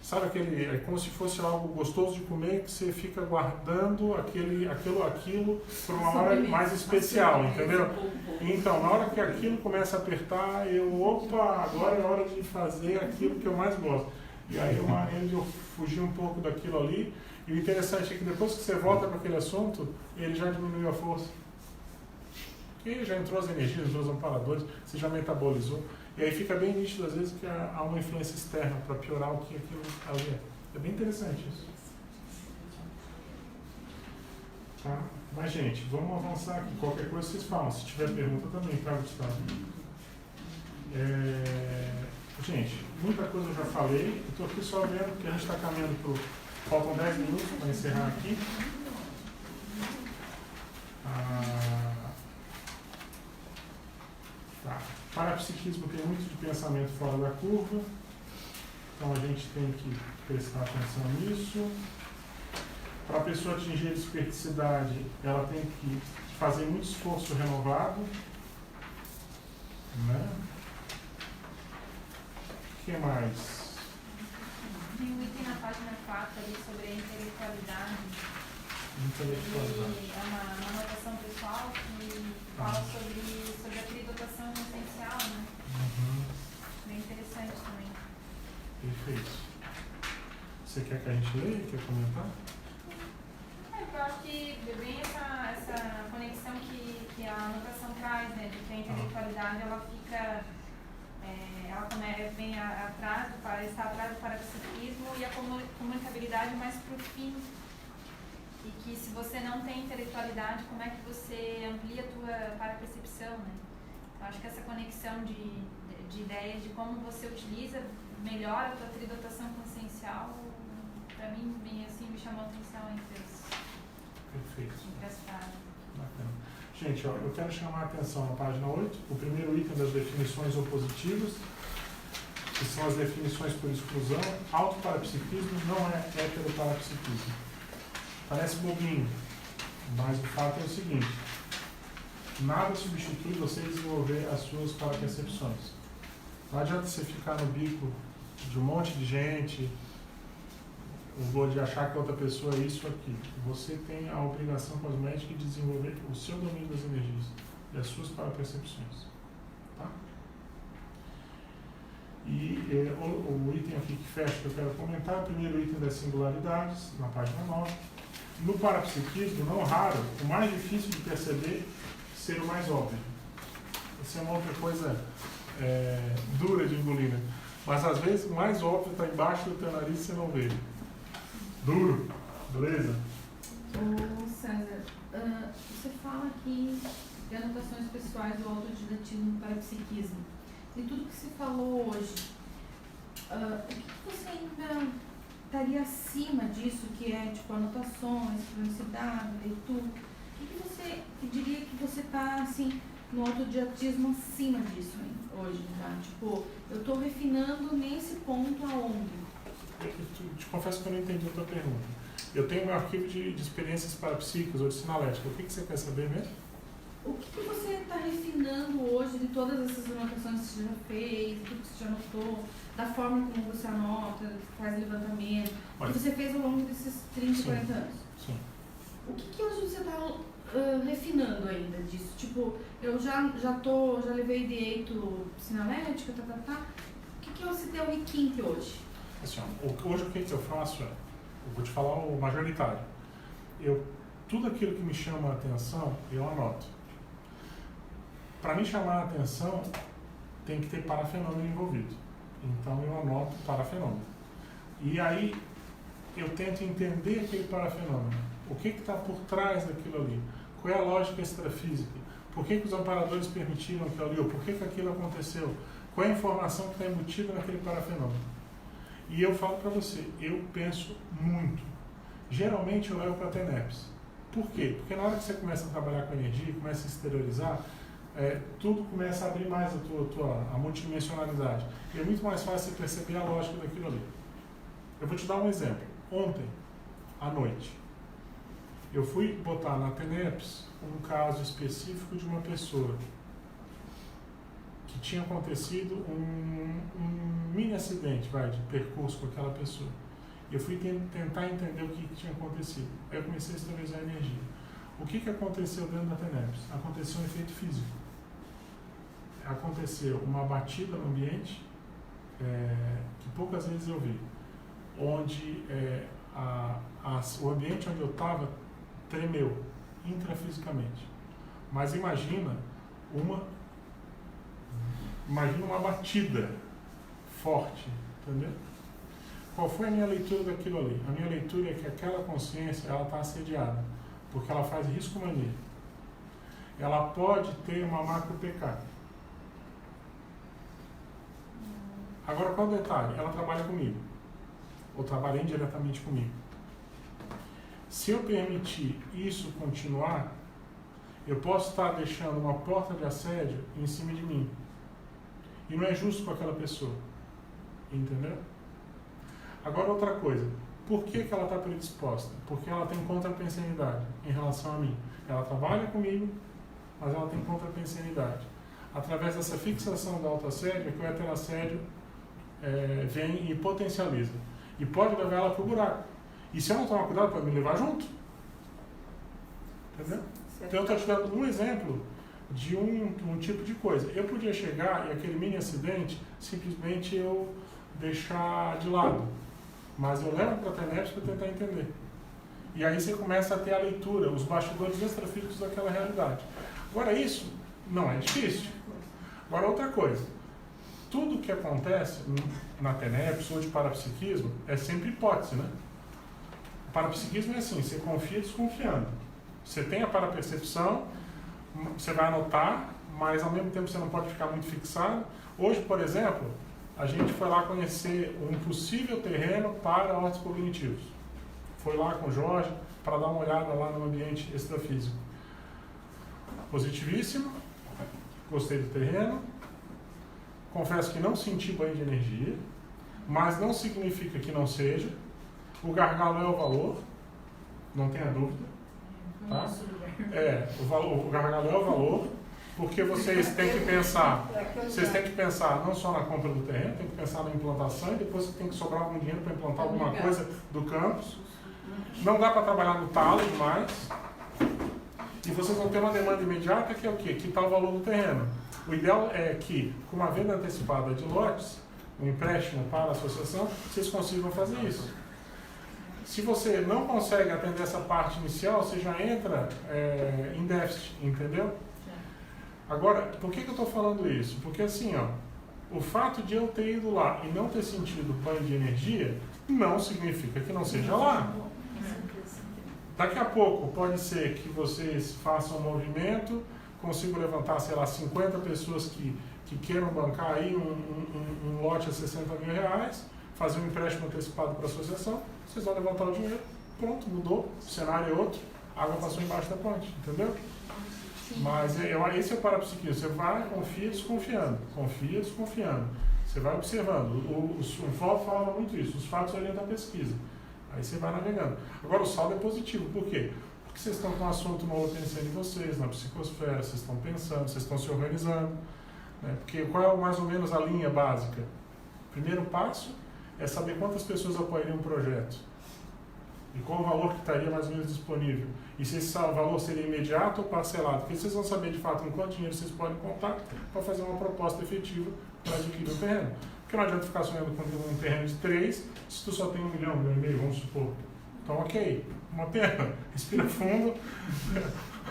Sabe é como se fosse algo gostoso de comer que você fica guardando aquilo por uma hora mais especial, entendeu? Então, na hora que aquilo começa a apertar, agora é hora de fazer aquilo que eu mais gosto. E aí é uma maneira de eu fugir um pouco daquilo ali. E o interessante é que depois que você volta para aquele assunto, ele já diminuiu a força. Porque já entrou as energias, entrou os amparadores, você já metabolizou. E aí fica bem nítido, às vezes, que há uma influência externa para piorar o que aquilo ali é. É bem interessante isso. Tá? Mas, gente, vamos avançar aqui. Qualquer coisa vocês falam. Se tiver pergunta também, tá, Gustavo? Gente, muita coisa eu já falei. Eu estou aqui só vendo que a gente está caminhando para... Faltam 10 minutos para encerrar aqui. Tá. Parapsiquismo tem muito de pensamento fora da curva, então a gente tem que prestar atenção nisso. Para a pessoa atingir a desperticidade, ela tem que fazer muito esforço renovado. Né? O que mais? Tem um item na página 4 ali sobre a intelectualidade. Intelectualidade. E é uma anotação pessoal que fala sobre a tridotação essencial, né? Bem interessante também. Perfeito. Você quer que a gente leia? Quer comentar? Eu acho que bem essa conexão que a anotação traz, né? De que a intelectualidade ela fica... ela vem atrás, está atrás do parapsiquismo e a comunicabilidade mais para o fim. E que se você não tem intelectualidade, como é que você amplia a tua parapercepção, né? Eu acho que essa conexão de ideias de como você utiliza melhor a tua tridotação consciencial, para mim, me chamou a atenção entre as frases. Bacana. Gente, eu quero chamar a atenção na página 8, o primeiro item das definições opositivas, que são as definições por exclusão. Autoparapsiquismo não é heteroparapsiquismo. Parece bobinho, mas o fato é o seguinte: nada substitui você desenvolver as suas parapercepções. Não adianta você ficar no bico de um monte de gente, de achar que outra pessoa é isso ou aquilo. Você tem a obrigação cosmética de desenvolver o seu domínio das energias e as suas parapercepções. Tá? E o item aqui que fecha, que eu quero comentar, é o primeiro item das singularidades, na página 9. No parapsiquismo, não raro, o mais difícil de perceber ser o mais óbvio. Essa é uma outra coisa dura de engolir, né? Mas às vezes o mais óbvio está embaixo do teu nariz e você não vê. Duro, beleza? Ô César, você fala aqui de anotações pessoais do autodidatismo no parapsiquismo. E tudo que você falou hoje, o que você ainda estaria acima disso, que é tipo anotações, cronicidade, leitura? O que você diria que você está assim, no autodidatismo acima disso hoje? Tá? Tipo, eu estou refinando nesse ponto aonde? Eu te confesso que eu não entendi a tua pergunta. Eu tenho meu arquivo de experiências parapsíquicas ou de sinalética. O que você quer saber mesmo? O que você está refinando hoje de todas essas anotações que você já fez, tudo que você já anotou, da forma como você anota, faz levantamento, que você fez ao longo desses 30, 40 anos? Sim. O que hoje você está refinando ainda disso? Tipo, eu já levei direito sinalética, O que você tem o requinte hoje? Assim, hoje o que eu faço eu vou te falar o majoritário. Eu tudo aquilo que me chama a atenção, eu anoto. Para me chamar a atenção, tem que ter parafenômeno envolvido. Então eu anoto parafenômeno. E aí eu tento entender aquele parafenômeno. O que está por trás daquilo ali? Qual é a lógica extrafísica? Por que os amparadores permitiram aquilo ali? Ou por que aquilo aconteceu? Qual é a informação que está embutida naquele parafenômeno? E eu falo para você, eu penso muito. Geralmente eu levo para a TENEPS. Por quê? Porque na hora que você começa a trabalhar com energia, começa a exteriorizar, tudo começa a abrir mais a multidimensionalidade. E é muito mais fácil você perceber a lógica daquilo ali. Eu vou te dar um exemplo. Ontem, à noite, eu fui botar na TENEPS um caso específico de uma pessoa que tinha acontecido um mini acidente, de percurso com aquela pessoa. Eu fui tentar entender o que tinha acontecido. Aí eu comecei a estabilizar a energia. O que aconteceu dentro da TENEPS? Aconteceu um efeito físico. Aconteceu uma batida no ambiente, que poucas vezes eu vi, onde o ambiente onde eu estava tremeu intrafisicamente. Mas imagina uma batida forte, entendeu? Qual foi a minha leitura daquilo ali? A minha leitura é que aquela consciência, ela está assediada, porque ela faz risco-mania. Ela pode ter uma macro-PK. Agora, qual o detalhe? Ela trabalha comigo, ou trabalha indiretamente comigo. Se eu permitir isso continuar, eu posso estar deixando uma porta de assédio em cima de mim. E não é justo com aquela pessoa. Entendeu? Agora, outra coisa. Por que ela está predisposta? Porque ela tem contrapensenidade em relação a mim. Ela trabalha comigo, mas ela tem contrapensenidade. Através dessa fixação do autoassédio, é que o heterassédio vem e potencializa. E pode levar ela para o buraco. E se eu não tomar cuidado, pode me levar junto. Entendeu? Então, eu estou te dando um exemplo de um tipo de coisa. Eu podia chegar e aquele mini acidente, simplesmente eu deixar de lado. Mas eu levo para a TENEPS para tentar entender. E aí você começa a ter a leitura, os bastidores extrafísicos daquela realidade. Agora, isso não é difícil. Agora, outra coisa. Tudo que acontece na TENEPS ou de parapsiquismo é sempre hipótese, né? O parapsiquismo é assim, você confia desconfiando. Você tem a parapercepção, você vai anotar, mas ao mesmo tempo você não pode ficar muito fixado. Hoje, por exemplo, a gente foi lá conhecer um possível terreno para hortos cognitivos. Foi lá com o Jorge para dar uma olhada lá no ambiente extrafísico. Positivíssimo, gostei do terreno. Confesso que não senti banho de energia, mas não significa que não seja. O gargalo é o valor, não tenha dúvida. Tá? O gargalo é o valor, porque vocês têm que pensar não só na compra do terreno, tem que pensar na implantação e depois tem que sobrar algum dinheiro para implantar alguma coisa do campus. Não dá para trabalhar no talo demais. E vocês vão ter uma demanda imediata que é o quê? Quitar o valor do terreno. O ideal é que, com uma venda antecipada de lotes, um empréstimo para a associação, vocês consigam fazer isso. Se você não consegue atender essa parte inicial, você já entra em déficit, entendeu? Agora, por que eu estou falando isso? Porque assim, o fato de eu ter ido lá e não ter sentido banho de energia, não significa que não seja lá. Daqui a pouco pode ser que vocês façam um movimento, consigam levantar, 50 pessoas que queiram bancar aí um lote a R$60 mil, fazer um empréstimo antecipado para a associação, vocês vão levantar o dinheiro, pronto, mudou, o cenário é outro, a água passou embaixo da ponte, entendeu? Sim. Mas esse é o parapsiquismo, você vai, confia desconfiando, você vai observando, o FOL fala muito isso, os fatos orientam a pesquisa, aí você vai navegando. Agora o saldo é positivo, por quê? Porque vocês estão com o assunto no HoloPNC de vocês, na psicosfera, vocês estão pensando, vocês estão se organizando, né? Porque qual é mais ou menos a linha básica? Primeiro passo é saber quantas pessoas apoiariam um projeto e qual o valor que estaria mais ou menos disponível. E se esse valor seria imediato ou parcelado, porque vocês vão saber de fato com quanto dinheiro vocês podem contar para fazer uma proposta efetiva para adquirir o terreno. Porque não adianta ficar sonhando com um terreno de 3 se tu só tem 1,5 milhão, vamos supor. Então, ok, uma pena. Respira fundo,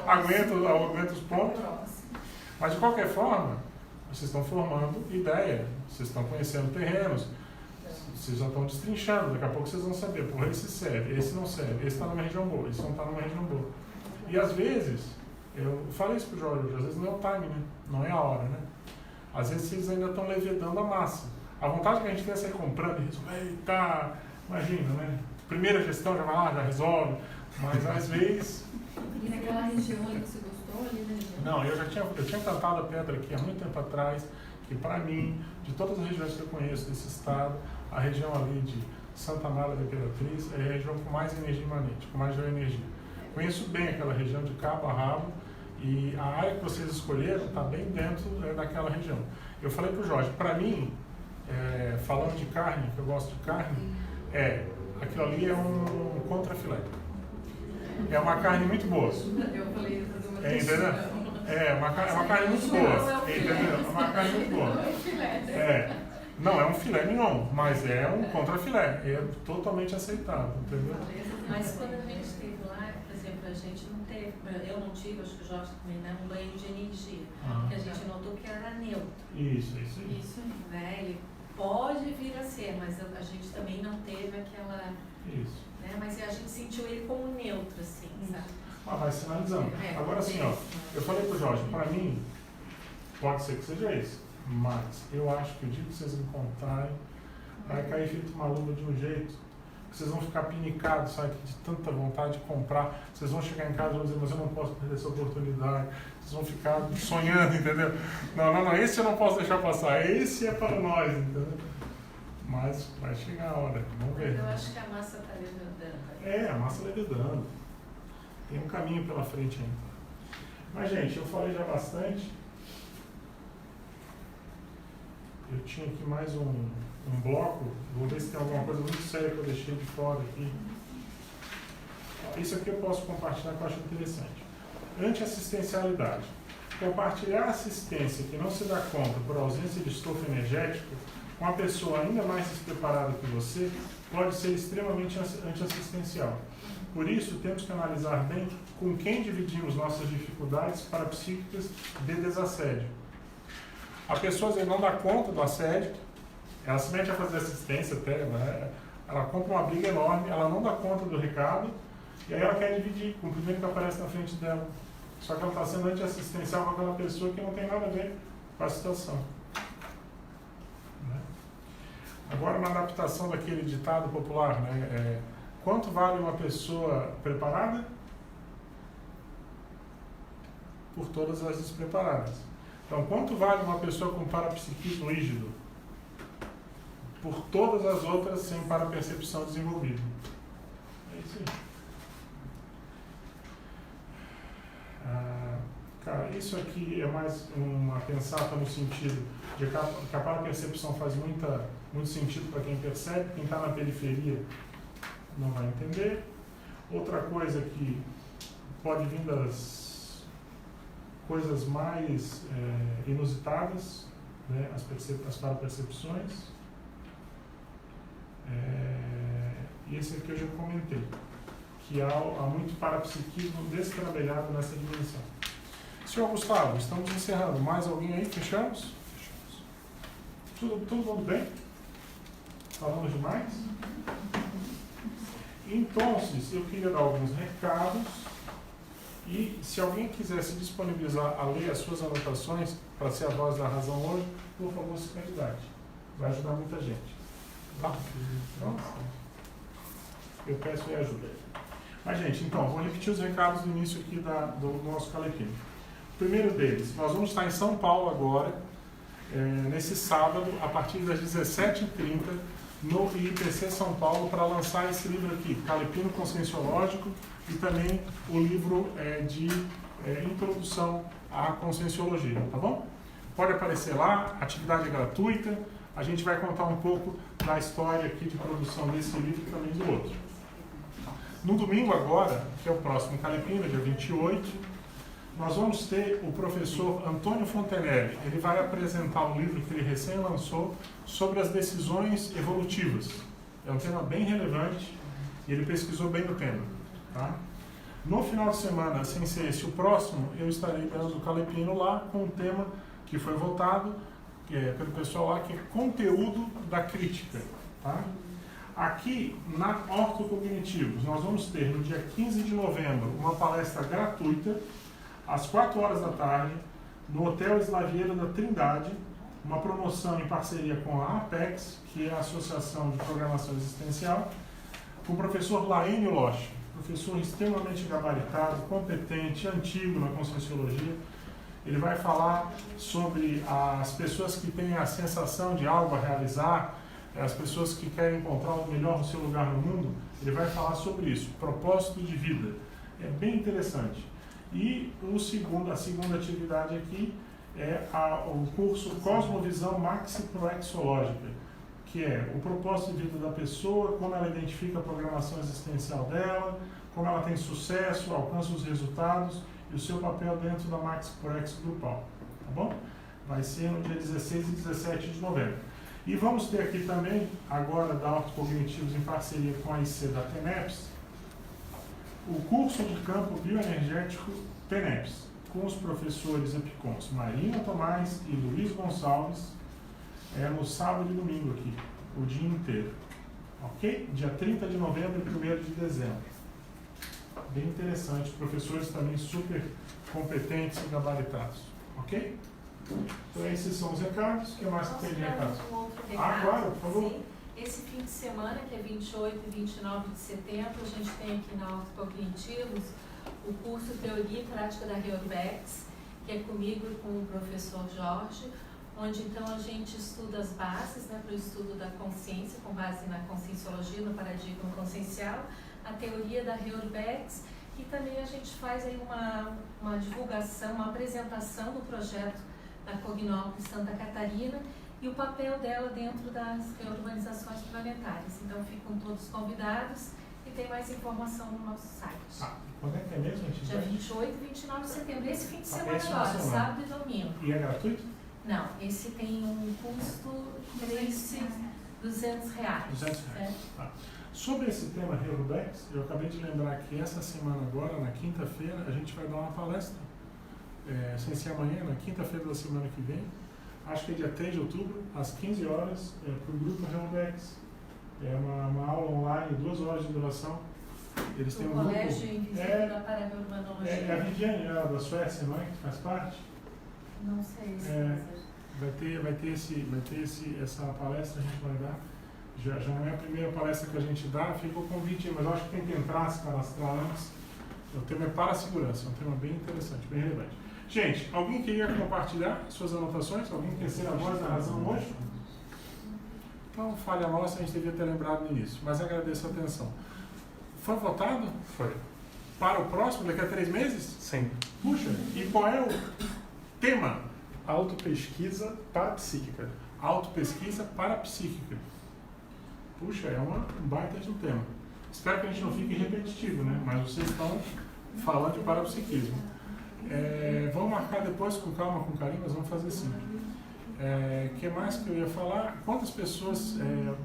aguenta os pontos. Mas, de qualquer forma, vocês estão formando ideia, vocês estão conhecendo terrenos, vocês já estão destrinchando. Daqui a pouco vocês vão saber, porra, esse serve, esse não serve, esse está numa região boa, esse não está numa região boa. E, às vezes, eu falei isso pro Jorge, às vezes não é o time, né? Não é a hora, né? Às vezes vocês ainda estão levedando a massa. A vontade que a gente tem é sair comprando e resolver, eita, imagina, né? Primeira gestão já vai lá, já resolve, mas às vezes... E naquela região aí que você gostou ali, né? Não, eu tinha cantado a pedra aqui há muito tempo atrás, que para mim, de todas as regiões que eu conheço desse estado, a região ali de Santa Amaro da Imperatriz é a região com mais energia imanente, com mais geoenergia. Conheço bem aquela região de cabo a rabo, e a área que vocês escolheram está bem dentro daquela região. Eu falei para o Jorge, para mim, falando de carne, que eu gosto de carne, aquilo ali é um contrafilé. É uma carne muito boa. Eu falei de fazer uma entendeu? É uma carne muito boa. Entendeu? É uma carne muito boa. Não, é um filé mignon, mas é um contrafilé. É totalmente aceitável, entendeu? Mas quando a gente esteve lá, por exemplo, a gente não teve, eu não tive, acho que o Jorge também, né, um banho de energia. Que a gente notou que era neutro. Isso. Né? Ele pode vir a ser, mas a gente também não teve aquela... Isso. Né? Mas a gente sentiu ele como neutro, assim, sabe? Vai sinalizando. Agora assim, eu falei pro Jorge, para mim, pode ser que seja esse, mas eu acho que o dia que vocês encontrarem, vai cair feito uma luva de um jeito, que vocês vão ficar pinicados, sabe, de tanta vontade de comprar, vocês vão chegar em casa e vão dizer, mas eu não posso perder essa oportunidade, vocês vão ficar sonhando, entendeu? Não, esse eu não posso deixar passar, esse é para nós, entendeu? Mas vai chegar a hora, vamos ver. Mas eu acho que a massa está levedando. A massa levedando. Tem um caminho pela frente ainda. Mas, gente, eu falei já bastante. Eu tinha aqui mais um bloco. Vou ver se tem alguma coisa muito séria que eu deixei de fora aqui. Isso aqui eu posso compartilhar que eu acho interessante. Antiassistencialidade. Compartilhar assistência que não se dá conta por ausência de estofo energético com uma pessoa ainda mais despreparada que você pode ser extremamente antiassistencial. Por isso, temos que analisar bem com quem dividimos nossas dificuldades parapsíquicas de desassédio. A pessoa não dá conta do assédio, ela se mete a fazer assistência até, né? Ela compra uma briga enorme, ela não dá conta do recado, e aí ela quer dividir com o primeiro que aparece na frente dela. Só que ela está sendo antiassistencial com aquela pessoa que não tem nada a ver com a situação. Né? Agora, na adaptação daquele ditado popular, né? Quanto vale uma pessoa preparada? Por todas as despreparadas. Então, quanto vale uma pessoa com parapsiquismo rígido? Por todas as outras sem parapercepção desenvolvida. É isso aí. Cara, isso aqui é mais uma pensata no sentido de que a parapercepção faz muito sentido para quem percebe, quem está na periferia não vai entender. Outra coisa que pode vir das coisas mais inusitadas, né, as parapercepções. E esse aqui eu já comentei, que há muito parapsiquismo descabelhado nessa dimensão. Senhor Gustavo, estamos encerrando. Mais alguém aí? Fechamos? Todo mundo bem? Falamos demais? Então, eu queria dar alguns recados e se alguém quiser se disponibilizar a ler as suas anotações para ser a voz da razão hoje, por favor, se candidate. Vai ajudar muita gente. Tá? Então, eu peço e ajuda. Mas, gente, então, vou repetir os recados do início aqui do nosso Calepino. O primeiro deles, nós vamos estar em São Paulo agora, nesse sábado, a partir das 17h30, no IPC São Paulo, para lançar esse livro aqui, Calepino Conscienciológico, e também o livro de introdução à Conscienciologia, tá bom? Pode aparecer lá, a atividade é gratuita, a gente vai contar um pouco da história aqui de produção desse livro e também do outro. No domingo agora, que é o próximo Calepino, dia 28, nós vamos ter o professor Antônio Fontenelle. Ele vai apresentar um livro que ele recém lançou sobre as decisões evolutivas. É um tema bem relevante E ele pesquisou bem o tema. Tá? No final de semana, sem ser esse o próximo, eu estarei dando o Calepino lá com o tema que foi votado pelo pessoal lá, que é conteúdo da crítica. Tá? Aqui, na Ortocognitivos, nós vamos ter no dia 15 de novembro uma palestra gratuita, às 4 horas da tarde, no Hotel Slavieira da Trindade, uma promoção em parceria com a Apex, que é a Associação de Programação Existencial, com o professor Laênio Loche, professor extremamente gabaritado, competente, antigo na Conscienciologia. Ele vai falar sobre as pessoas que têm a sensação de algo a realizar, as pessoas que querem encontrar o melhor no seu lugar no mundo. Ele vai falar sobre isso, propósito de vida. É bem interessante. E a segunda atividade aqui é o curso Cosmovisão Maxi-Proexológica, que é o propósito de vida da pessoa, como ela identifica a programação existencial dela, como ela tem sucesso, alcança os resultados e o seu papel dentro da Maxi-Proex grupal. Tá bom? Vai ser no dia 16 e 17 de novembro. E vamos ter aqui também, agora da Ortocognitivos em parceria com a IC da TENEPS, o curso de campo bioenergético TENEPS, com os professores EPICONs Marina Tomás e Luiz Gonçalves, no sábado e domingo aqui, o dia inteiro. Ok? Dia 30 de novembro e 1º de dezembro. Bem interessante, professores também super competentes e gabaritados. Ok? Então esses são os recados. O que mais que tem de recados? Um outro recado, claro, por favor. Sim. Esse fim de semana, que é 28 e 29 de setembro, a gente tem aqui na Ortocognitivos o curso Teoria e Prática da Reorbex, que é comigo e com o professor Jorge, onde então a gente estuda as bases, né, para o estudo da consciência, com base na conscienciologia, no paradigma consciencial, a teoria da Reorbex, e também a gente faz aí uma divulgação, uma apresentação do projeto da Cognópolis Santa Catarina e o papel dela dentro das reurbanizações planetárias. Então ficam todos convidados e tem mais informação no nosso site. Quando é que é mesmo? Dia 28 e 29 de setembro, esse fim de semana esse agora, fim de semana. sábado e domingo. E é gratuito? Não, esse tem um custo de R$ 200. R$200. Tá. Sobre esse tema Reurbex, eu acabei de lembrar que essa semana agora, na quinta-feira, a gente vai dar uma palestra, sem ser amanhã, na quinta-feira da semana que vem, acho que é dia 3 de outubro, às 15 horas, para o grupo Reurbex. É uma aula online, 2 horas de duração. Eles têm um grupo. Colégio Invisível da Paranormanologia. É a Viviane, ela da Suécia, não é? Que faz parte? Não sei se vai ter essa palestra, a gente vai dar. Já não é a primeira palestra que a gente dá, fica o convite aí, mas eu acho que tem que entrar, se cadastrar antes. O tema é para a segurança, é um tema bem interessante, bem relevante. Gente, alguém queria compartilhar suas anotações? Alguém quer ser a voz da razão hoje? Então, falha nossa, a gente devia ter lembrado no início, mas agradeço a atenção. Foi votado? Foi. Para o próximo, daqui a 3 meses? Sim. Puxa, e qual é o tema? Autopesquisa parapsíquica. Autopesquisa parapsíquica. Puxa, é um baita de um tema. Espero que a gente não fique repetitivo, né? Mas vocês estão falando de parapsiquismo. Vamos marcar depois com calma, com carinho, mas vamos fazer assim. O que mais que eu ia falar? Quantas pessoas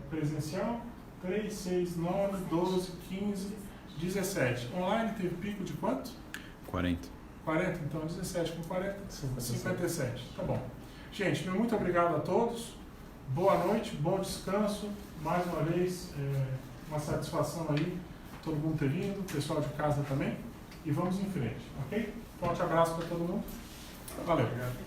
presencial? 3, 6, 9, 12, 15, 17. Online teve pico de quanto? 40. 40, então 17 com 40, 57. Tá bom. Gente, muito obrigado a todos. Boa noite, bom descanso. Mais uma vez, uma satisfação aí, todo mundo ter vindo, o pessoal de casa também. E vamos em frente, ok? Forte abraço para todo mundo. Valeu. Obrigado.